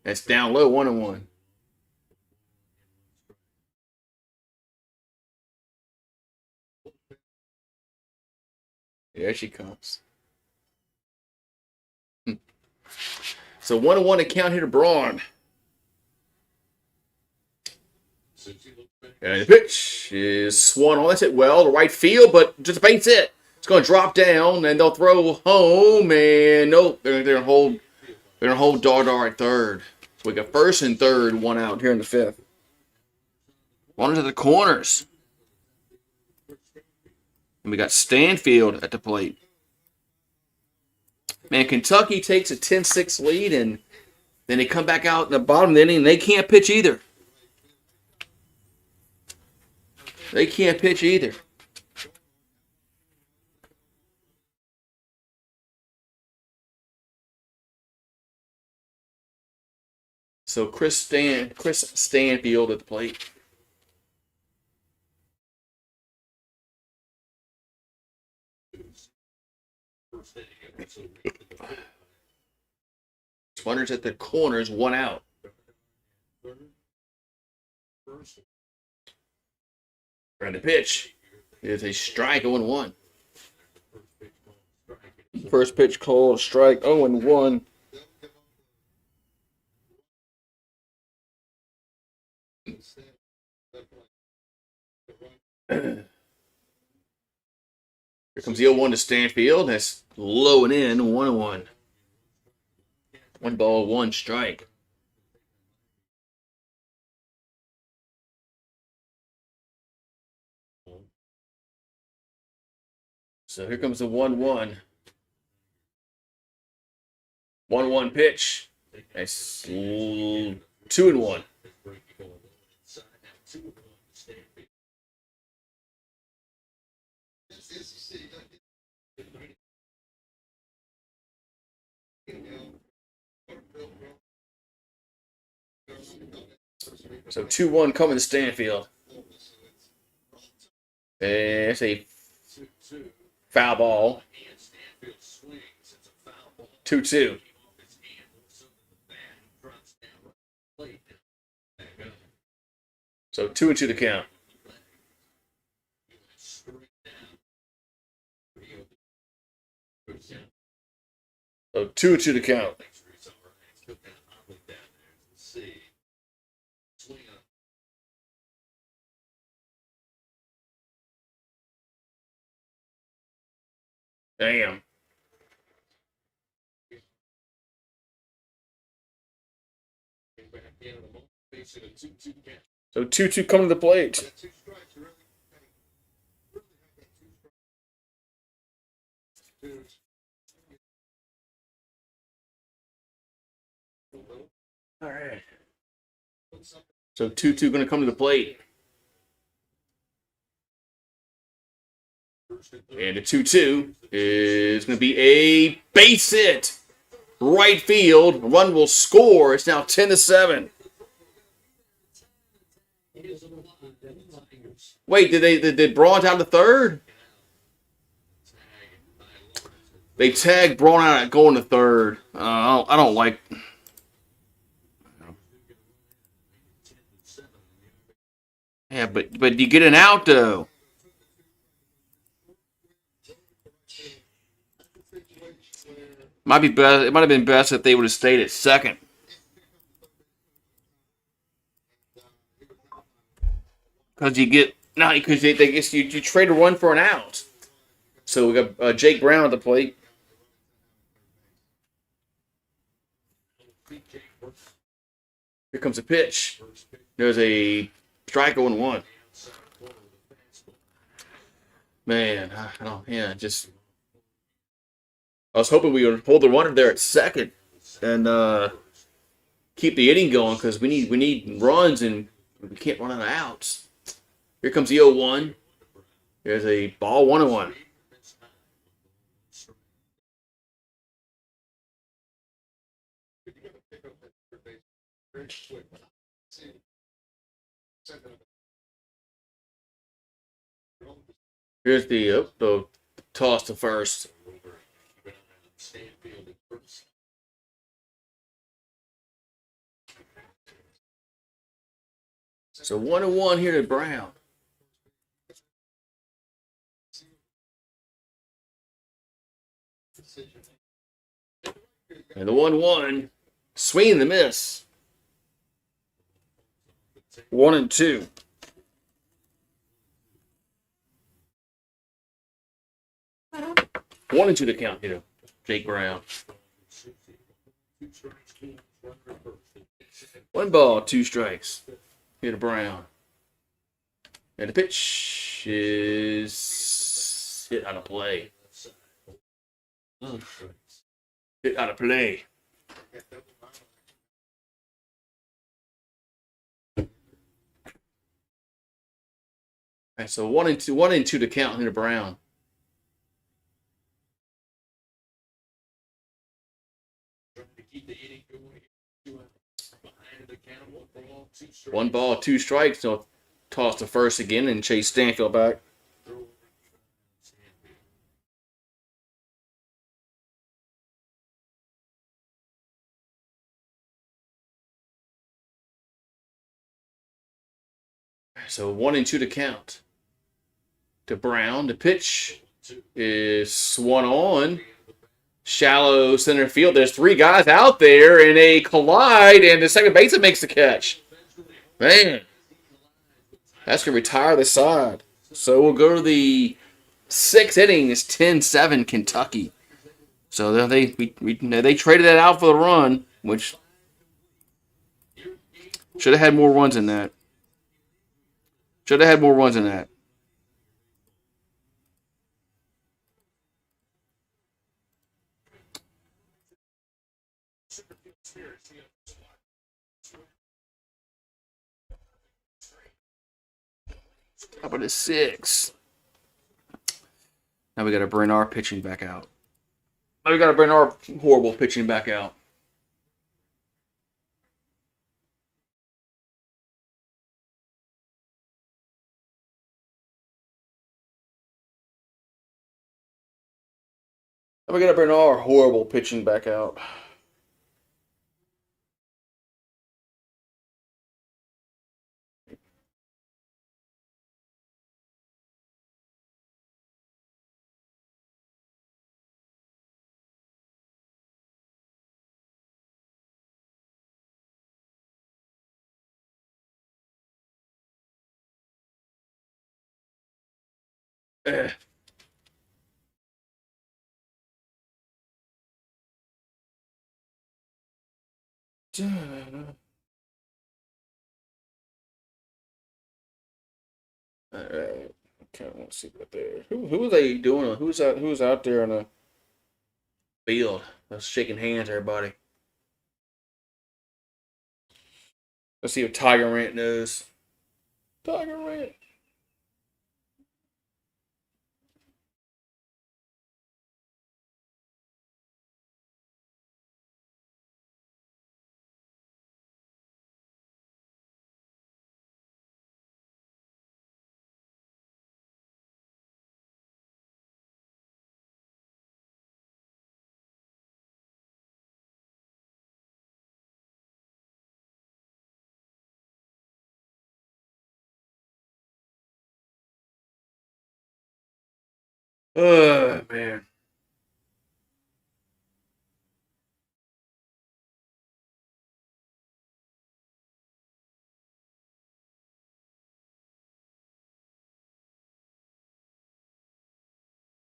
That's down low, 1-1. There she comes. So 1-1 to count here to Braun. And the pitch is swung on. That's it well to right field, but just baits it. It's going to drop down, and they'll throw home. And nope, they're going to hold. They're going to hold Dardar at third. So we got first and third, one out here in the fifth. One to the corners. And we got Stanfield at the plate. Man, Kentucky takes a 10-6 lead, and then they come back out in the bottom of the inning, and they can't pitch either. They can't pitch either. So Chris Stanfield at the plate. Runners at the corners, one out. And the pitch is a strike, 0-1. First pitch called strike, 0-1. Here comes the 0-1 to Stanfield. That's low and in, 1-1. 1 ball, 1 strike. So here comes the 1-1. 1-1 pitch. That's 2-1. So 2-1 coming to Stanfield. And it's a foul ball. 2-2. So 2-2 to count. So 2-2 to count. Damn. So 2-2 coming to the plate. All right. So 2-2 going to come to the plate. And the 2-2 is going to be a base hit. Right field. Run will score. It's now 10-7. Wait, did Braun out to third? They tagged Braun out at going to third. I don't like. Yeah, but you get an out though. Might be best. It might have been best if they would have stayed at second. Because you get because they guess you trade a run for an out. So we got Jake Brown at the plate. Here comes a pitch. There's a strike 0-1. Man, I don't. Yeah, just. I was hoping we would hold the runner there at second and keep the inning going because we need runs and we can't run out of outs. Here comes the 0-1. There's a ball, 1-1. very quick. See, second of it. Here's the toss to first. So 1-1 here to Brown. And the 1-1. Swing and the miss. 1-2. 1-2 to count here. Jake Brown. 1 ball, 2 strikes. Here to Brown. And the pitch is hit out of play. Hit out of play. All right, so 1-2 to count here to Brown. One ball, 2 strikes. So toss to first again and chase Stanfield back. So 1-2 to count. To Brown. The pitch is swung on. Shallow center field. There's 3 guys out there, and they collide, and the second baseman makes the catch. Man, that's going to retire the side. So we'll go to the 6th inning. It's 10-7 Kentucky. So they traded that out for the run, which should have had more runs in that. Should have had more runs in that. How about a 6? Now we got to bring our pitching back out. Now we got to bring our horrible pitching back out. Now we got to bring our horrible pitching back out. Eh. All right. Okay, let's see what they're. Who are they doing? Who's out there on the field? That's shaking hands, everybody. Let's see if Tiger Rant knows. Tiger Rant. Oh man.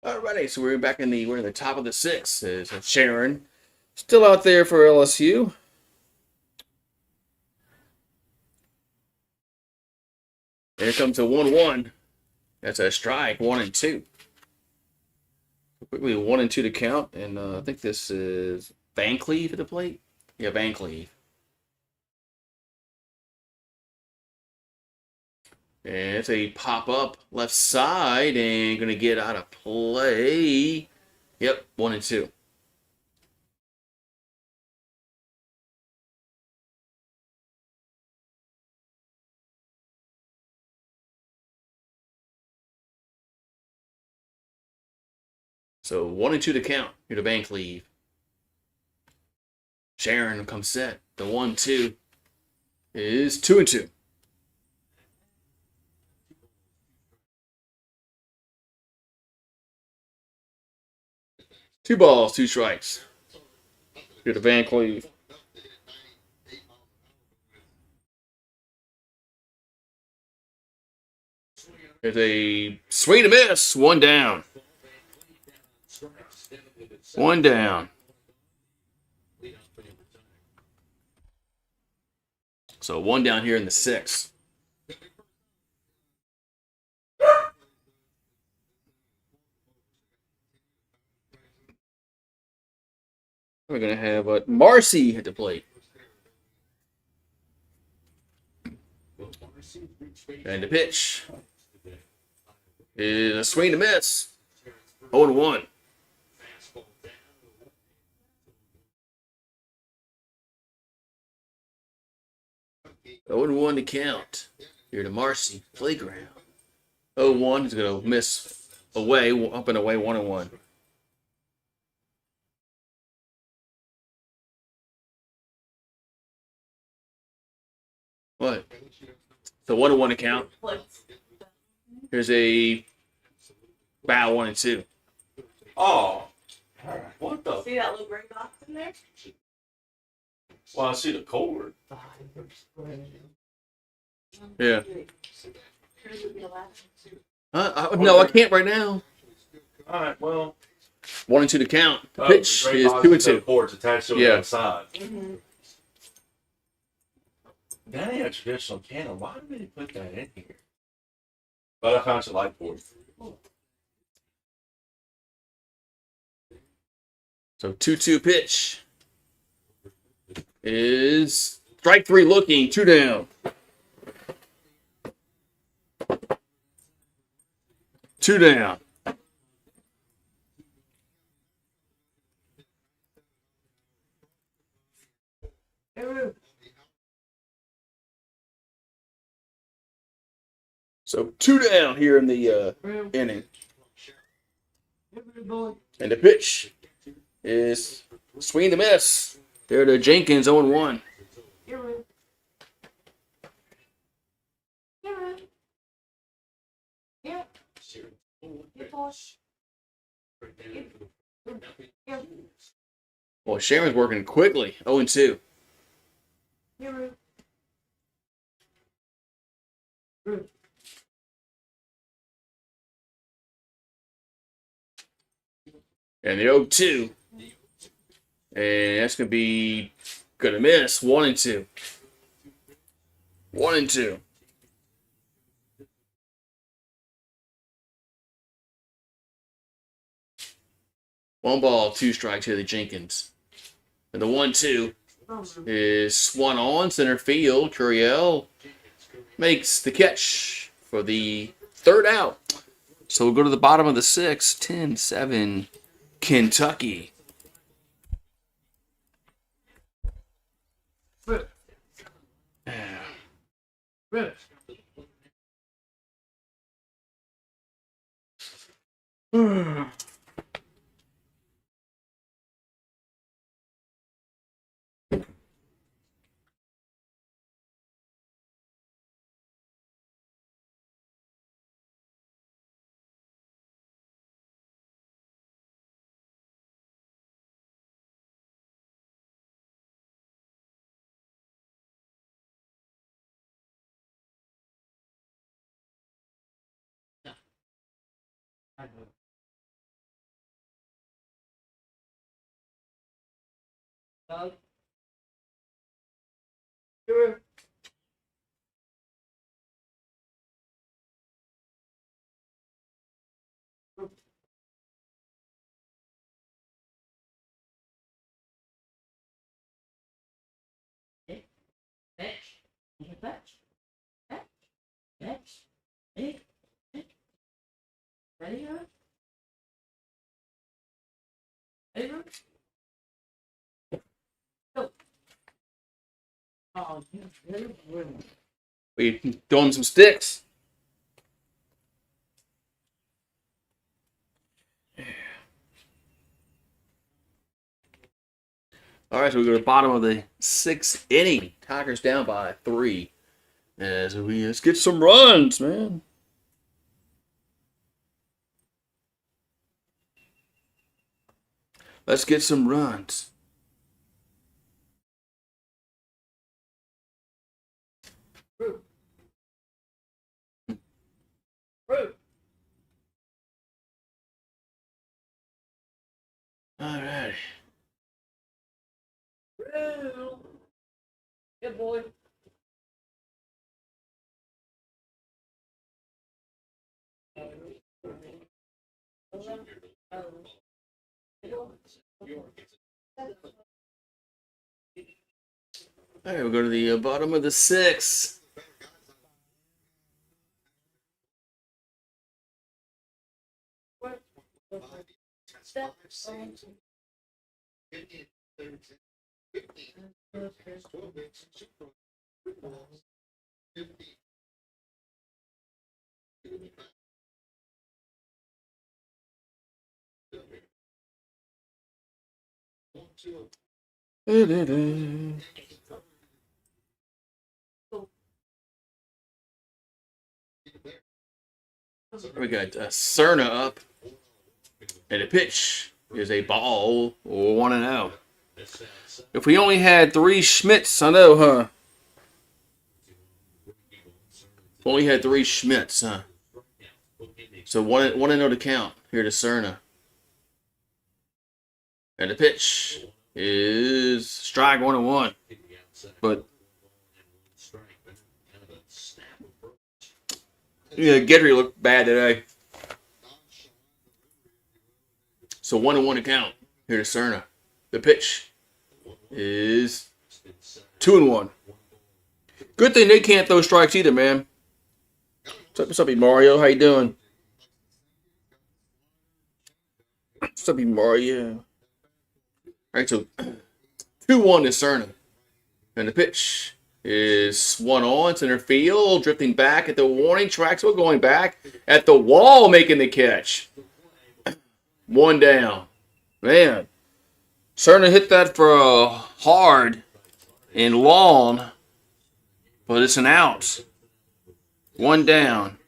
Alrighty, so we're in the top of the 6th. Is Sharon still out there for LSU? Here comes a 1-1. That's a strike. 1-2. Quickly 1-2 to count, and I think this is Van Cleve at the plate. Yeah, Van Cleve. And it's a pop up left side and going to get out of play. Yep, 1-2. So 1-2 to count. Here to Van Cleve. Sharon comes set. The 1-2 is 2-2. 2 balls, 2 strikes. Here to Van Cleve. There's a swing and a miss. 1 down. 1 down. So 1 down here in the 6th. We're going to have Marcy at the plate. And the pitch is a swing and a miss. 0-1. Oh and 1 to count. Here to Marcy. Playground. 0-1. He's going to miss away, up and away, 1-1. What? So 1-1 to count. Here's a bow 1-2. Oh, what the? See that little gray box in there? Well, I see the cord. Yeah. No, I can't right now. All right, well. 1-2 to count. The Oh, pitch the gray is box 2-2. with the cords attached to the Yeah. outside. Mm-hmm. That ain't a traditional cannon. Why did they put that in here? But I found your light cord. So 2-2 pitch is strike 3 looking, 2 down. 2 down. So 2 down here in the inning. And the pitch is swing to miss. There to Jenkins, 0-1. Well, Sharon's working quickly, 0-2. And the 0-2. And that's going to be going to miss. 1-2. 1-2. One ball, 2 strikes here to Jenkins. And the 1-2 is swung on center field. Curiel makes the catch for the 3rd out. So we'll go to the bottom of the 6th. 10-7 Kentucky. We throw him some sticks. All right, so we go to the bottom of the 6th inning. Tigers down by 3. As let's get some runs, man. Let's get some runs. All right. Good boy. All right, we'll go to the bottom of the 6th. We got Cerna up, and the pitch is a ball, 1-0. If we only had 3 Schmitz, I know, huh? If only had 3 Schmitz, huh? So 1-0 to count here to Cerna. And the pitch is strike 1-1. But yeah, Gedry looked bad today. So 1-1 to count here to Cerna. The pitch is 2-1. Good thing they can't throw strikes either, man. What's up, Mario? How you doing? What's up, Mario? All right, so 2-1 to Cerna. And the pitch is 1-0, center field, drifting back at the warning track. So going back at the wall, making the catch. 1 down. Man, Cerna hit that for hard and long, but it's an out. 1 down.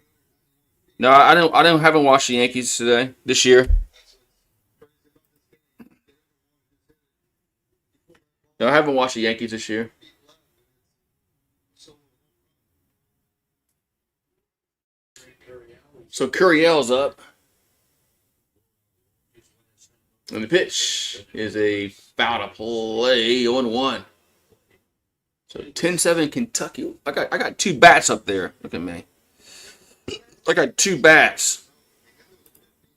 No, I haven't watched the Yankees this year. No, I haven't watched the Yankees this year. So Curiel's up. And the pitch is a foul to play, 1-1. So 10-7 Kentucky. I got 2 bats up there. Look at me. I got 2 bats.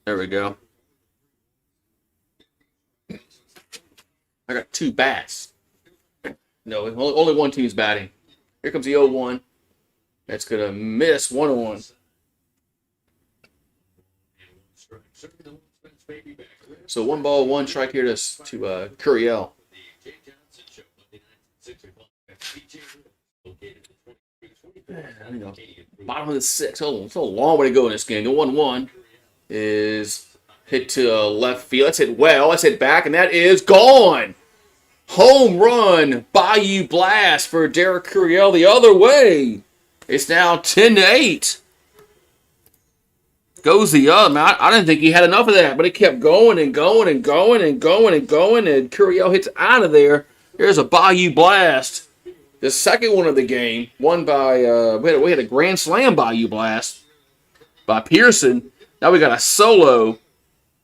There we go. I got 2 bats. No, only one team's batting. Here comes the 0-1. That's going to miss 1-1. So 1 ball, 1 strike here to Curiel. Bottom of the 6th. It's a long way to go in this game. The 1-1 is hit to left field. That's hit well. That's hit back, and that is gone. Home run, Bayou Blast for Derek Curiel the other way. It's now 10-8. Goes the other. Man, I didn't think he had enough of that, but it kept going and going and going and going and going, and Curiel hits out of there. There's a Bayou Blast. The second one of the game, won by, we had a grand slam Bayou Blast by Pearson. Now we got a solo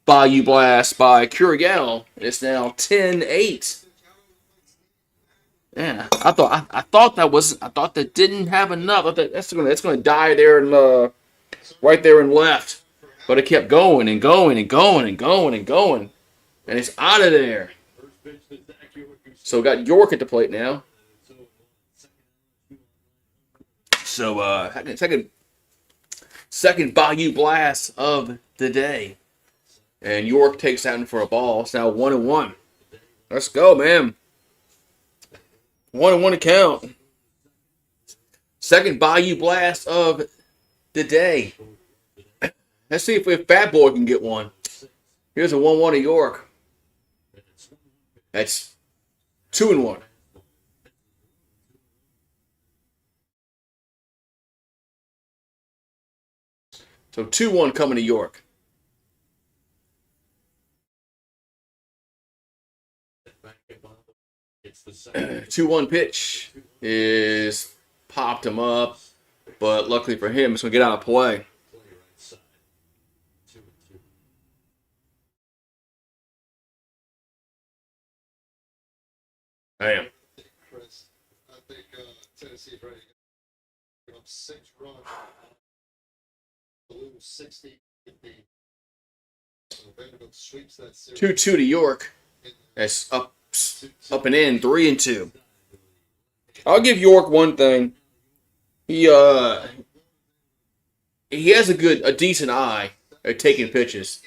Bayou Blast by Curiel. It's now 10-8. Yeah, I thought that didn't have enough. I thought that's gonna die there and right there and left, but it kept going and going and going and going and going, and it's out of there. So we got York at the plate now. So second Bayou Blast of the day, and York takes that in for a ball. It's now 1-1. Let's go, man. 1-1 to count. Second Bayou Blast of the day. Let's see if Fat Boy can get one. Here's a 1-1 to York. That's 2-1. So 2-1 coming to York. 2-1 pitch is popped him up, but luckily for him, it's going to get out of play. Damn. Chris, I think Tennessee's ready to give up 6 runs. Lose 60. So Vanderbilt sweeps that series. 2-2 to York. That's up and in, 3-2. I'll give York one thing. He has a decent eye at taking pitches.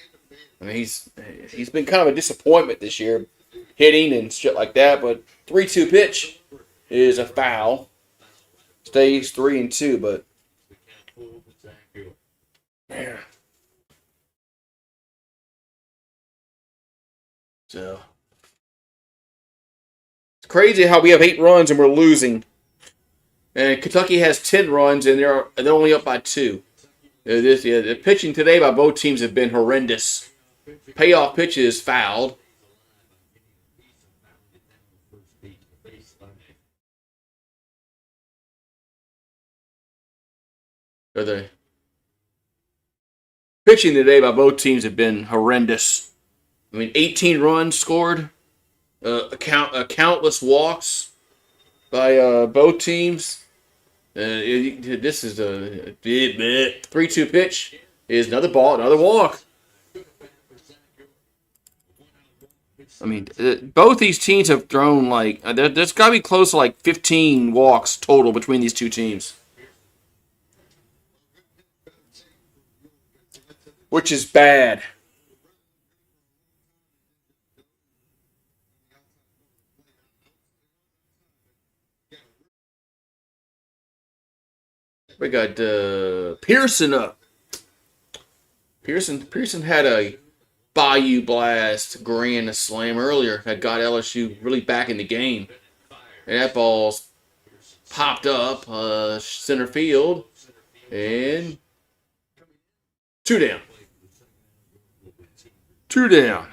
I mean, he's been kind of a disappointment this year, hitting and shit like that. But 3-2 pitch is a foul. Stays 3-2, but man. So it's crazy how we have 8 runs and we're losing, and Kentucky has 10 runs and they're only up by 2. The pitching today by both teams have been horrendous. Payoff pitches fouled. The pitching today by both teams have been horrendous. I mean, 18 runs scored, countless walks by both teams. This is a 3-2 pitch is another ball, another walk. I mean, both these teams have thrown like there's got to be close to like 15 walks total between these two teams, which is bad. We got Pearson up. Pearson had a Bayou Blast grand slam earlier that got LSU really back in the game. And that ball's popped up center field. And 2 down. 2 down.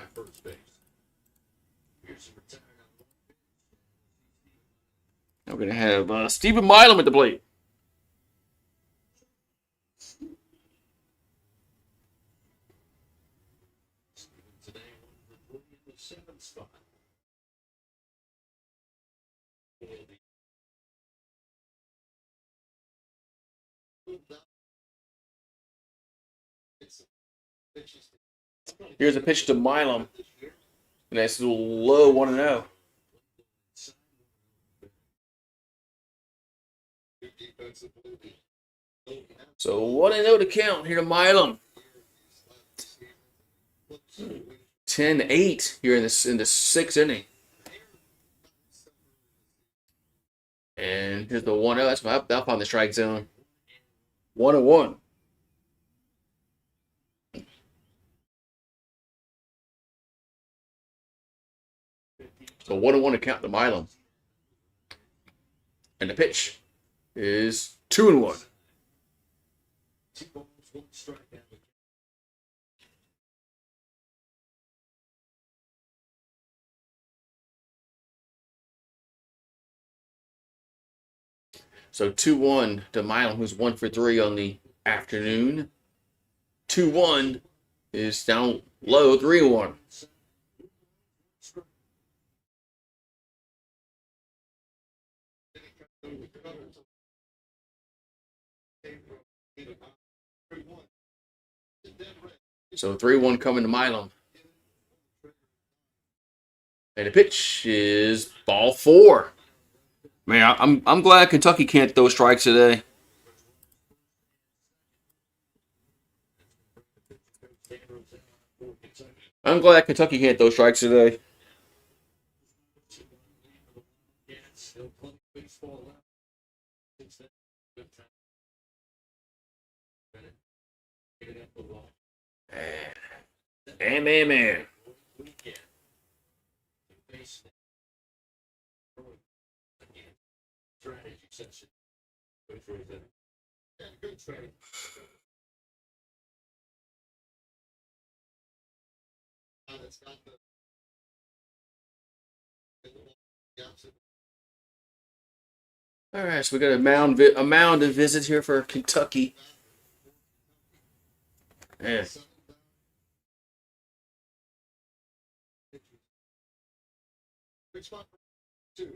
Now we're going to have Stephen Milam at the plate. Here's a pitch to Milam. And that's a little low 1-0. So 1-0 to count here to Milam. 10-8 here in the 6th inning. And here's the 1-0. That's up on the strike zone. 1-1. So 1-1 to count to Milam. And the pitch is 2-1. So 2-1 to Milam, who's 1 for 3 on the afternoon. 2-1 is down low, 3-1. So 3-1 coming to Milam. And the pitch is ball 4. Man, I'm glad Kentucky can't throw strikes today. I'm glad Kentucky can't throw strikes today. Man. Yeah, good trade. It's got the opposite. All right, so we got a mound to visit here for Kentucky. Yeah. Good spot for two.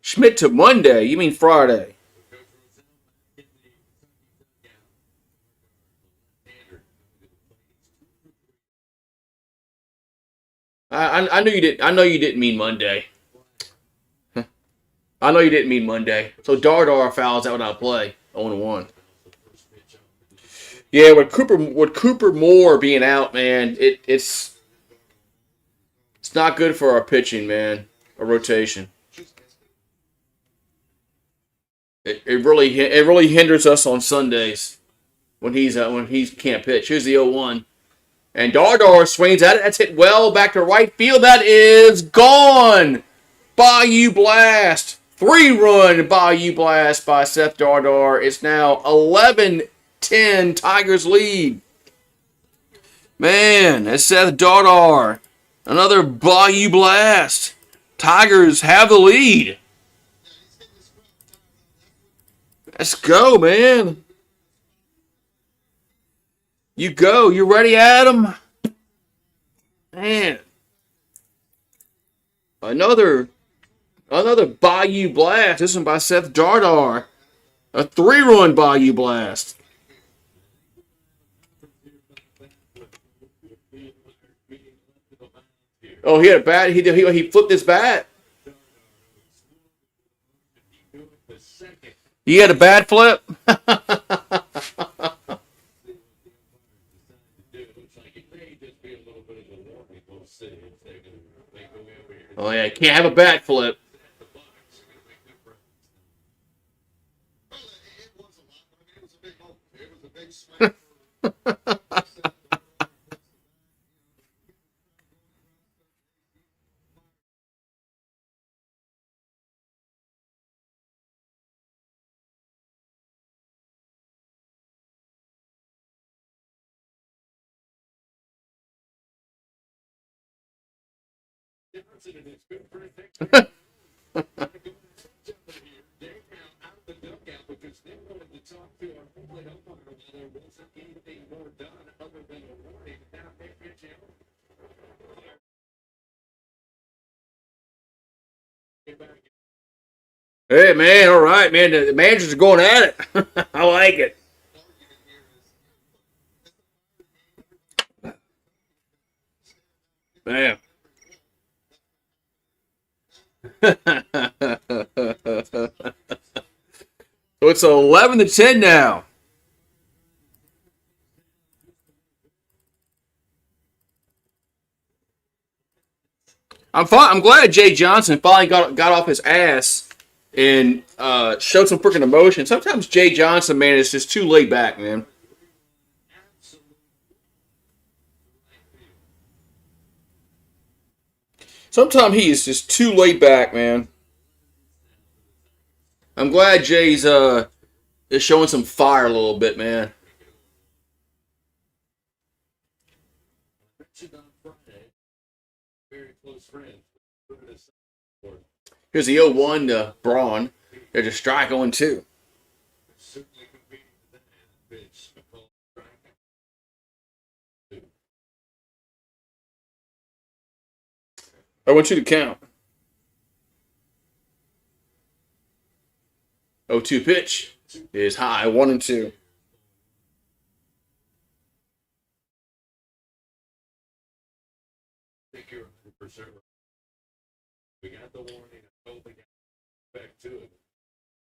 Schmidt to Monday. You mean Friday? I knew you didn't. I know you didn't mean Monday. I know you didn't mean Monday. So Dardar fouls out without play. 0-1. Yeah, with Cooper Moore being out, man, it's not good for our pitching, man. A rotation. It really hinders us on Sundays when he can't pitch. Here's the 0-1. And Dardar swings at it. That's hit well back to right field. That is gone. Bayou Blast. 3-run Bayou Blast by Seth Dardar. It's now 11-10 Tigers lead. Man, that's Seth Dardar. Another Bayou Blast. Tigers have the lead. Let's go, man. You go. You ready, Adam? Man. Another Bayou Blast. This one by Seth Dardar. A 3-run Bayou Blast. Oh, he had a bat. He flipped his bat. He had a bad flip. Oh yeah, can't have a bat flip. Hey man, all right, man. The managers are going at it. I like it. Man. So it's 11-10 now. I'm glad Jay Johnson finally got off his ass and showed some freaking emotion. Sometimes Jay Johnson, man, is just too laid back, man. Sometimes he is just too laid back, man. I'm glad Jay's is showing some fire a little bit, man. Here's the 0-1 to Braun. There's a strike 0-2. 0-2 to count. 0-2 pitch is high, 1-2.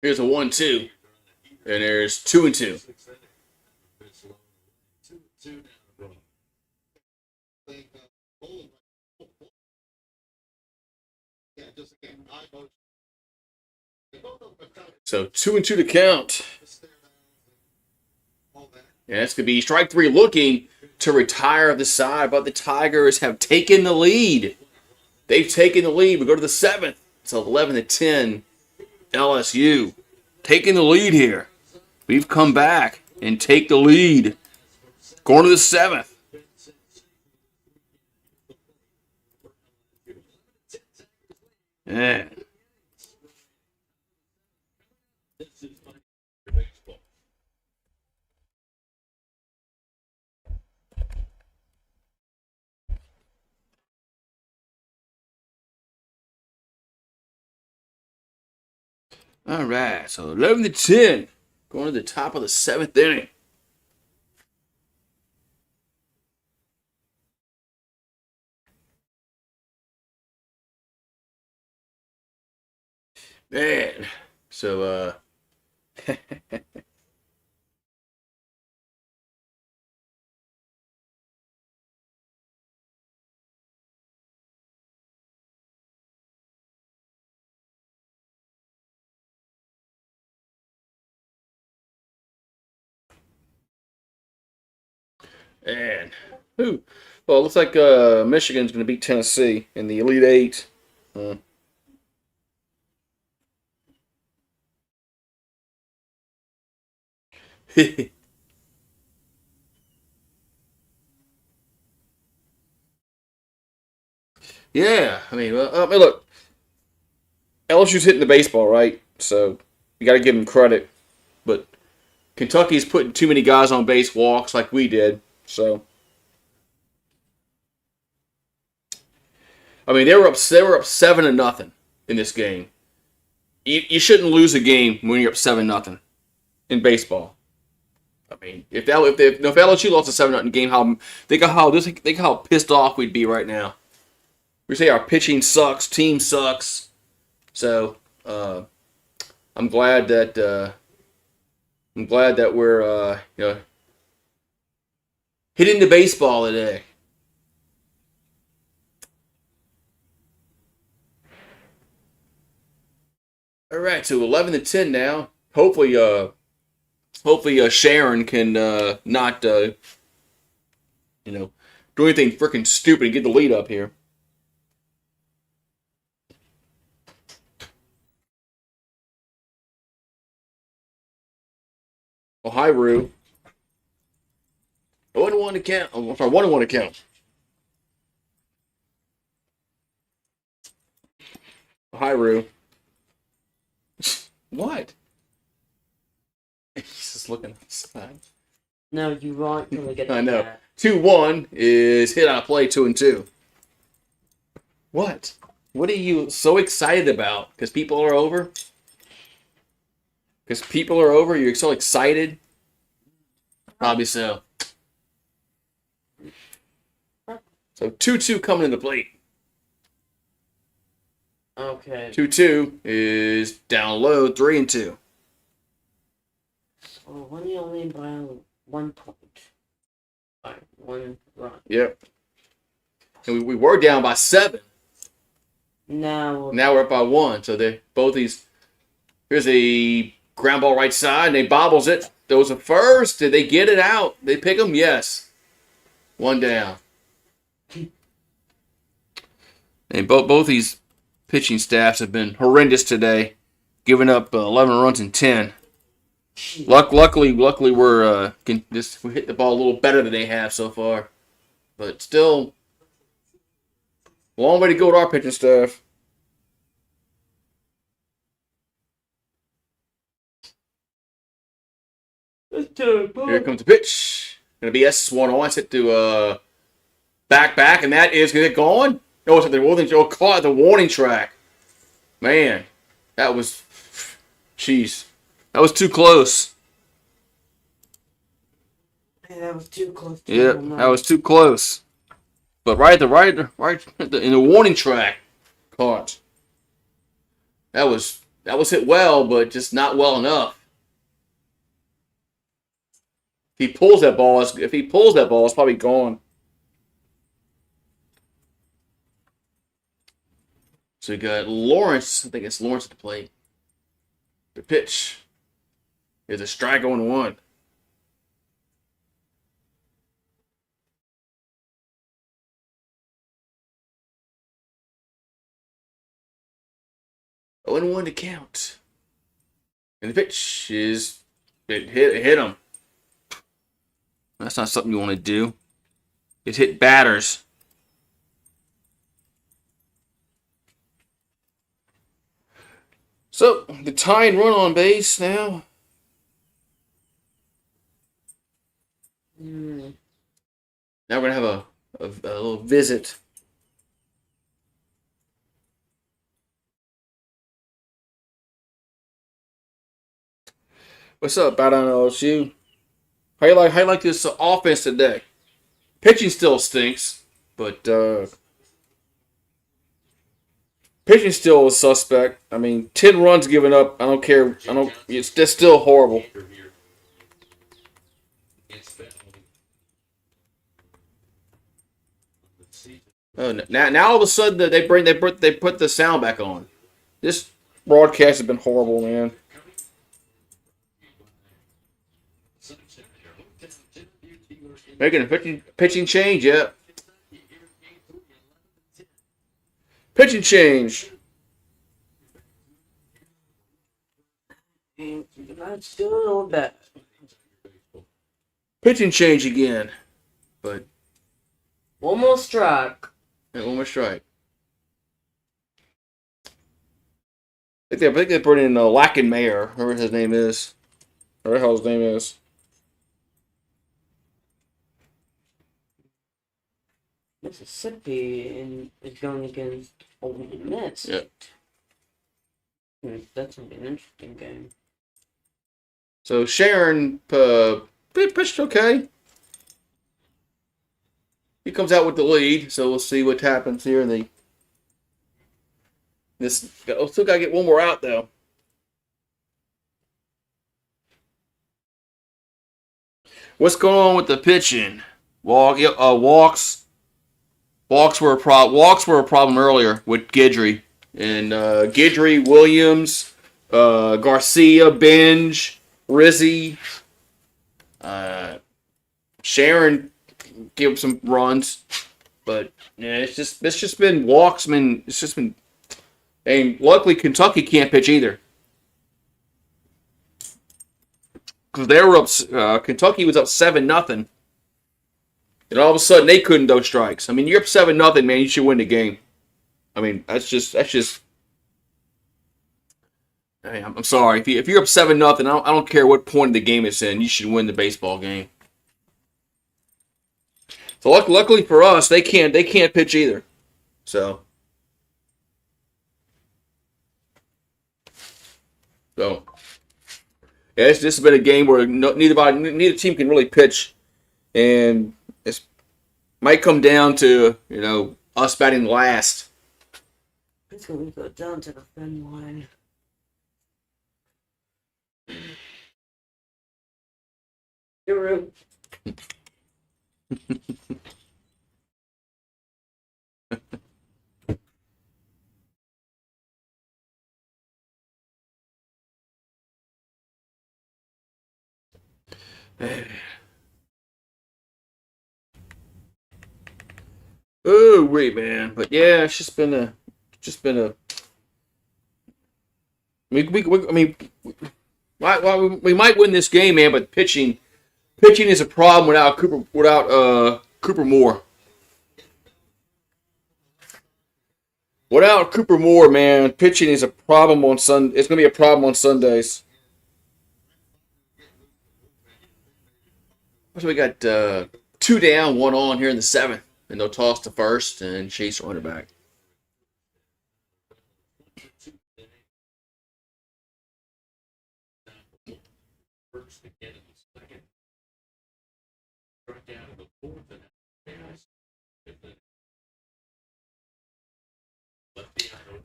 Here's a 1-2, and there's 2-2. So 2-2 to count. Yeah, that's gonna be strike 3 looking. to retire the side, but the Tigers have taken the lead. They've taken the lead. We go to the 7th. It's 11-10. LSU taking the lead here. We've come back and take the lead. Going to the 7th. Yeah. All right, so 11-10. Going to the top of the 7th inning. Man, so and who? Well, it looks like Michigan's going to beat Tennessee in the Elite Eight. Yeah, I mean, look, LSU's hitting the baseball, right? So you got to give them credit. But Kentucky's putting too many guys on base walks like we did. So I mean, they were up 7-0 in this game. You shouldn't lose a game when you're up 7-0 in baseball. I mean, if LSU lost a 7-0 game, think of how pissed off we'd be right now. We say our pitching sucks, team sucks. So I'm glad that we're hitting the baseball today. All right, so 11-10 now. Hopefully, Sharon can not do anything freaking stupid and get the lead up here. Oh, hi, Rue. 0-1 to count. Oh, sorry, 1-1 to count. Oh, hi, Rue. What? He's just looking outside. No, you want to look at I know. that. 2-1 is hit on play 2-2. What? What are you so excited about? Because people are over? Because people are over? You're so excited? Probably so. So 2-2 coming in the plate. Okay. 2-2 is down low, 3-2. So we're only by 1 point. By 1 run. Yep. And we were down by 7. Now Now we're up by 1. So they both these. Here's a ground ball right side, and they bobbles it. Those are first. Did they get it out? They pick them? Yes. 1 down. And both these pitching staffs have been horrendous today, giving up 11 runs in 10. Luckily, we hit the ball a little better than they have so far, but still, long way to go with our pitching staff. Here comes the pitch. Gonna be S1-0. It's hit to back, and that is gonna get going. Oh, it's at the warning. Oh, caught at the warning track. Man, that was, jeez, that was too close. Man, that was too close. Yeah, that was too close. But right in the warning track, caught. That was hit well, but just not well enough. If he pulls that ball, it's probably gone. So we got Lawrence. I think it's Lawrence at the plate. The pitch. There's a strike on 1. 0-1 to count. And the pitch is it hit him. That's not something you want to do. It hit batters. So the tying run on base now. Hmm. Now we're gonna have a little visit. What's up, out on LSU? How you like this offense today? Pitching still stinks, but pitching still a suspect. I mean, 10 runs given up. I don't care. I don't. That's still horrible. Oh, now all of a sudden they put the sound back on. This broadcast has been horrible, man. Making a pitching change, yeah. Pitching change. That's doing a little bit. Pitching change again. But One more strike. one more strike. I think they put in Lackenmayer, whoever his name is. Whatever the hell his name is. Mississippi is going against Ole Miss. Yeah. That's going to be an interesting game. So Sharon pitched okay. He comes out with the lead, so we'll see what happens here. Still got to get one more out though. What's going on with the pitching? Walks were a problem earlier with Guidry and Guidry, Williams, Garcia, Binge, Rizzi, Sharon gave up some runs, but yeah, it's just been walks. I mean, it's just been, and luckily Kentucky can't pitch either because they were up. Kentucky was up 7-0. And all of a sudden, they couldn't throw strikes. I mean, you're up 7-0, man. You should win the game. I mean, that's just. I mean, I'm sorry if you're up 7-0. I don't care what point of the game it's in. You should win the baseball game. So luckily for us, they can't pitch either. So yeah, this has been a game where neither team can really pitch, and it's might come down to us batting last. It's going to go down to the thin line. Guru. Oh wait, man, but yeah, it's just been a. I mean, we might win this game, man, but pitching is a problem without Cooper Moore. Without Cooper Moore, man, pitching is a problem on Sun. It's gonna be a problem on Sundays. So we got 2 down, 1 on here in the 7th, and they'll toss to first and chase runner back.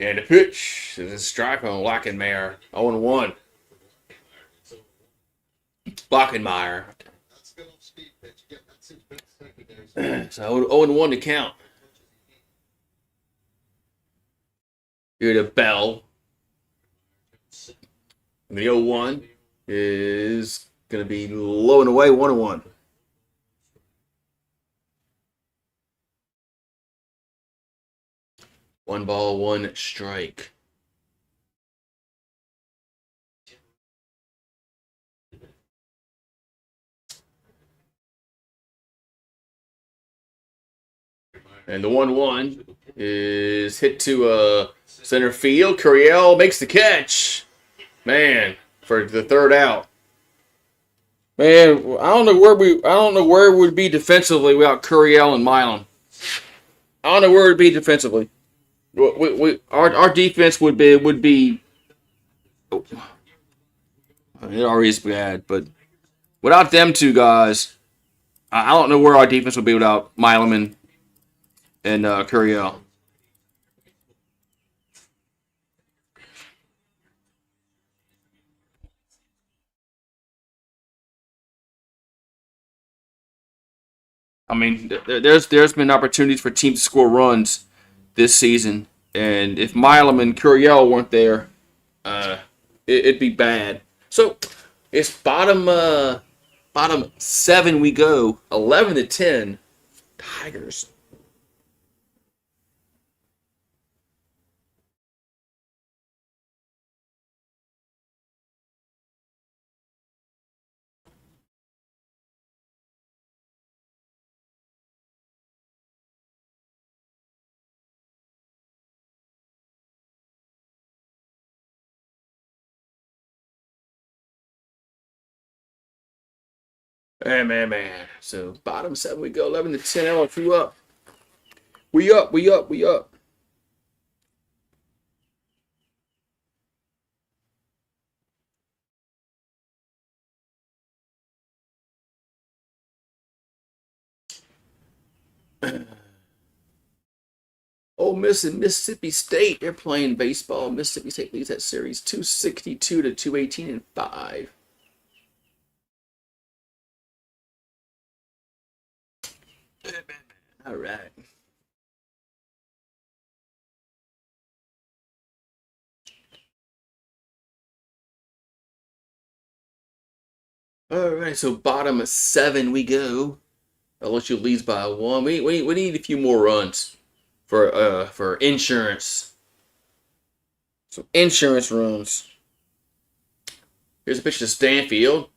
And the pitch is a strike on Lackenmayer. 0-1. Lackenmayer. So 0-1 to count. Here the bell. And the 0-1 is going to be low and away, 1-1. One ball, one strike. And the 1-1 is hit to center field. Curiel makes the catch. Man, for the third out. Man, I don't know where it would be defensively without Curiel and Milam. I don't know where it would be defensively. Our defense would be it already is bad, but without them two guys, I don't know where our defense would be without Milam and Curiel. I mean, there's been opportunities for teams to score runs this season, and if Milam and Curiel weren't there, it'd be bad. So it's bottom 7 we go, 11-10, Tigers. Man. So bottom 7 we go, 11-10. LSU up. We up. Ole Miss and Mississippi State, they're playing baseball. Mississippi State leads that series 262 to 218 and 5. All right. All right, so bottom 7 we go. LSU leads by 1. We need a few more runs for insurance. Some insurance runs. Here's a pitch to Stanfield.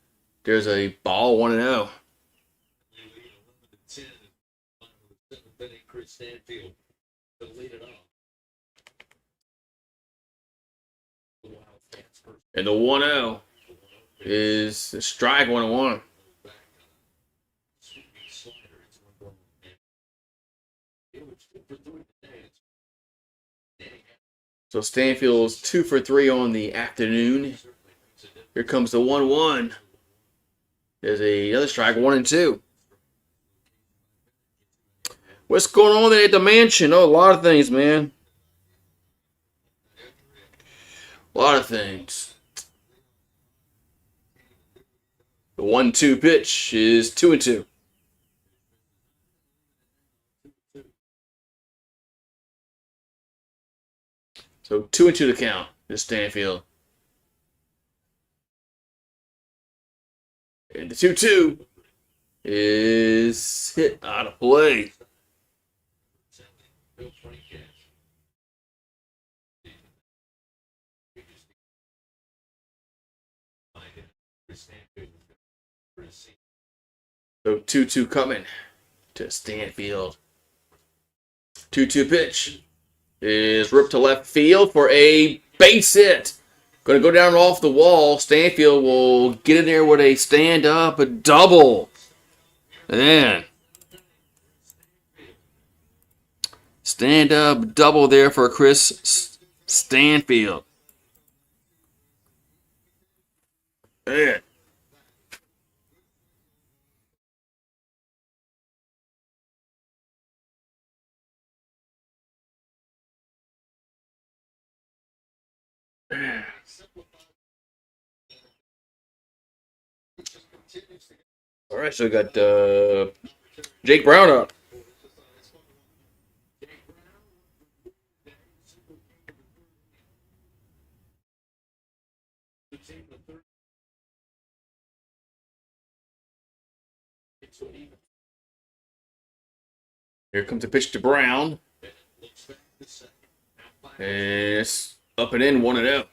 There's a ball 1-0. Chris Stanfield to lead it off. And the 1-0 is a strike 1-1. So Stanfield's 2 for 3 on the afternoon. Here comes the 1-1. There's another strike, 1-2. What's going on there at the mansion? Oh, a lot of things, man. A lot of things. The 1-2 pitch is 2-2. So 2-2 to count. This Stanfield. And the 2-2 is hit out of play. So 2-2 coming to Stanfield. 2-2 pitch is ripped to left field for a base hit. Going to go down off the wall. Stanfield will get in there with a stand-up, a double. Man. Stand-up double there for Chris Stanfield. Man. All right, so we got Jake Brown up. Here comes the pitch to Brown. And it's up and in, 1-0.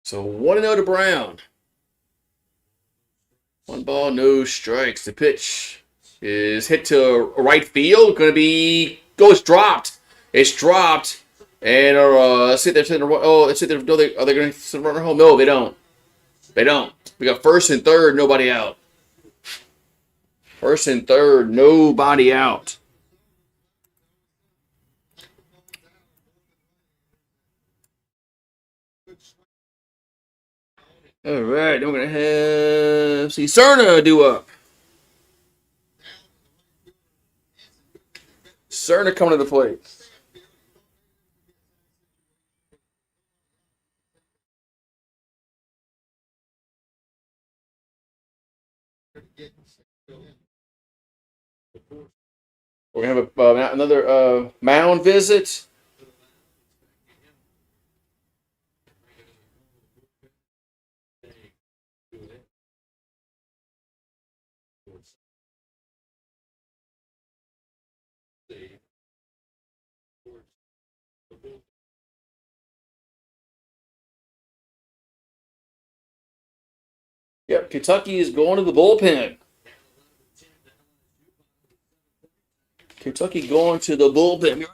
So 1-0 to Brown. 1 ball, no strikes. The pitch is hit to right field. Going to be it's dropped. It's dropped. And sit there. Oh, sit there. No, are they going to run home? No, they don't. They don't. We got first and third, nobody out. First and third, nobody out. All right, then we're going to have Cerna do up. Cerna coming to the plate. We're going to have another mound visit. Yep, Kentucky is going to the bullpen. Kentucky going to the bullpen.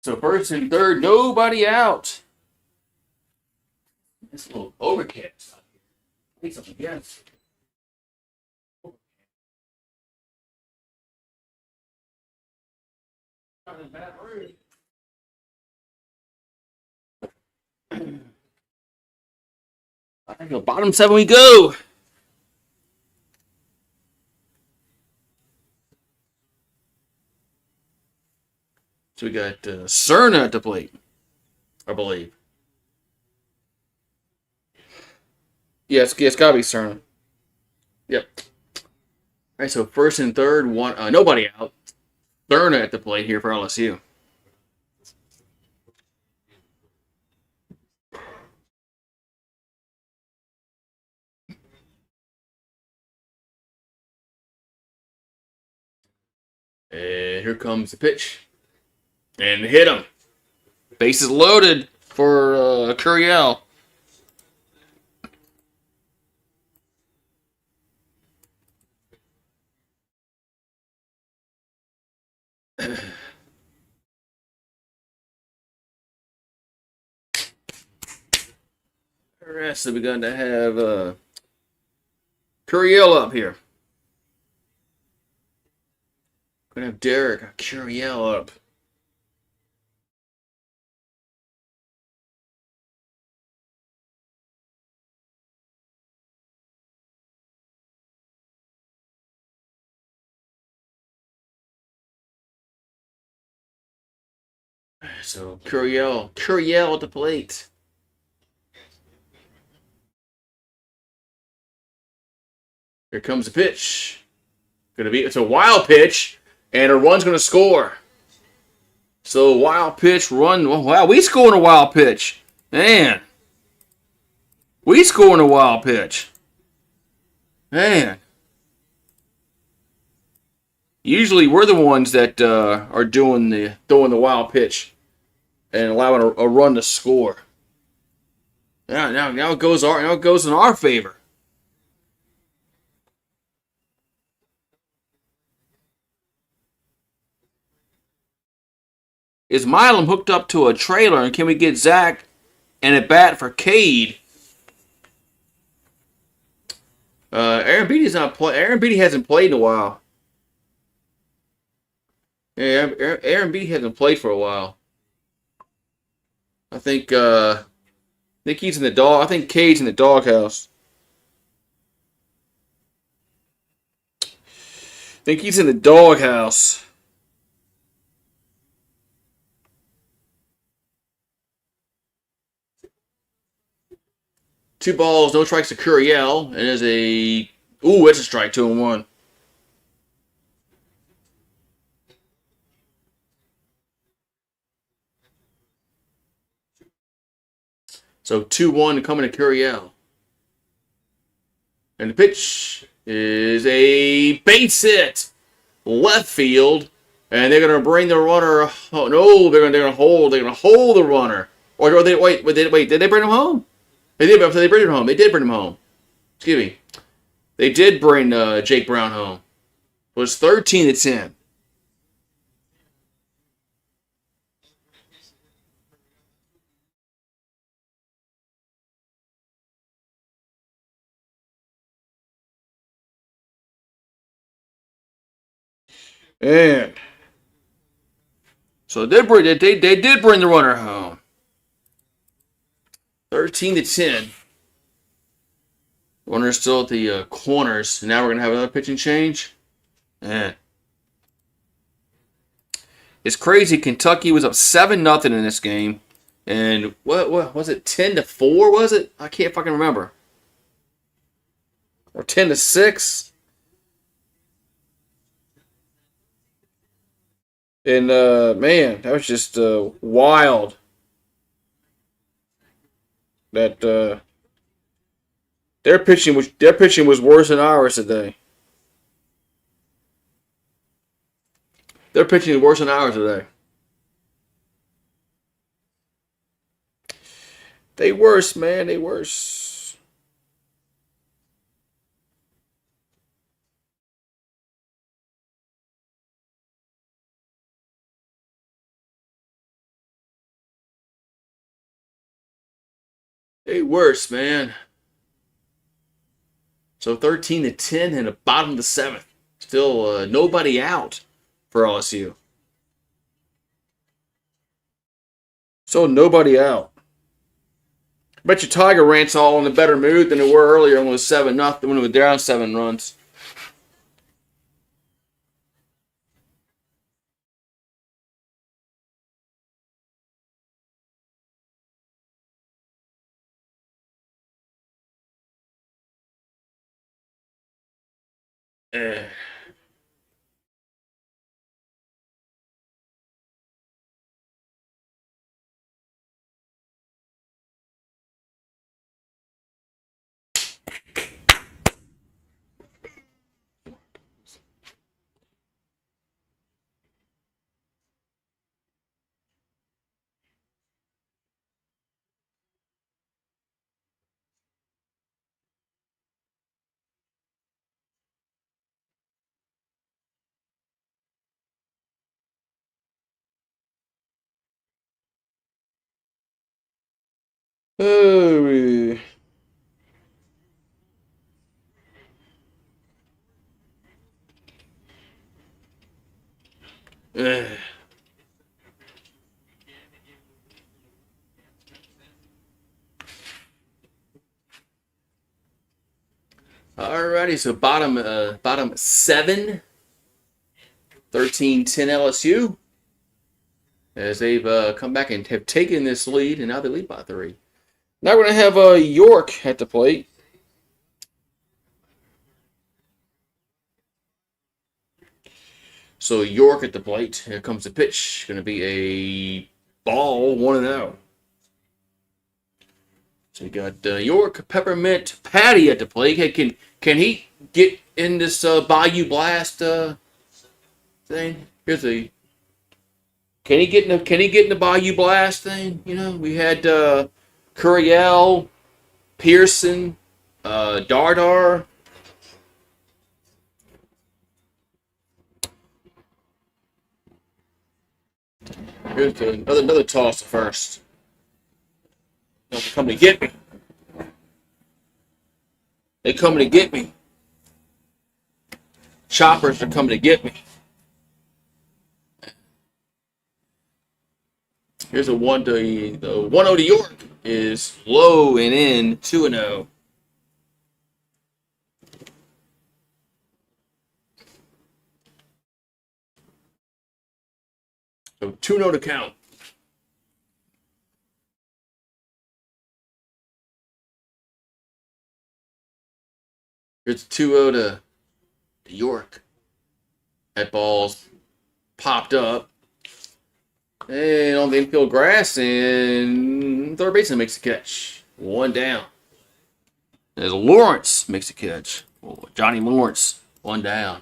So first and third, nobody out. It's a little overcast out here. I need something else. I think the bottom 7 we go. So we got Cerna at the plate, I believe. Yes, it's got to be Cerna. Yep. All right, so first and third, nobody out. Cerna at the plate here for LSU. And here comes the pitch. And hit him. Bases loaded for Curiel. The rest of we going to have Curiel up here. We're going to have Derek Curiel up. So Curiel at the plate. Here comes the pitch. It's a wild pitch, and a run's gonna score. So wild pitch, run. Wow, we scoring a wild pitch, man. We scoring a wild pitch, man. Usually we're the ones that are throwing the wild pitch and allowing a run to score. Now it goes in our favor. Is Milam hooked up to a trailer, and can we get Zach and a bat for Cade? Aaron Beatty's not play. Aaron Beatty hasn't played in a while. Yeah, Aaron Beatty hasn't played for a while. I think he's in the dog. I think Cade's in the doghouse. I think he's in the doghouse. Two balls, no strikes to Curiel, and there's it's a strike, 2-1. So 2-1 coming to Curiel. And the pitch is a base hit, left field, and they're gonna bring the runner. Oh no, they're gonna hold. They're gonna hold the runner. Or they wait. Did they bring him home? They did. They bring him home. They did bring him home. Excuse me. They did bring Jake Brown home. It was 13-10. And so they did bring the runner home. 13-10. Runner's still at the corners. Now we're gonna have another pitching change. Man, it's crazy. Kentucky was up 7-0 in this game, and what was it? 10-4 was it? I can't fucking remember. Or 10-6. And man, that was just wild. That their pitching was worse than ours today. Their pitching is worse than ours today. They worse, man. They worse. They worse, man. So 13-10 in the bottom of the seventh. Still nobody out for LSU. So nobody out. Bet you Tiger Rant's all in a better mood than they were earlier when it was 7-0, when it was down 7 runs. Eh. Oh, eh. Alrighty, so bottom 7. 13-10 LSU. as they've come back and have taken this lead, and now they lead by 3. Now we're going to have York at the plate. So York at the plate. Here comes the pitch. Going to be a ball, 1-0. So you got York, Peppermint, Patty at the plate. Hey, can he get in this Bayou Blast thing? Here's the. Can he get in the Bayou Blast thing? You know, we had Curiel, Pearson, Dardar. Here's another toss to first. They're coming to get me. They're coming to get me. Choppers are coming to get me. Here's a 1 to the 1-0 to York is low and in 2-0. So 2-0 to count. Here's 2-0 to York. That ball's popped up. And on the infield grass, and third baseman makes the catch. 1 down. As Lawrence makes the catch. Oh, Johnny Lawrence, 1 down.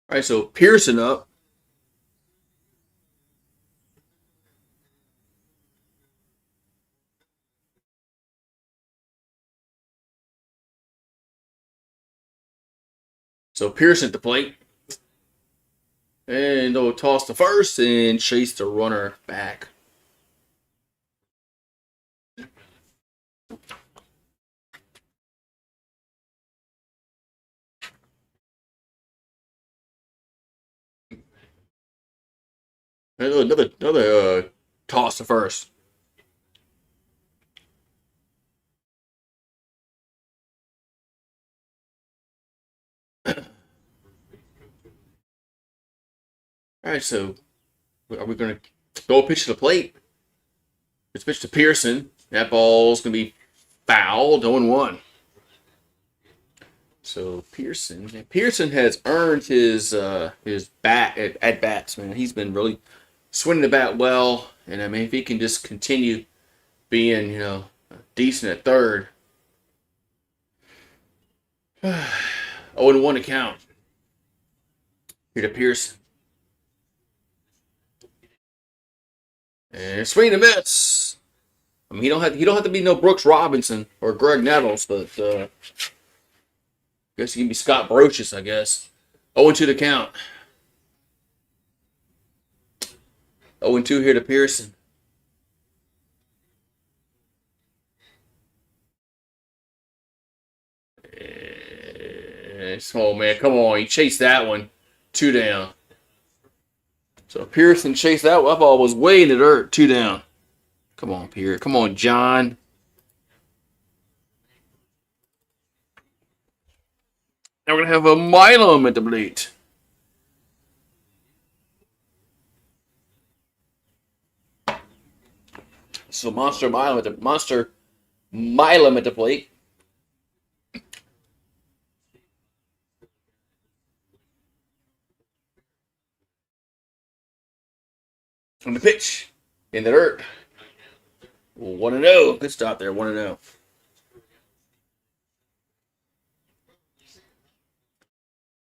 All right, so Pearson up. So Pearson at the plate. And they'll toss to first and chase the runner back. Another toss to first. All right, so are we going to go pitch to the plate? It's pitch to Pearson. That ball's going to be fouled, 0-1. So Pearson has earned his bat at bats, man. He's been really swinging the bat well, and I mean if he can just continue being decent at third. 0-1 to count. Here to Pearson. And swing and miss. I mean, he don't have to be no Brooks Robinson or Greg Nettles, but I guess he can be Scott Brocious, I guess. 0-2 to count. 0-2 here to Pearson. Oh man, come on, he chased that one. 2 down. So Pearson chased that one. That ball was way in the dirt. 2 down. Come on, Pierre. Come on, John. Now we're gonna have a Milam at the plate. So Monster Milam at the plate. On the pitch. In the dirt. 1-0. Good stop there. 1-0.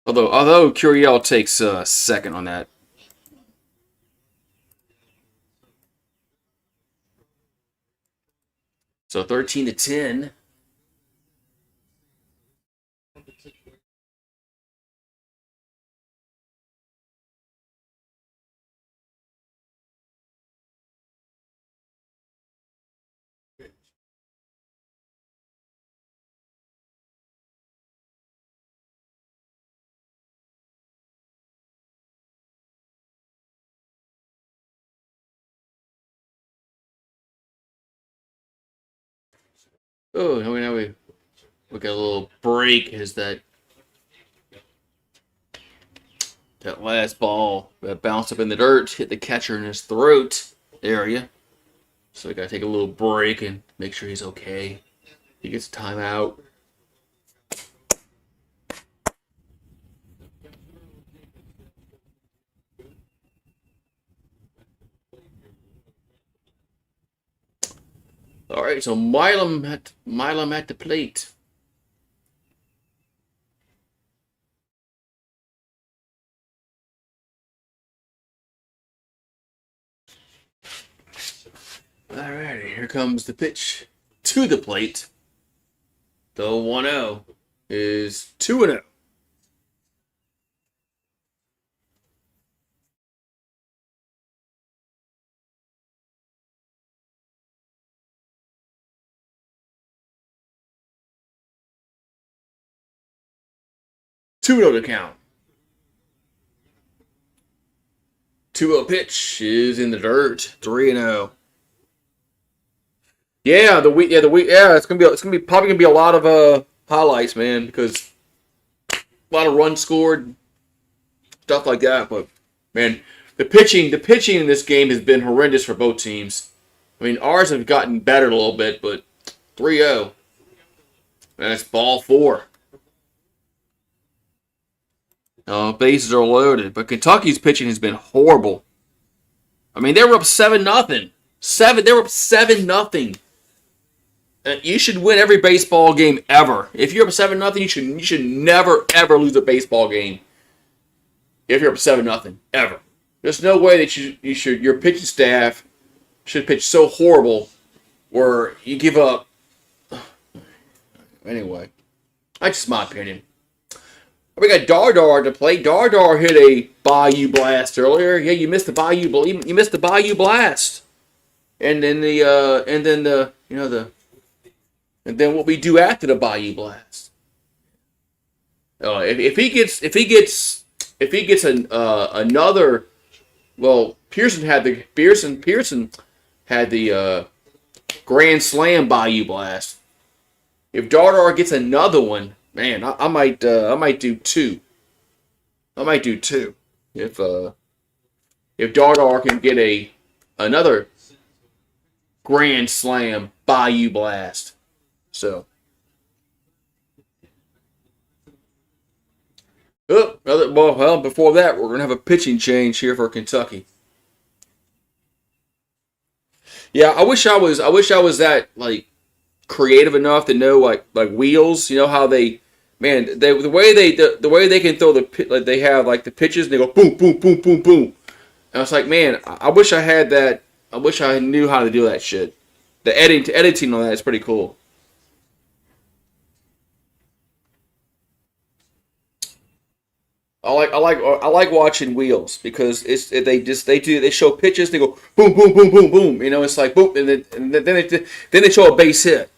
Although Curiel takes second on that. So 13-10. Oh, now we got a little break as that last ball that bounced up in the dirt hit the catcher in his throat area. So we gotta take a little break and make sure he's okay. He gets a timeout. All right, so Milam at the plate. All right, here comes the pitch to the plate. The 1-0 is 2-0. Two 0 to count. 2-0 pitch is in the dirt. 3-0. It's gonna be probably gonna be a lot of highlights, man, because a lot of runs scored, stuff like that. But man, the pitching in this game has been horrendous for both teams. I mean, ours have gotten better a little bit, but 3-0. That's ball 4. Bases are loaded, but Kentucky's pitching has been horrible. I mean, they were up 7-0. They were up 7-0. You should win every baseball game ever. If you're up 7-0, you should never ever lose a baseball game. If you're up 7-0, ever. There's no way that your pitching staff should pitch so horrible where you give up. Anyway, that's just my opinion. We got Dardar to play. Dardar hit a Bayou blast earlier. Yeah, you missed the Bayou blast. And then and then what we do after the Bayou blast. If he gets another, well, Pearson had the Grand Slam Bayou blast. If Dardar gets another one, man, I might do 2. I might do 2 if Dardar can get another Grand Slam Bayou blast. So, before that, we're gonna have a pitching change here for Kentucky. Yeah, I wish I was that like creative enough to know like wheels. You know how the way they can throw like they have like the pitches and they go boom boom boom boom boom. And I was like, man, I wish I had that. I wish I knew how to do that shit. The editing on that is pretty cool. I like watching wheels because they show pitches, they go boom boom boom boom boom. You know, it's like boom, and then they show a base hit.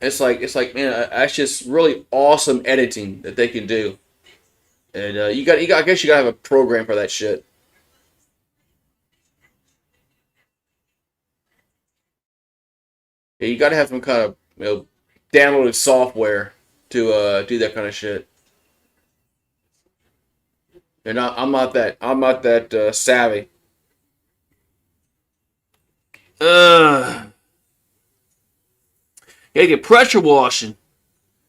It's like man, that's just really awesome editing that they can do. And I guess you gotta have a program for that shit. Yeah, you gotta have some kind of downloaded software to do that kind of shit. And I'm not that savvy. Yeah, get pressure washing.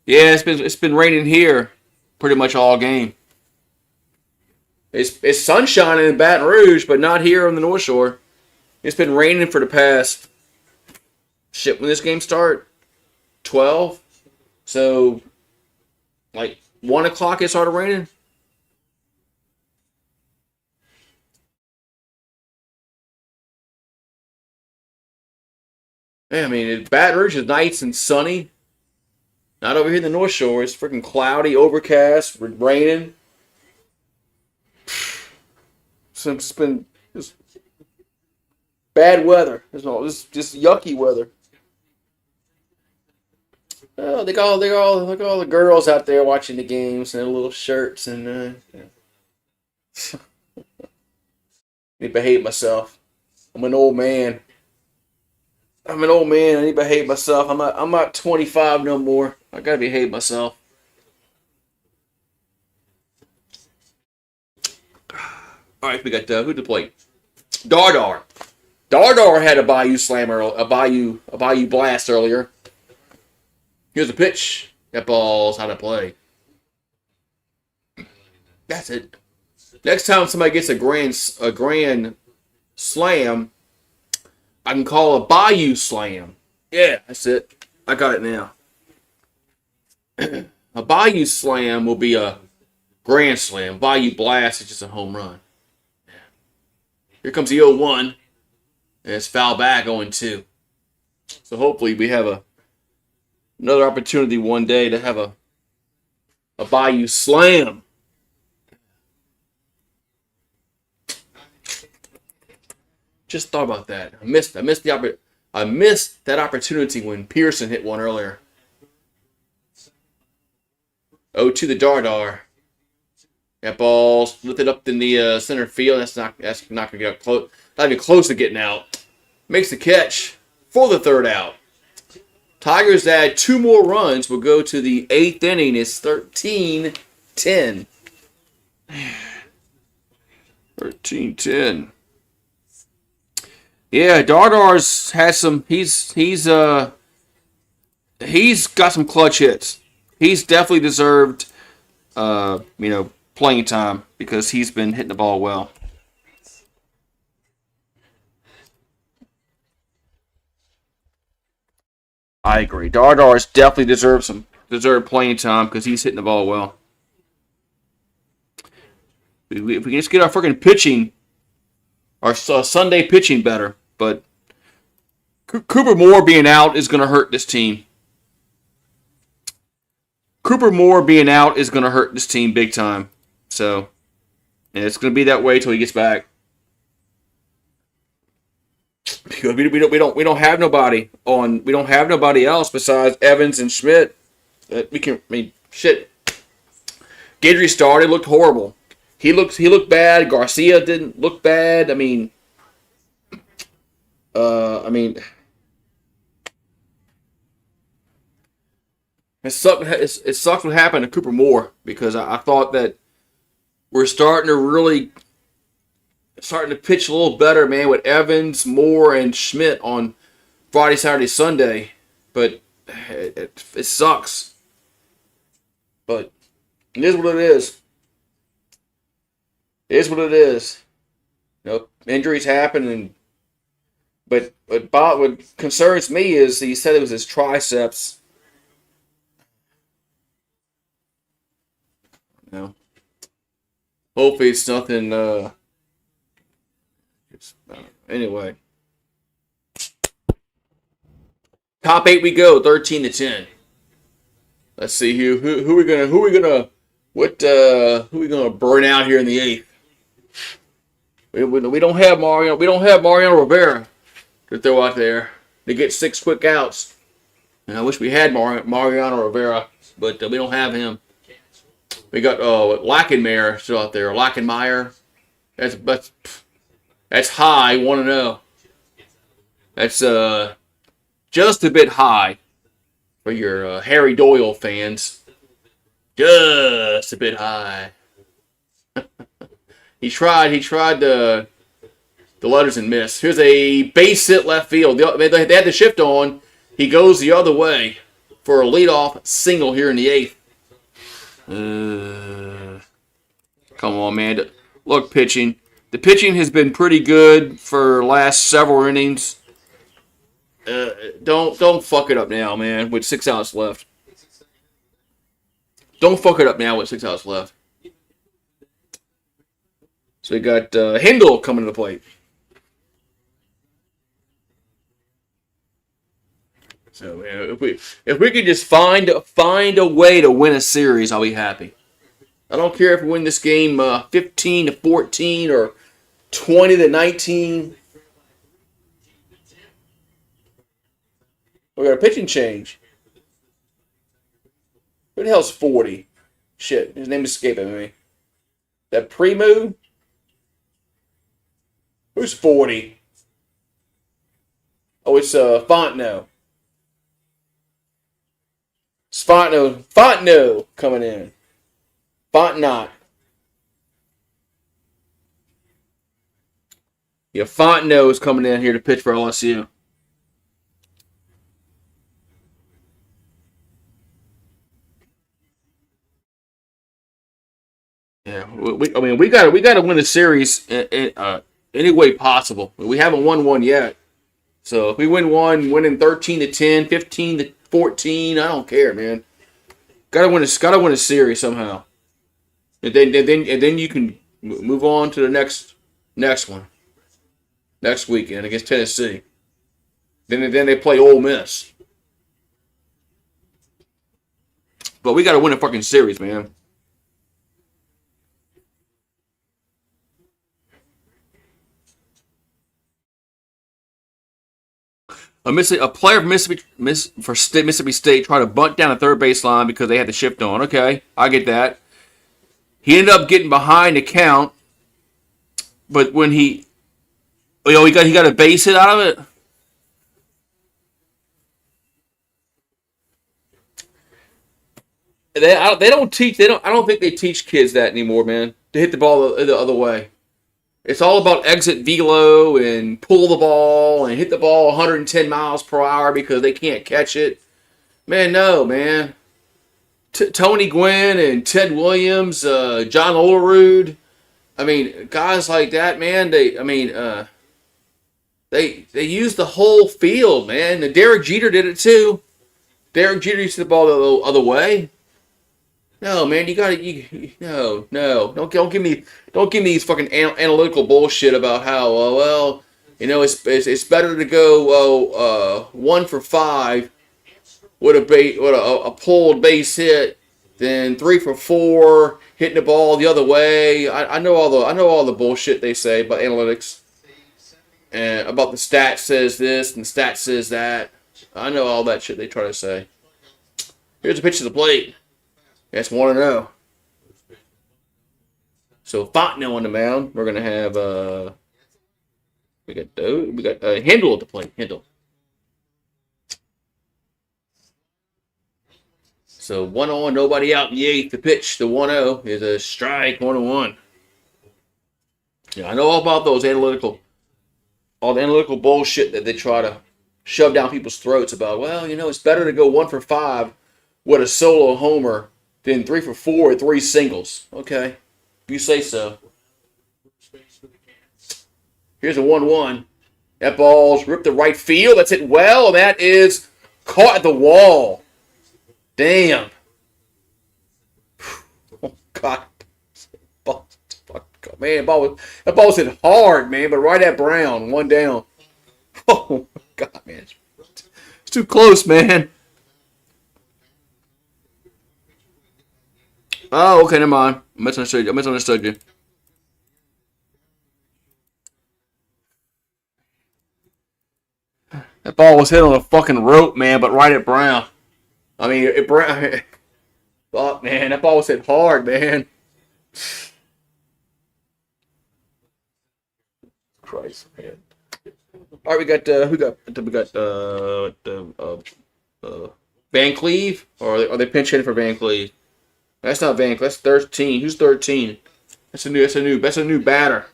Yeah, it's been raining here pretty much all game. It's sunshine in Baton Rouge, but not here on the North Shore. It's been raining for the past shit. When this game start, 12. So like 1 o'clock it started raining. Yeah, I mean Baton Rouge is nice and sunny. Not over here in the North Shore. It's freaking cloudy, overcast, raining. So it's been just bad weather. It's all just yucky weather. Oh, look at all the girls out there watching the games in their little shirts and I behave myself. I'm an old man. I'm an old man. I need to behave myself. I'm not 25 no more. I gotta behave myself. All right, we got who to play? Dardar. Dardar had a Bayou slammer, a Bayou blast earlier. Here's a pitch. That ball's how to play. That's it. Next time somebody gets a grand slam, I can call a Bayou slam. Yeah, that's it. I got it now. A Bayou slam will be a grand slam. Bayou blast is just a home run. Here comes the 0-1. And it's foul back 0-2. So hopefully we have another opportunity one day to have a Bayou slam. Just thought about that. I missed that opportunity when Pearson hit one earlier. 0-2 the Dardar. That ball's lifted up in the center field. That's not gonna get close. Not even close to getting out. Makes the catch for the third out. Tigers add 2 more runs. Will go to the 8th inning. It's 13-10. 13-10. Yeah, Dardar's has some. He's got some clutch hits. He's definitely deserved, playing time because he's been hitting the ball well. I agree. Dardar's definitely deserved playing time because he's hitting the ball well. If we can just get our freaking pitching, our Sunday pitching better, but Cooper Moore being out is going to hurt this team. Cooper Moore being out is going to hurt this team big time. So, and it's going to be that way till he gets back. Because we don't have nobody else besides Evans and Schmidt. Shit. Guidry started, looked horrible. He looked bad. Garcia didn't look bad. It sucks what happened to Cooper Moore because I thought that we're starting to pitch a little better, man, with Evans, Moore, and Schmidt on Friday, Saturday, Sunday. But it sucks. But it is what it is. It is what it is. Injuries happen, but what concerns me is he said it was his triceps. Hopefully it's nothing. Anyway, top 8 we go, 13-10. Let's see who we gonna burn out here in the 8th. We don't have Mariano Rivera to throw out there to get 6 quick outs. And I wish we had Mariano Rivera, but we don't have him. We got Lackenmeyer still out there. Lackenmeyer. That's high, 1-0. That's just a bit high for your Harry Doyle fans. Just a bit high. He tried the letters and missed. Here's a base hit left field. They had the shift on. He goes the other way for a leadoff single here in the 8th. Come on, man. Look, pitching. The pitching has been pretty good for last several innings. Don't fuck it up now, man, with 6 outs left. Don't fuck it up now with 6 outs left. So we got Hindle coming to the plate. So if we could just find a way to win a series, I'll be happy. I don't care if we win this game 15-14 or 20-19. We got a pitching change. Who the hell's 40? Shit, his name is escaping me. That Premu? Who's 40? Oh, it's Fontenot. Fontenot coming in. Fontenot. Yeah, Fontenot is coming in here to pitch for LSU. Yeah, we got to win the series any way possible. We haven't won one yet. So if we win one, winning 13-10, 15-14, I don't care, man. Got to win a series somehow. And then you can move on to the next one. Next weekend against Tennessee. Then they play Ole Miss. But we got to win a fucking series, man. A player of Mississippi State tried to bunt down the third baseline because they had the shift on. Okay, I get that. He ended up getting behind the count, but when he got a base hit out of it. They don't teach. I don't think they teach kids that anymore, man. To hit the ball the other way. It's all about exit velo and pull the ball and hit the ball 110 miles per hour because they can't catch it. Man, no, man. Tony Gwynn and Ted Williams, John Olerud. I mean, guys like that, man. They use the whole field, man. And Derek Jeter did it too. Derek Jeter used the ball the other way. No, man, no. Don't give me these fucking analytical bullshit about how it's better to go 1 for 5 with a pulled base hit than 3 for 4 hitting the ball the other way. I know all the bullshit they say about analytics and about the stat says this and the stat says that. I know all that shit they try to say. Here's a pitch to the plate. That's 1-0. So Fontenot on the mound. We're gonna have we got Hindle at the plate. Hindle. So 1-0, nobody out in the eighth. The pitch, the 1-0 is a strike. 1-1. Yeah, I know all about all the analytical bullshit that they try to shove down people's throats about. Well, it's better to go 1 for 5 with a solo homer than 3 for 4 with 3 singles. Okay, you say so. Here's a 1-1. That ball's ripped to right field. That's it well, and that is caught at the wall. Damn. Oh, God. Man, that ball was hit hard, man, but right at Brown. 1 down. Oh, God, man. It's too close, man. Oh, okay, never mind. I misunderstood you. That ball was hit on a fucking rope, man, but right at Brown. I mean, Brown. Fuck, man, that ball was hit hard, man. Christ, man. All right, we got Van Cleve, or are they pinch hitting for Van Cleve? That's not Van Cleve. That's 13. Who's 13? That's a new batter.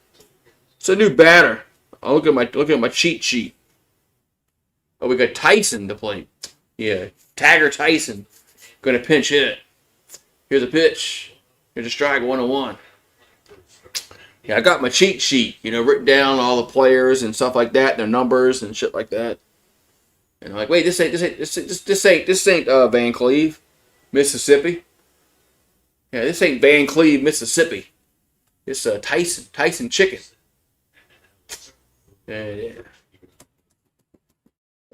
It's a new batter. I'll look at my cheat sheet. Oh, we got Tyson to play. Yeah, Tagger Tyson gonna pinch hit. Here's a pitch. Here's a strike. 1-1. Yeah, I got my cheat sheet. Written down all the players and stuff like that, their numbers and shit like that. And I'm like, wait, this ain't Van Cleve, Mississippi. Yeah, this ain't Van Cleve, Mississippi. It's Tyson chicken. Yeah.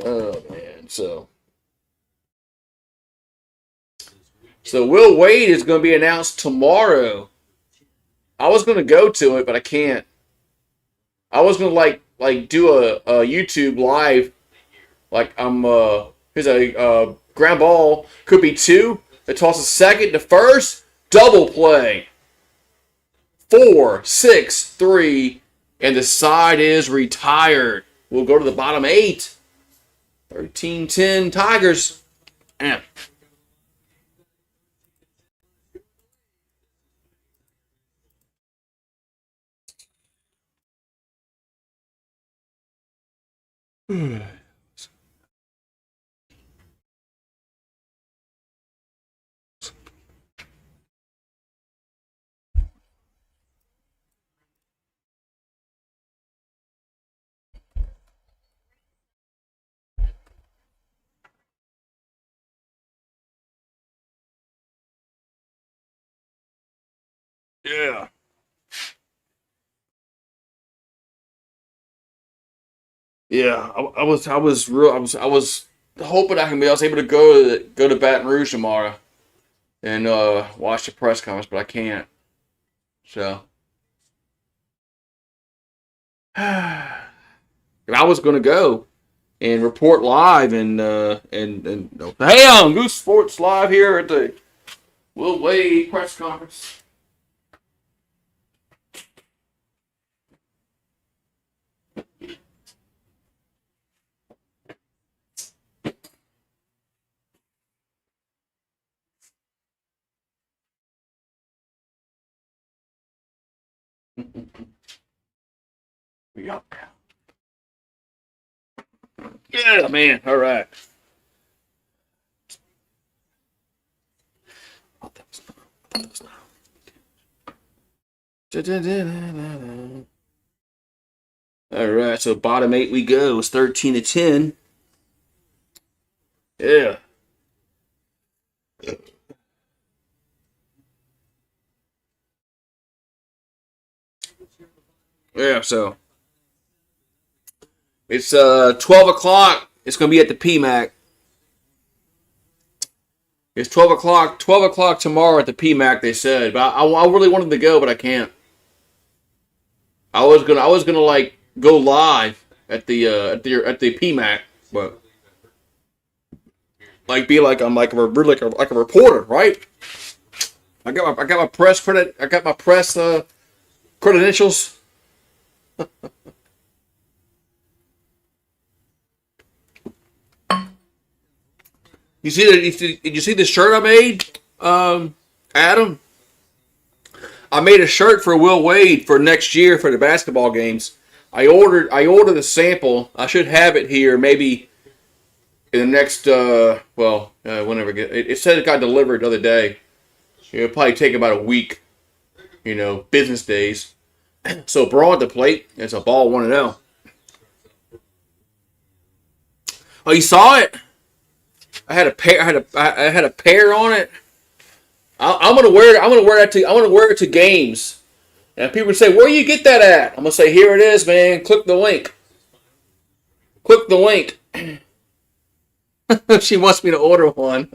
Oh man, so Will Wade is going to be announced tomorrow. I was going to go to it, but I can't. I was going to like do a YouTube live. Like here's a ground ball, could be 2. It tosses second to first, double play. 4, 6, 3, and the side is retired. We'll go to the bottom 8. 13-10 Tigers. Damn. Yeah. Yeah, I was hoping I was able to go to Baton Rouge tomorrow and watch the press conference, but I can't. So and I was gonna go and report live and hey, Goose Sports live here at the Will Wade press conference. Yeah. Yeah, man. All right. All right, so bottom 8 we go. It's 13-10. Yeah. Yeah, so it's 12 o'clock. It's gonna be at the PMAC. It's 12 o'clock. 12 o'clock tomorrow at the PMAC. They said, but I really wanted to go, but I can't. I was gonna like go live at the PMAC, but like be like I'm like like a reporter, right? I got my press credit. I got my press credentials. Did you see the shirt I made, Adam? I made a shirt for Will Wade for next year for the basketball games. I ordered a sample. I should have it here maybe in the next whenever it said it got delivered the other day. It'll probably take about a week, business days. So Brawl at the plate. It's a ball 1-0. Oh, you saw it? I had a pair. I had a pair on it. I'm gonna wear it. I'm gonna wear it to. I'm gonna wear it to games. And people say, "Where you get that at?" I'm gonna say, "Here it is, man. Click the link. Click the link." She wants me to order one.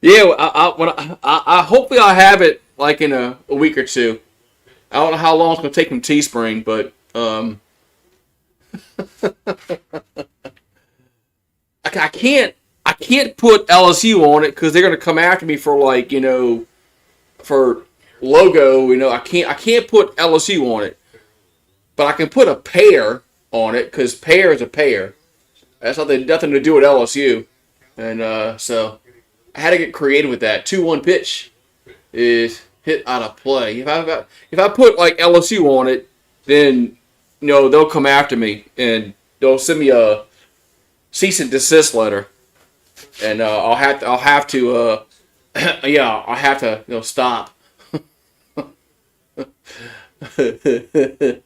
Yeah, I hopefully I'll have it like in a week or two. I don't know how long it's gonna take from Teespring, but I can't put LSU on it because they're gonna come after me for for logo. I can't put LSU on it, but I can put a pair on it because pair is a pair. That's nothing to do with LSU, and so I had to get creative with that. 2-1 pitch is hit out of play. If I put like LSU on it, then they'll come after me and they'll send me a cease and desist letter, and I'll have to yeah, I'll have to stop. 2-2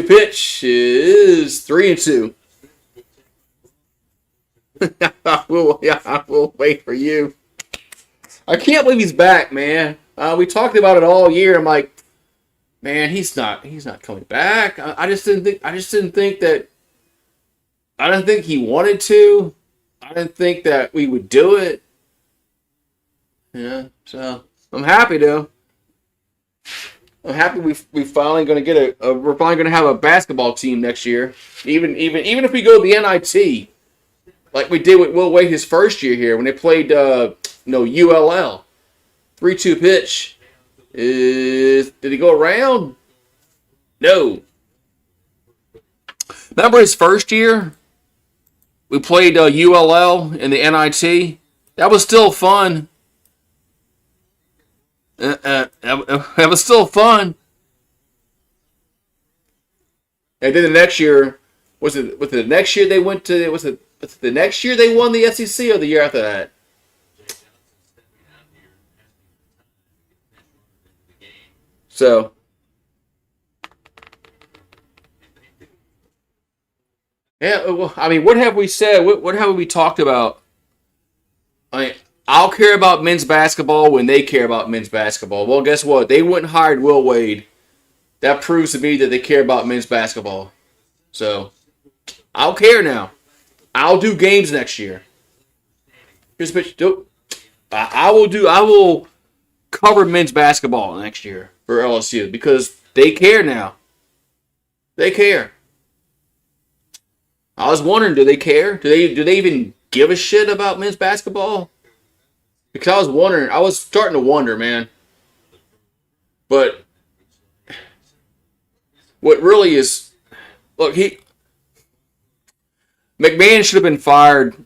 pitch is 3-2. I will wait for you. I can't believe he's back, man. We talked about it all year. I'm like, man, he's not coming back. I just didn't think that. I didn't think he wanted to. I didn't think that we would do it. Yeah, so I'm happy though. I'm happy we finally going to get we're finally going to have a basketball team next year. Even if we go to the NIT, like we did with Will Wade his first year here when they played ULL. 3-2 pitch did he go around? No. Remember his first year? we played ULL in the NIT. That was still fun. That was still fun. And then the next year, was it the next year they went to? Was it the next year they won the SEC or the year after that? So, yeah. Well, I mean, what have we said? What have we talked about? I mean, I'll care about men's basketball when they care about men's basketball. Well, guess what? They went and hired Will Wade. That proves to me that they care about men's basketball. So, I'll care now. I'll do games next year. Here's a pitch. I will cover men's basketball next year for LSU because they care now. They care. I was wondering, do they care? Do they even give a shit about men's basketball? Because I was wondering, I was starting to wonder, man. But what really is, look, McMahon should have been fired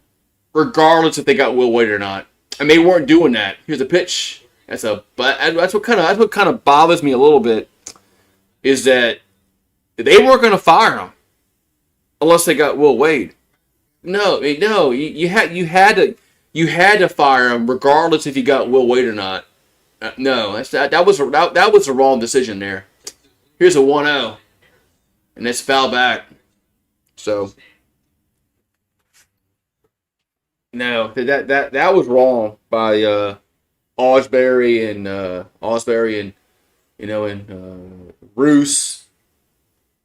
regardless if they got Will Wade or not. And they weren't doing that. Here's a pitch. That's what kind of bothers me a little bit is that they weren't going to fire him unless they got Will Wade. No, you had to fire him regardless if you got Will Wade or not. No, that was the wrong decision there. Here's a 1-0, and it's foul back. So no, that was wrong by Osbury and Roos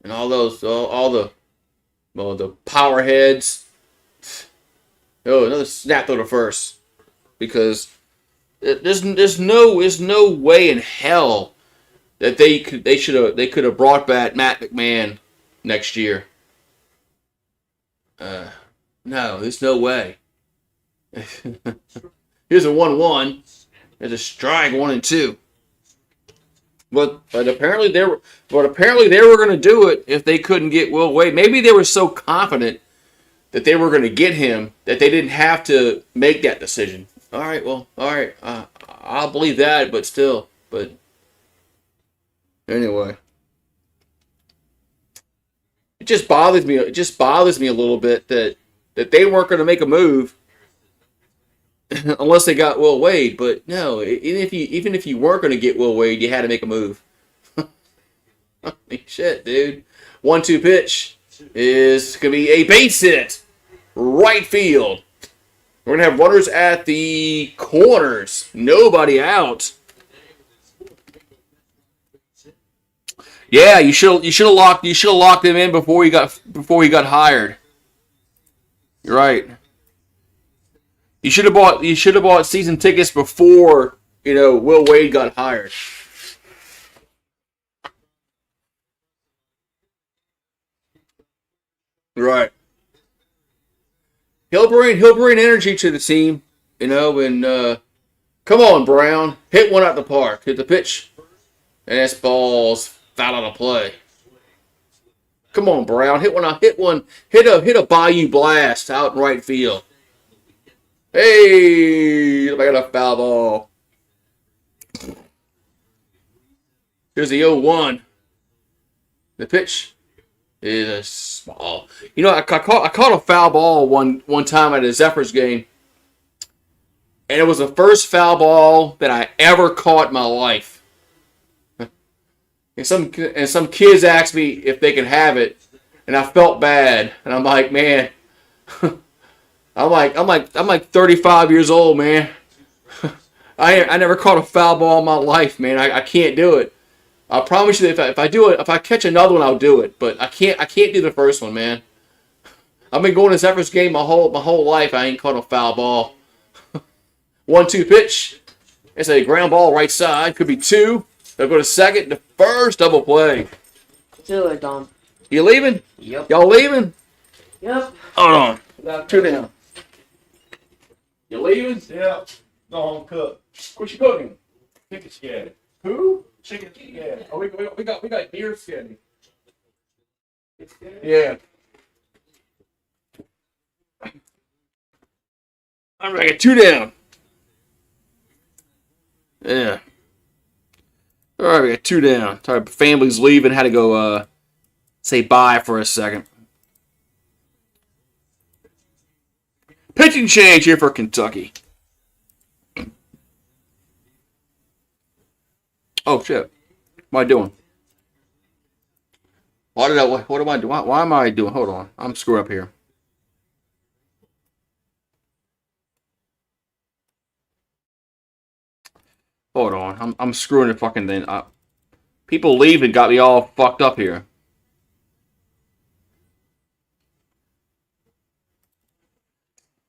and all the power heads. Oh, another snap throw to first because there's no way in hell that they could have brought back Matt McMahon next year. No, there's no way. Here's a 1-1. There's a strike 1 and 2. But apparently they were going to do it if they couldn't get Will Wade. Maybe they were so confident that they were going to get him that they didn't have to make that decision. All right. I'll believe that, but still. But anyway, it just bothers me. It just bothers me a little bit that they weren't going to make a move unless they got Will Wade. But no, even if you weren't going to get Will Wade, you had to make a move. I mean, shit, dude. 1-2 pitch is going to be a base hit. Right field. We're going to have runners at the corners. Nobody out. Yeah, you should have locked him in before he got hired. You're right. You should have bought season tickets before, Will Wade got hired. Right. He'll bring energy to the team, and come on, Brown. Hit one out the park. Hit the pitch. And this ball's foul out of play. Come on, Brown. Hit a Bayou blast out in right field. Hey, I got a foul ball. Here's the 0-1. The pitch is a small. I caught a foul ball one time at a Zephyrs game, and it was the first foul ball that I ever caught in my life. And some kids asked me if they could have it, and I felt bad, and I'm like, man, I'm like 35 years old, man. I never caught a foul ball in my life, man. I can't do it. I promise you that if I catch another one, I'll do it. But I can't do the first one, man. I've been going to Zephyrs game my whole life. I ain't caught a foul ball. 1-2 pitch. It's a ground ball right side. Could be 2. They'll go to second. The first double play. Do it, Dom. You leaving? Yep. Y'all leaving? Yep. Hold on. 2 down. You leaving? Yeah. Go home cook. What you cooking? Chicken spaghetti. Who? Chicken spaghetti. Oh, we got beer skinny. Yeah. All right, I got 2 down. Yeah. All right, we got 2 down. Sorry, family's leaving. Had to go say bye for a second. Pitching change here for Kentucky. Oh shit! What am I doing? What am I doing? Why am I doing? Hold on, I'm screwing up here. Hold on, I'm screwing the fucking thing up. People leaving got me all fucked up here.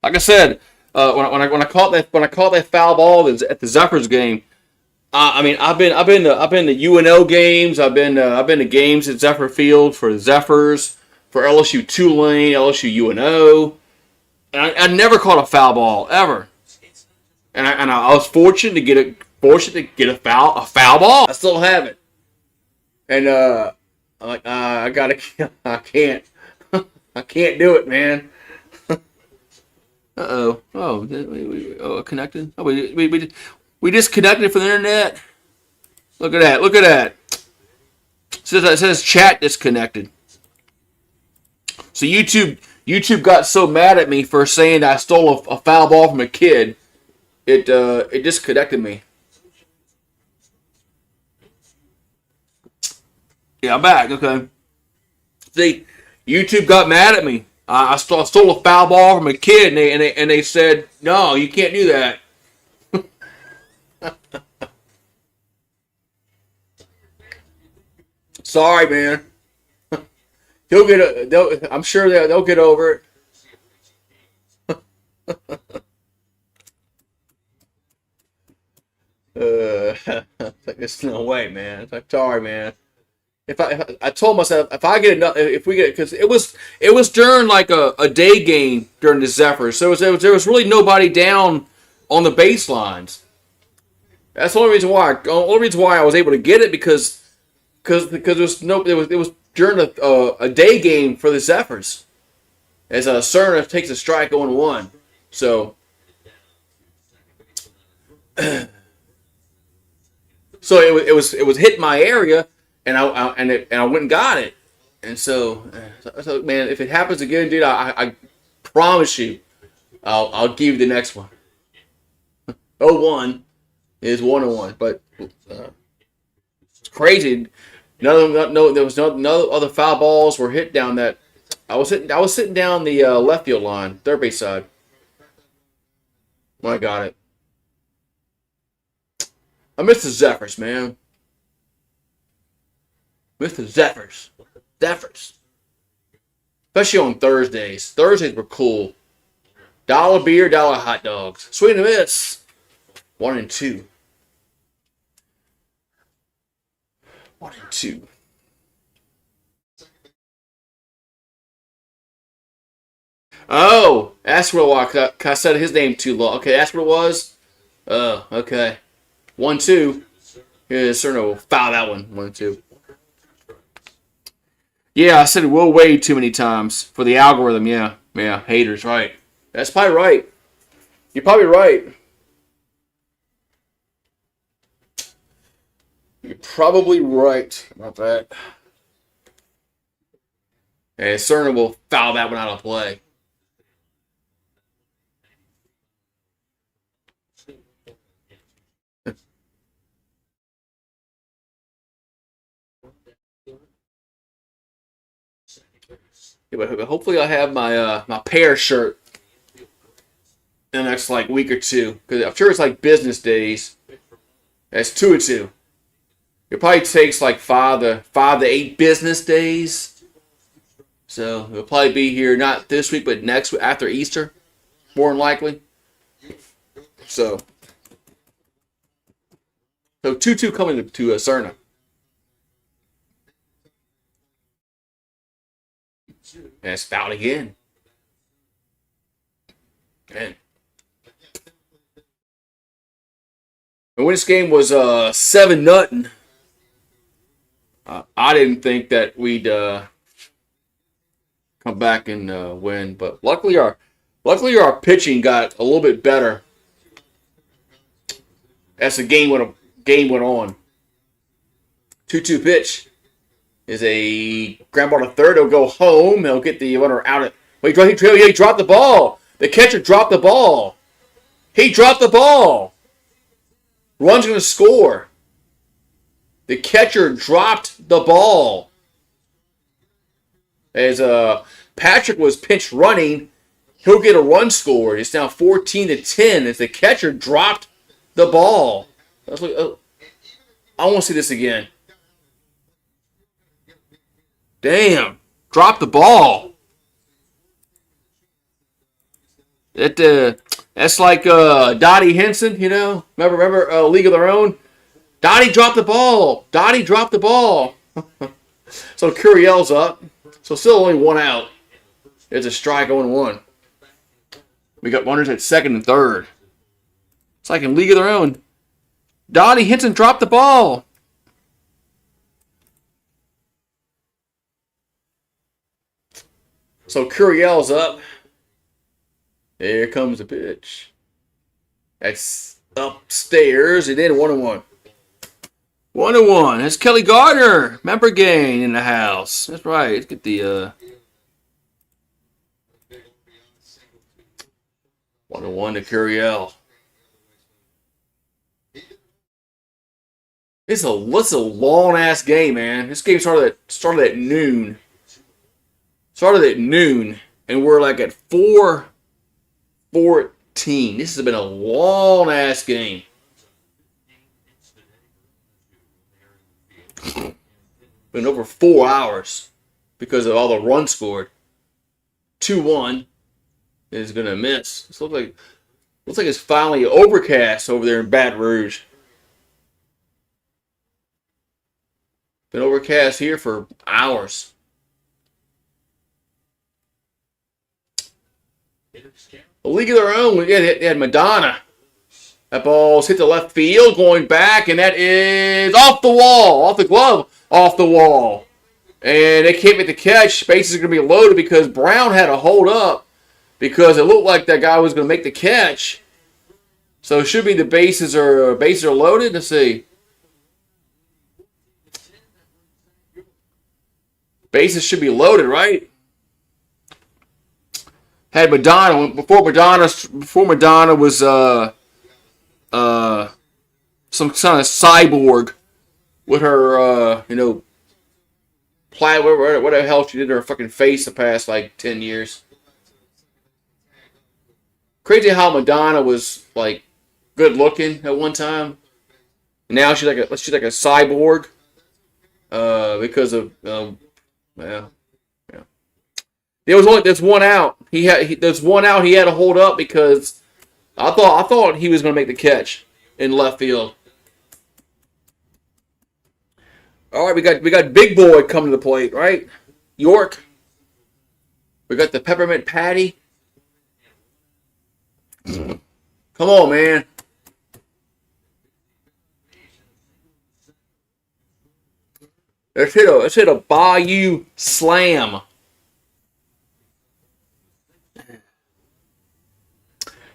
Like I said, when I caught that foul ball at the Zephyrs game, I mean I've been to UNO games. I've been to games at Zephyr Field for the Zephyrs, for LSU Tulane, LSU UNO, and I never caught a foul ball ever. And I was fortunate to get a foul ball. I still have it, and I'm like I can't I can't do it, man. Oh, connected. Oh, we disconnected from the internet. Look at that. It says chat disconnected. So YouTube got so mad at me for saying I stole a foul ball from a kid. It disconnected me. Yeah, I'm back. Okay. See, YouTube got mad at me. I stole a foul ball from a kid, and they said, no, you can't do that. Sorry, man. I'm sure they'll get over it. There's no way, man. It's like, sorry, man. If I told myself if we get, because it was during like a day game during the Zephyrs, so there was really nobody down on the baselines. That's the only reason why. I was able to get it because it was during a day game for the Zephyrs, as Cerna takes a strike 0-1. So it was hitting my area. And I went and got it, and so man, if it happens again, dude, I promise you, I'll give you the next one. 0-1 is 1-1, but it's crazy. There was no other foul balls were hit down that. I was sitting down the left field line, third base side, when I got it. I miss the Zephyrs, man. With the Zephyrs. Especially on Thursdays. Thursdays were cool. $1 beer, $1 hot dogs. Swing and miss. 1 and 2. 1 and 2. Oh, that's what I said his name too long. Okay, that's what it was. Oh, okay. 1-2. Yeah, Cerno will foul that one. 1-2. Yeah, I said it will way too many times for the algorithm. Yeah, haters, right. That's probably right. You're probably right. You're probably right about that. And Cerner will foul that one out of play. Yeah, but hopefully I'll have my pair shirt in the next like week or two, because I'm sure it's like business days. That's 2-2. It probably takes like 5 to 8 business days. So it'll probably be here not this week, but next week after Easter, more than likely. So 2-2 coming to Cerna. And it's fouled again. Man. And when this game was 7-0, I didn't think that we'd come back and win. But luckily our Luckily, our pitching got a little bit better as the game went on. 2-2 pitch is a ground ball to third. He'll go home. He'll get the runner out. Wait, he dropped the ball. The catcher dropped the ball. He dropped the ball. Run's going to score. The catcher dropped the ball. As Patrick was pinch running, he'll get a run scored. It's now 14-10 as the catcher dropped the ball. I want to see this again. Damn. Dropped the ball. That's like Dottie Henson, you know? Remember League of Their Own? Dottie dropped the ball. Dottie dropped the ball. So Curiel's up. So still only one out. There's a strike 0-1. We got runners at second and third. It's like in League of Their Own. Dottie Henson dropped the ball. So Curiel's up. There comes the pitch. That's upstairs. And then 1-1. 1-1. That's Kelly Gardner. Member gain in the house. That's right. Let's get the 1-1 to Curiel. It's a long ass game, man. This game started at noon. And we're like at 4:14. This has been a long ass game. Been over 4 hours because of all the runs scored. 2-1 is gonna miss. This looks like it's finally overcast over there in Baton Rouge. Been overcast here for hours. A League of Their Own. They had Madonna. That ball's hit the left field, going back, and that is off the wall, off the glove, off the wall. And they can't make the catch. Bases are going to be loaded because Brown had a hold up because it looked like that guy was going to make the catch. So it should be the bases are loaded. Let's see. Bases should be loaded, right? Had Madonna before Madonna was some kind of cyborg with her what the hell she did to her fucking face the past like 10 years. Crazy how Madonna was like good looking at one time. Now she's like a cyborg because of yeah. There's one out. There's one out. He had to hold up because I thought he was going to make the catch in left field. All right, we got Big Boy coming to the plate, right? York. We got the peppermint patty. Come on, man. Let's hit a Bayou slam.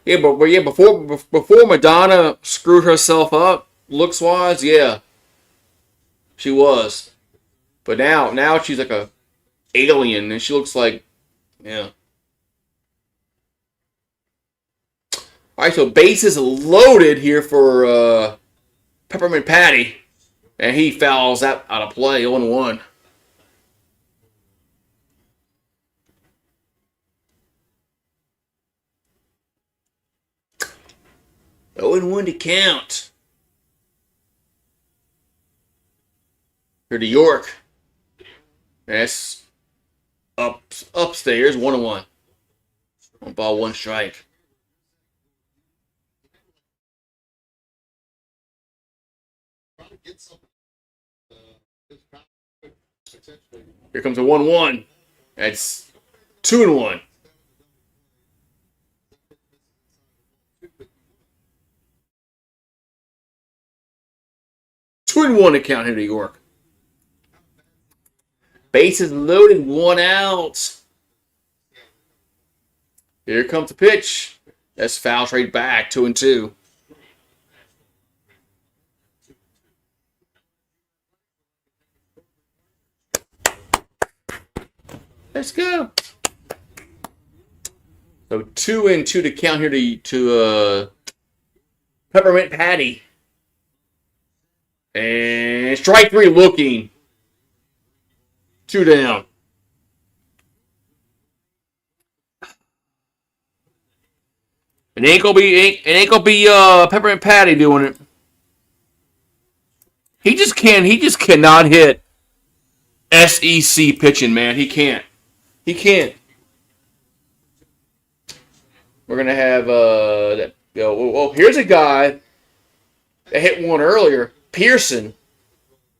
Yeah, before Madonna screwed herself up, looks wise, yeah, she was. But now she's like a alien, and she looks like, yeah. All right, so bases loaded here for Peppermint Patty, and he fouls out of play, 0-1. Oh, and 1 to count. Here to York. That's upstairs, 1-1. 1 ball, 1 strike. Here comes a 1-1. That's 2-1. Two and 1 to count here to York. Bases loaded, 1 out. Here comes the pitch. That's foul straight back, 2-2. Let's go. So 2-2 to count here to Peppermint Patty. And strike 3 looking. 2 down. It ain't gonna be Peppermint Patty doing it. He just cannot hit SEC pitching, man. He can't. He can't. We're gonna have here's a guy that hit one earlier. Pearson.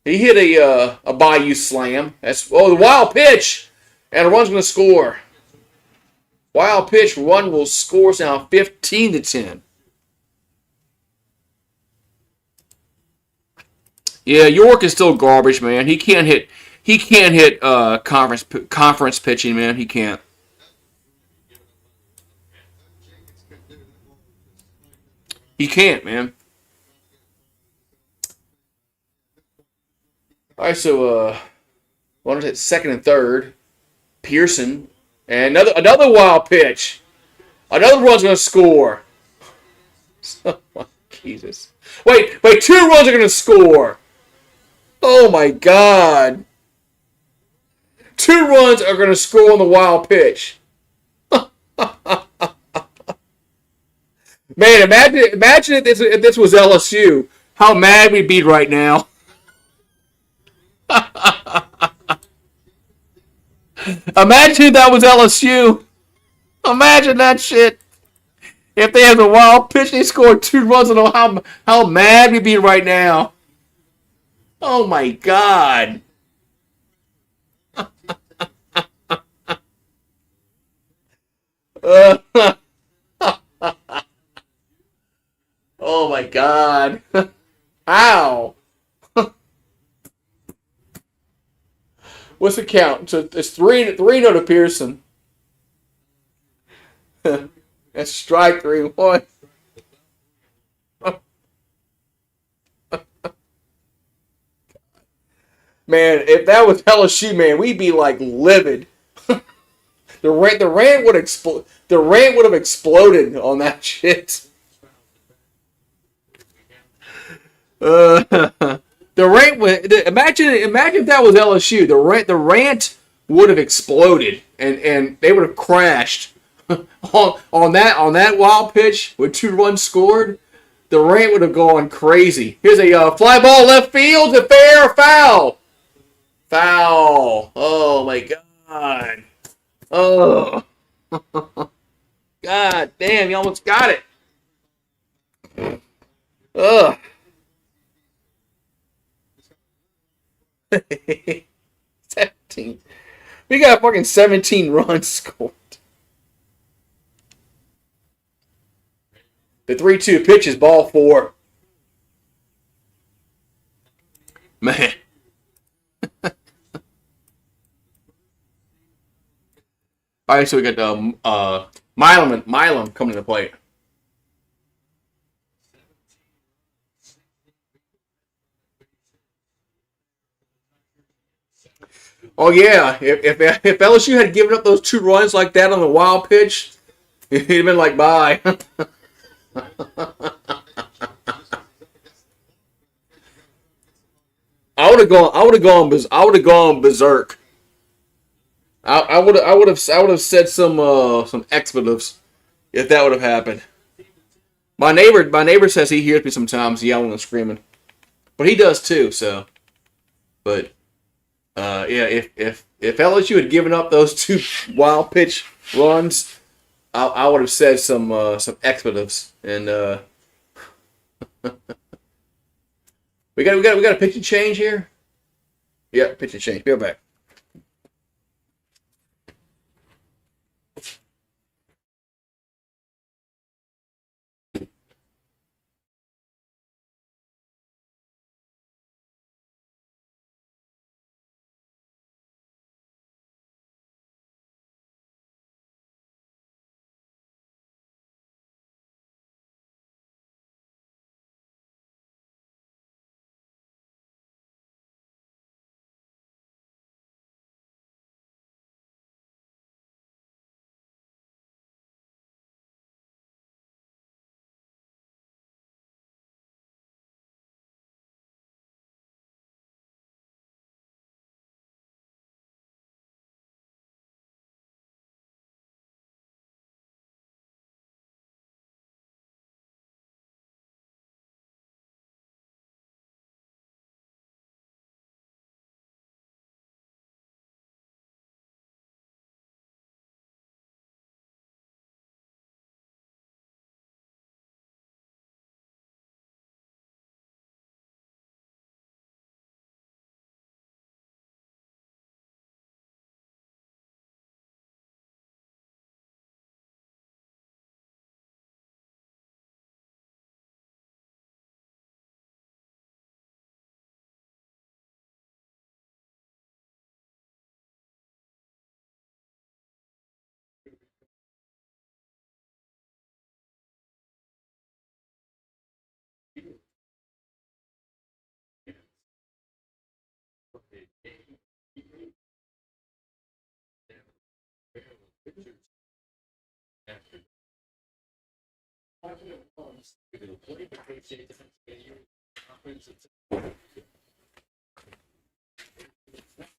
He hit a Bayou slam. That's the wild pitch, and a run's gonna score. Wild pitch, run will score now 15-10. Yeah, York is still garbage, man. He can't hit conference pitching, man. He can't. He can't, man. All right, so runners at second and third. Pearson, and another wild pitch. Another run's gonna score. Oh, Jesus. Wait, 2 runs are gonna score. Oh my God. 2 runs are gonna score on the wild pitch. Man, imagine if this was LSU. How mad we'd be right now. Imagine if that was LSU. Imagine that shit. If they had a wild pitch and they scored 2 runs, I don't know how mad we'd be right now. Oh my God. Oh my God. Ow. What's the count? So it's 3-0 to Pearson. That's strike 3-1. Man, if that was LSU, man, we'd be like livid. The rant would explode. The rant would have exploded on that shit. The rant would imagine if that was LSU. The rant would have exploded and they would have crashed on that wild pitch with 2 runs scored. The rant would have gone crazy. Here's a fly ball left field. To fair or foul? Foul. Oh my God. Oh. God damn, you almost got it. Ugh. 17. We got fucking 17 runs scored. The 3-2 pitch is ball 4. Man. All right, so we got Milam coming to the plate. Oh yeah, if LSU had given up those 2 runs like that on the wild pitch, he'd have been like, bye. I would have gone berserk. I would have said some expletives if that would have happened. My neighbor says he hears me sometimes yelling and screaming, but he does too. So, but yeah, if LSU had given up those 2 wild pitch runs, I would have said some expletives. And we got a pitching change here. Yeah, pitching change. Be right back.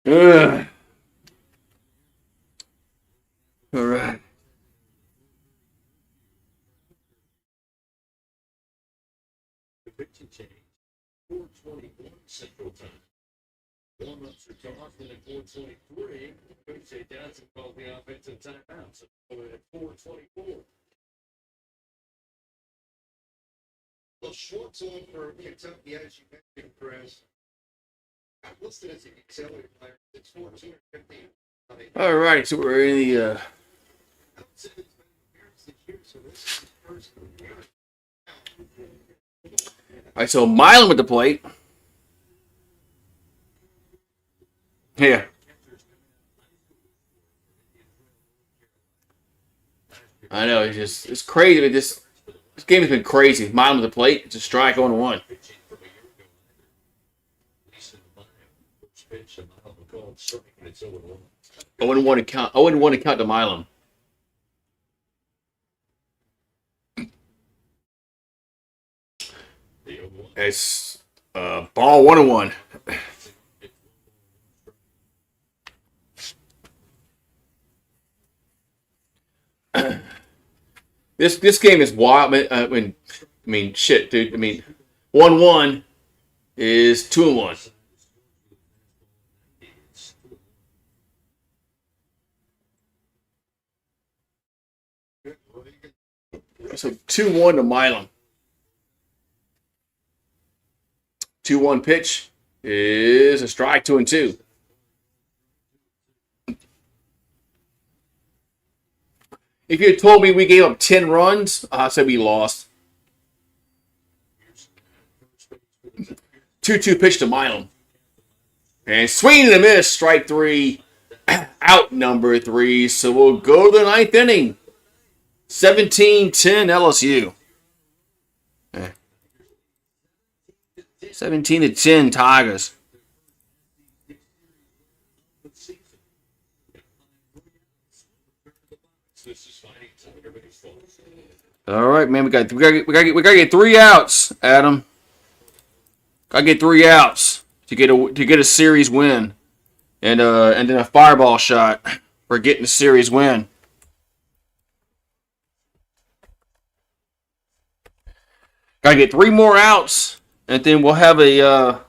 Ugh. All right. The pitching change, 4:21 Central Time. Warm-ups are tossed, and at 4:23, Coach Jay Johnson called the offensive timeout. So at 4:24. Well, shorts on for Kentucky, as you mentioned, Chris. I'm listed as an auxiliary player. It's 250. All right, so we're in the. All right, so Milan with the plate. Yeah. I know, it's crazy. This game has been crazy. Milan with the plate. It's a strike 0-1. 0-1 to count. 0-1 to count to Milan. It's ball 1-1. This game is wild. I mean, shit, dude. I mean, 1-1 is 2-1. So 2-1 to Milan. 2-1 pitch is a strike. 2-2. If you had told me we gave up 10 runs, I said we lost. 2-2 pitch to Milan. And swing and a miss, strike 3, out number 3. So we'll go to the 9th inning. 17-10 LSU. 17-10 Tigers. All right, man. We gotta get 3 outs, Adam. Gotta get 3 outs to get a series win, and then a fireball shot for getting a series win. Gotta get 3 more outs, and then we'll have a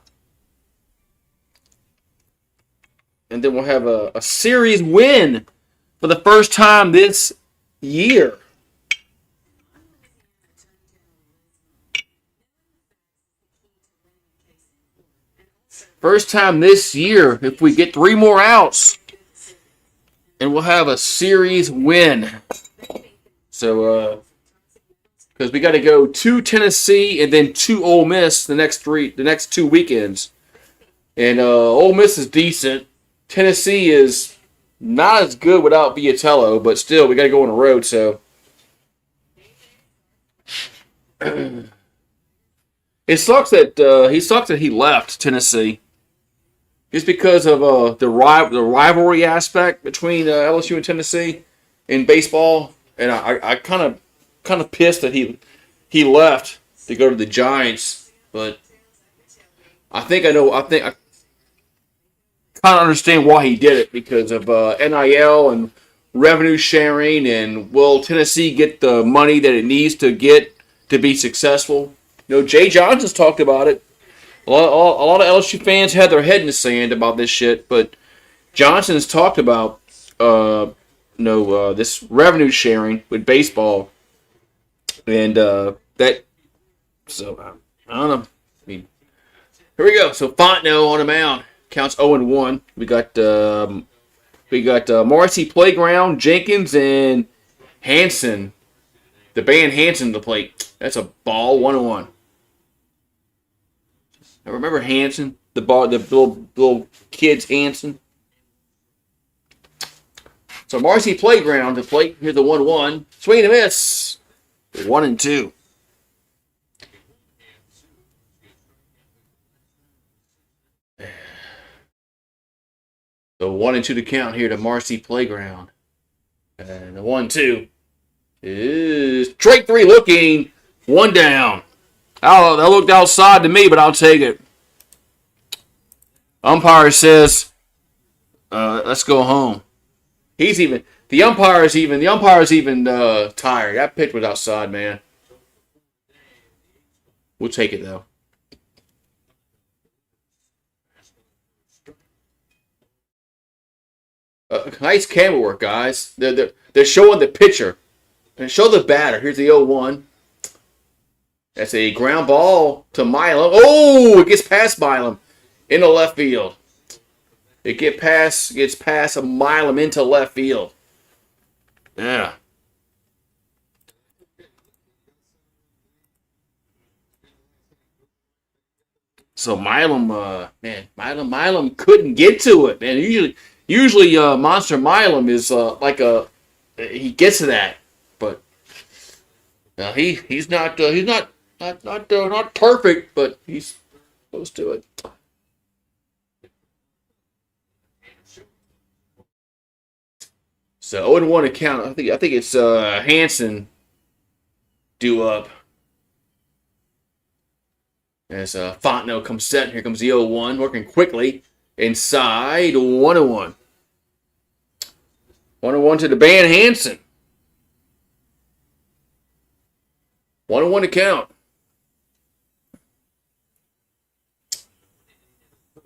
series win for the first time this year. First time this year, if we get 3 more outs, and we'll have a series win. So, because we got to go to Tennessee and then to Ole Miss the next 2 weekends, and Ole Miss is decent. Tennessee is not as good without Vitello, but still we got to go on the road. So. It sucks that he left Tennessee. Just because of the rivalry aspect between LSU and Tennessee in baseball, and I kind of pissed that he left to go to the Giants. But I think I kind of understand why he did it, because of NIL and revenue sharing, and will Tennessee get the money that it needs to get to be successful? You know, Jay Johnson's talked about it. A lot of LSU fans had their head in the sand about this shit, but Johnson's talked about this revenue sharing with baseball, and that. So I don't know. I mean, here we go. So Fontenot on the mound, counts 0-1. We got Marcy Playground, Jenkins, and Hanson. The band Hanson to the plate. That's a ball 1-1. I remember Hanson, the little kid's Hanson. So Marcy Playground to plate. Here's the 1-1. Swing and a miss. 1-2. So 1-2 to count here to Marcy Playground. And the 1-2 is strike 3 looking One down. Oh, that looked outside to me, but I'll take it. Umpire says, let's go home. The umpire's even tired. That pitch was outside, man. We'll take it though. Nice camera work, guys. They're showing the pitcher. And show the batter. Here's the 0-1. That's a ground ball to Milam. Oh, it gets past Milam into left field. It gets past Milam into left field. Yeah. So Milam couldn't get to it, man. Usually, Monster Milam is he gets to that, but he's not perfect, but he's close to it. So 0-1 account. I think it's Hanson due up. As Fontenot comes set, here comes the 0-1, working quickly inside 1-1. 1-1 to the band Hanson. 1-1 to count.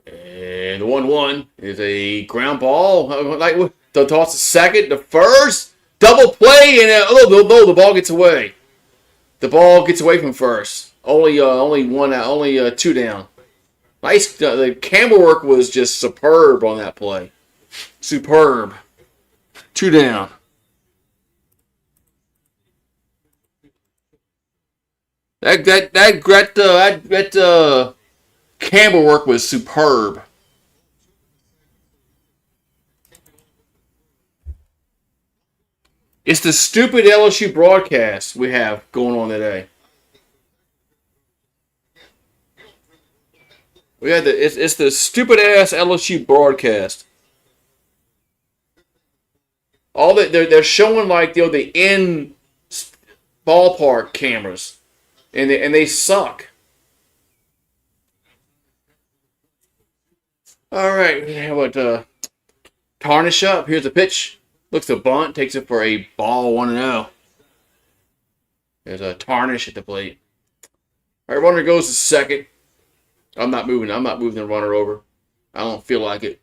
And the 1-1 is a ground ball. Like the toss to second, the first double play, and the ball gets away. The ball gets away from first. Only two down. Nice. The camera work was just superb on that play. Superb. Two down. That camera work was superb. It's the stupid LSU broadcast we have going on today. It's the stupid ass LSU broadcast. All that they're showing like the in ballpark cameras, and they suck. All right, how about Tarnish up? Here's a pitch. Looks a bunt, takes it for a ball 1-0. There's a Tarnish at the plate. All right, runner goes to second. I'm not moving the runner over. I don't feel like it.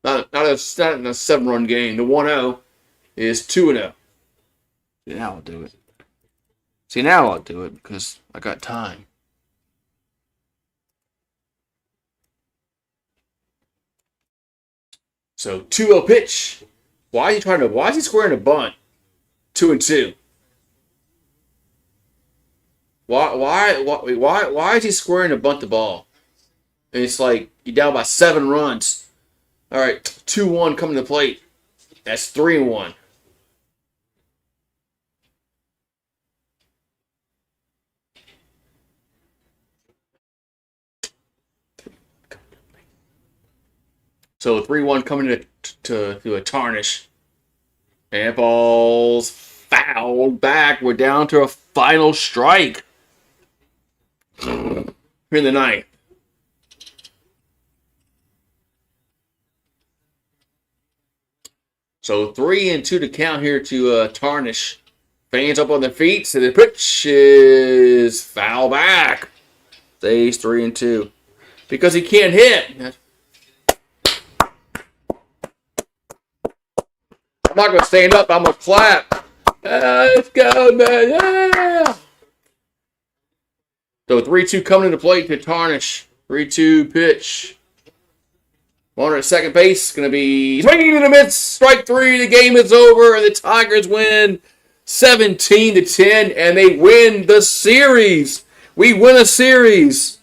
Not in a 7-run game. The 1-0 is 2-0. Now I'll do it. Now I'll do it because I got time. So 2-0 pitch. Why is he squaring a bunt? 2-2. Why is he squaring to bunt the ball? And it's like you're down by 7 runs. All right, 2-1 coming to the plate. That's 3-1. So 3-1 coming to a Tarnish. And ball's fouled back. We're down to a final strike. Here in the ninth. So 3-2 to count here to Tarnish. Fans up on their feet. So the pitch is foul back. Stays 3-2. Because he can't hit. I'm not going to stand up. I'm going to clap. Let's go, man. Yeah. So 3-2 coming to the plate to Tarnish. 3-2 pitch. Runner at second base. Going to be swinging in the miss. Strike 3. The game is over. And the Tigers win 17-10. And they win the series. We win a series.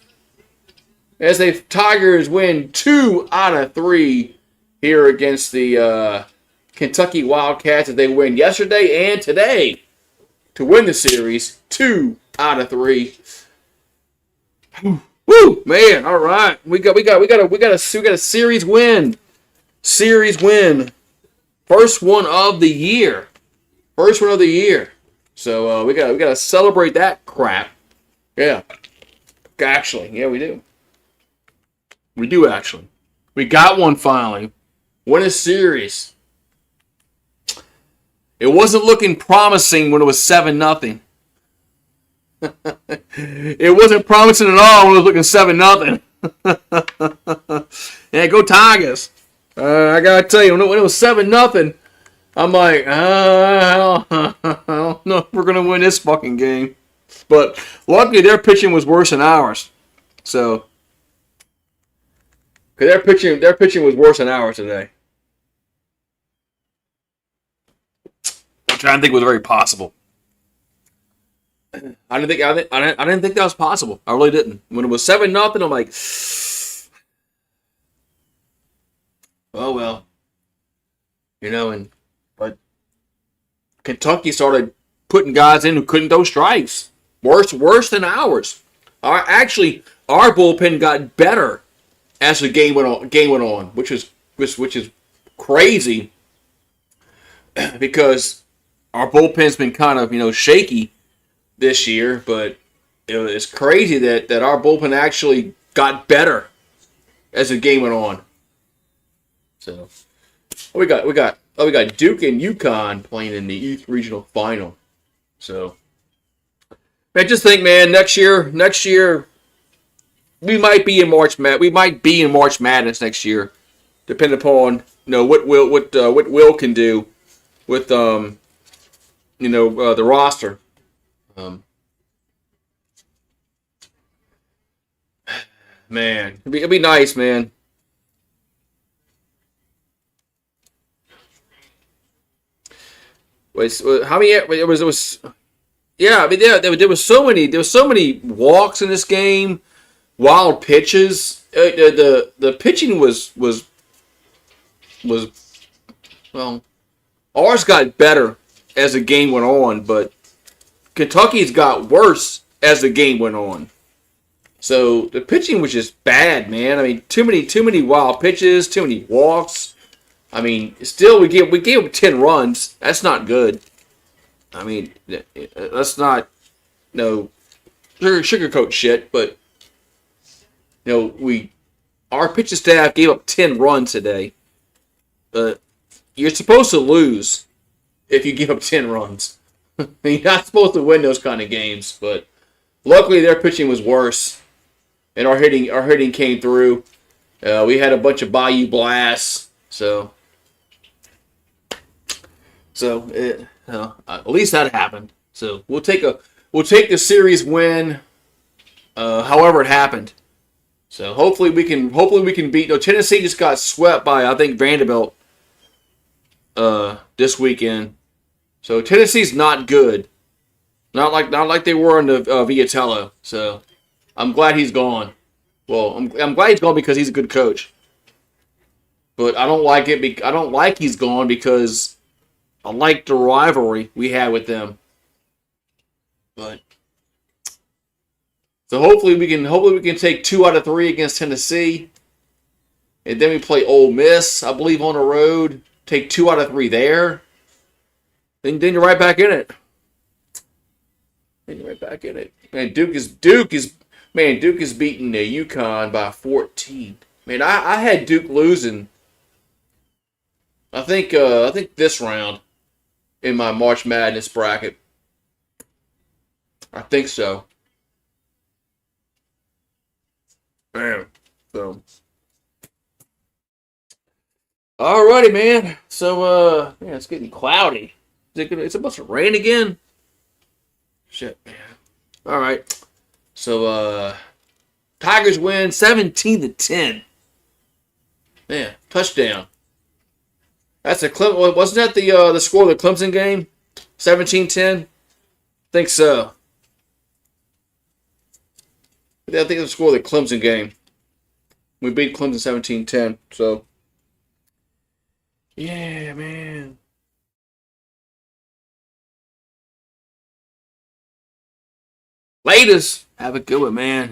As the Tigers win 2 out of 3 here against the Kentucky Wildcats. As they win yesterday and today to win the series. 2 out of 3. Woo, man! All right, we got a series win. Series win. First one of the year. So we gotta celebrate that crap. Yeah, actually, yeah, we do. We do actually. We got one finally. Win a series. It wasn't looking promising when it was 7-0. It wasn't promising at all when it was looking 7-0. Yeah, go Tigers. I gotta tell you, when it was 7-0, I'm like, I don't know if we're gonna win this fucking game. But luckily, their pitching was worse than ours. So, cause their pitching was worse than ours today. I'm trying to think it was very possible. I didn't think that was possible. I really didn't. When it was 7-0, I'm like, oh well, but Kentucky started putting guys in who couldn't throw strikes. Worse than ours. Our bullpen got better as the game went on, which is crazy because our bullpen's been kind of shaky this year, but it's crazy that our bullpen actually got better as the game went on. So we got Duke and UConn playing in the East Regional Final. So I just think, man, next year we might be in March Madness next year, depending upon what Will can do with the roster. Man, it'd be nice, man. How many? It was. Yeah, I mean, there was so many walks in this game, wild pitches. The pitching was well, ours got better as the game went on, but Kentucky's got worse as the game went on. So the pitching was just bad, man. I mean, too many wild pitches, too many walks. I mean, still we gave them 10 runs. That's not good. I mean, let's not sugarcoat shit, but our pitching staff gave up 10 runs today. But you're supposed to lose if you give up 10 runs. You're not supposed to win those kind of games, but luckily their pitching was worse, and our hitting came through. We had a bunch of Bayou blasts, so at least that happened. So we'll take the series win, however it happened. So hopefully we can beat. Tennessee just got swept by, I think, Vanderbilt this weekend. So Tennessee's not good. Not like they were in the Vitello. So I'm glad he's gone. Well, I'm glad he's gone because he's a good coach. But I don't like it. I don't like he's gone because I like the rivalry we had with them. But so hopefully we can take 2 out of 3 against Tennessee, and then we play Ole Miss, I believe, on the road. Take 2 out of 3 there. Then you're right back in it. Man, Duke is beating the UConn by 14. Man, I had Duke losing. I think this round in my March Madness bracket. I think so. Man, so. Alrighty, man. So, it's getting cloudy. It's supposed to rain again? Shit, man. Alright. So, Tigers win 17-10. Man, touchdown. That's wasn't that the score of the Clemson game? 17-10? Think so. I think it's the score of the Clemson game. We beat Clemson 17-10. So, yeah, man. Latest. Have a good one, man.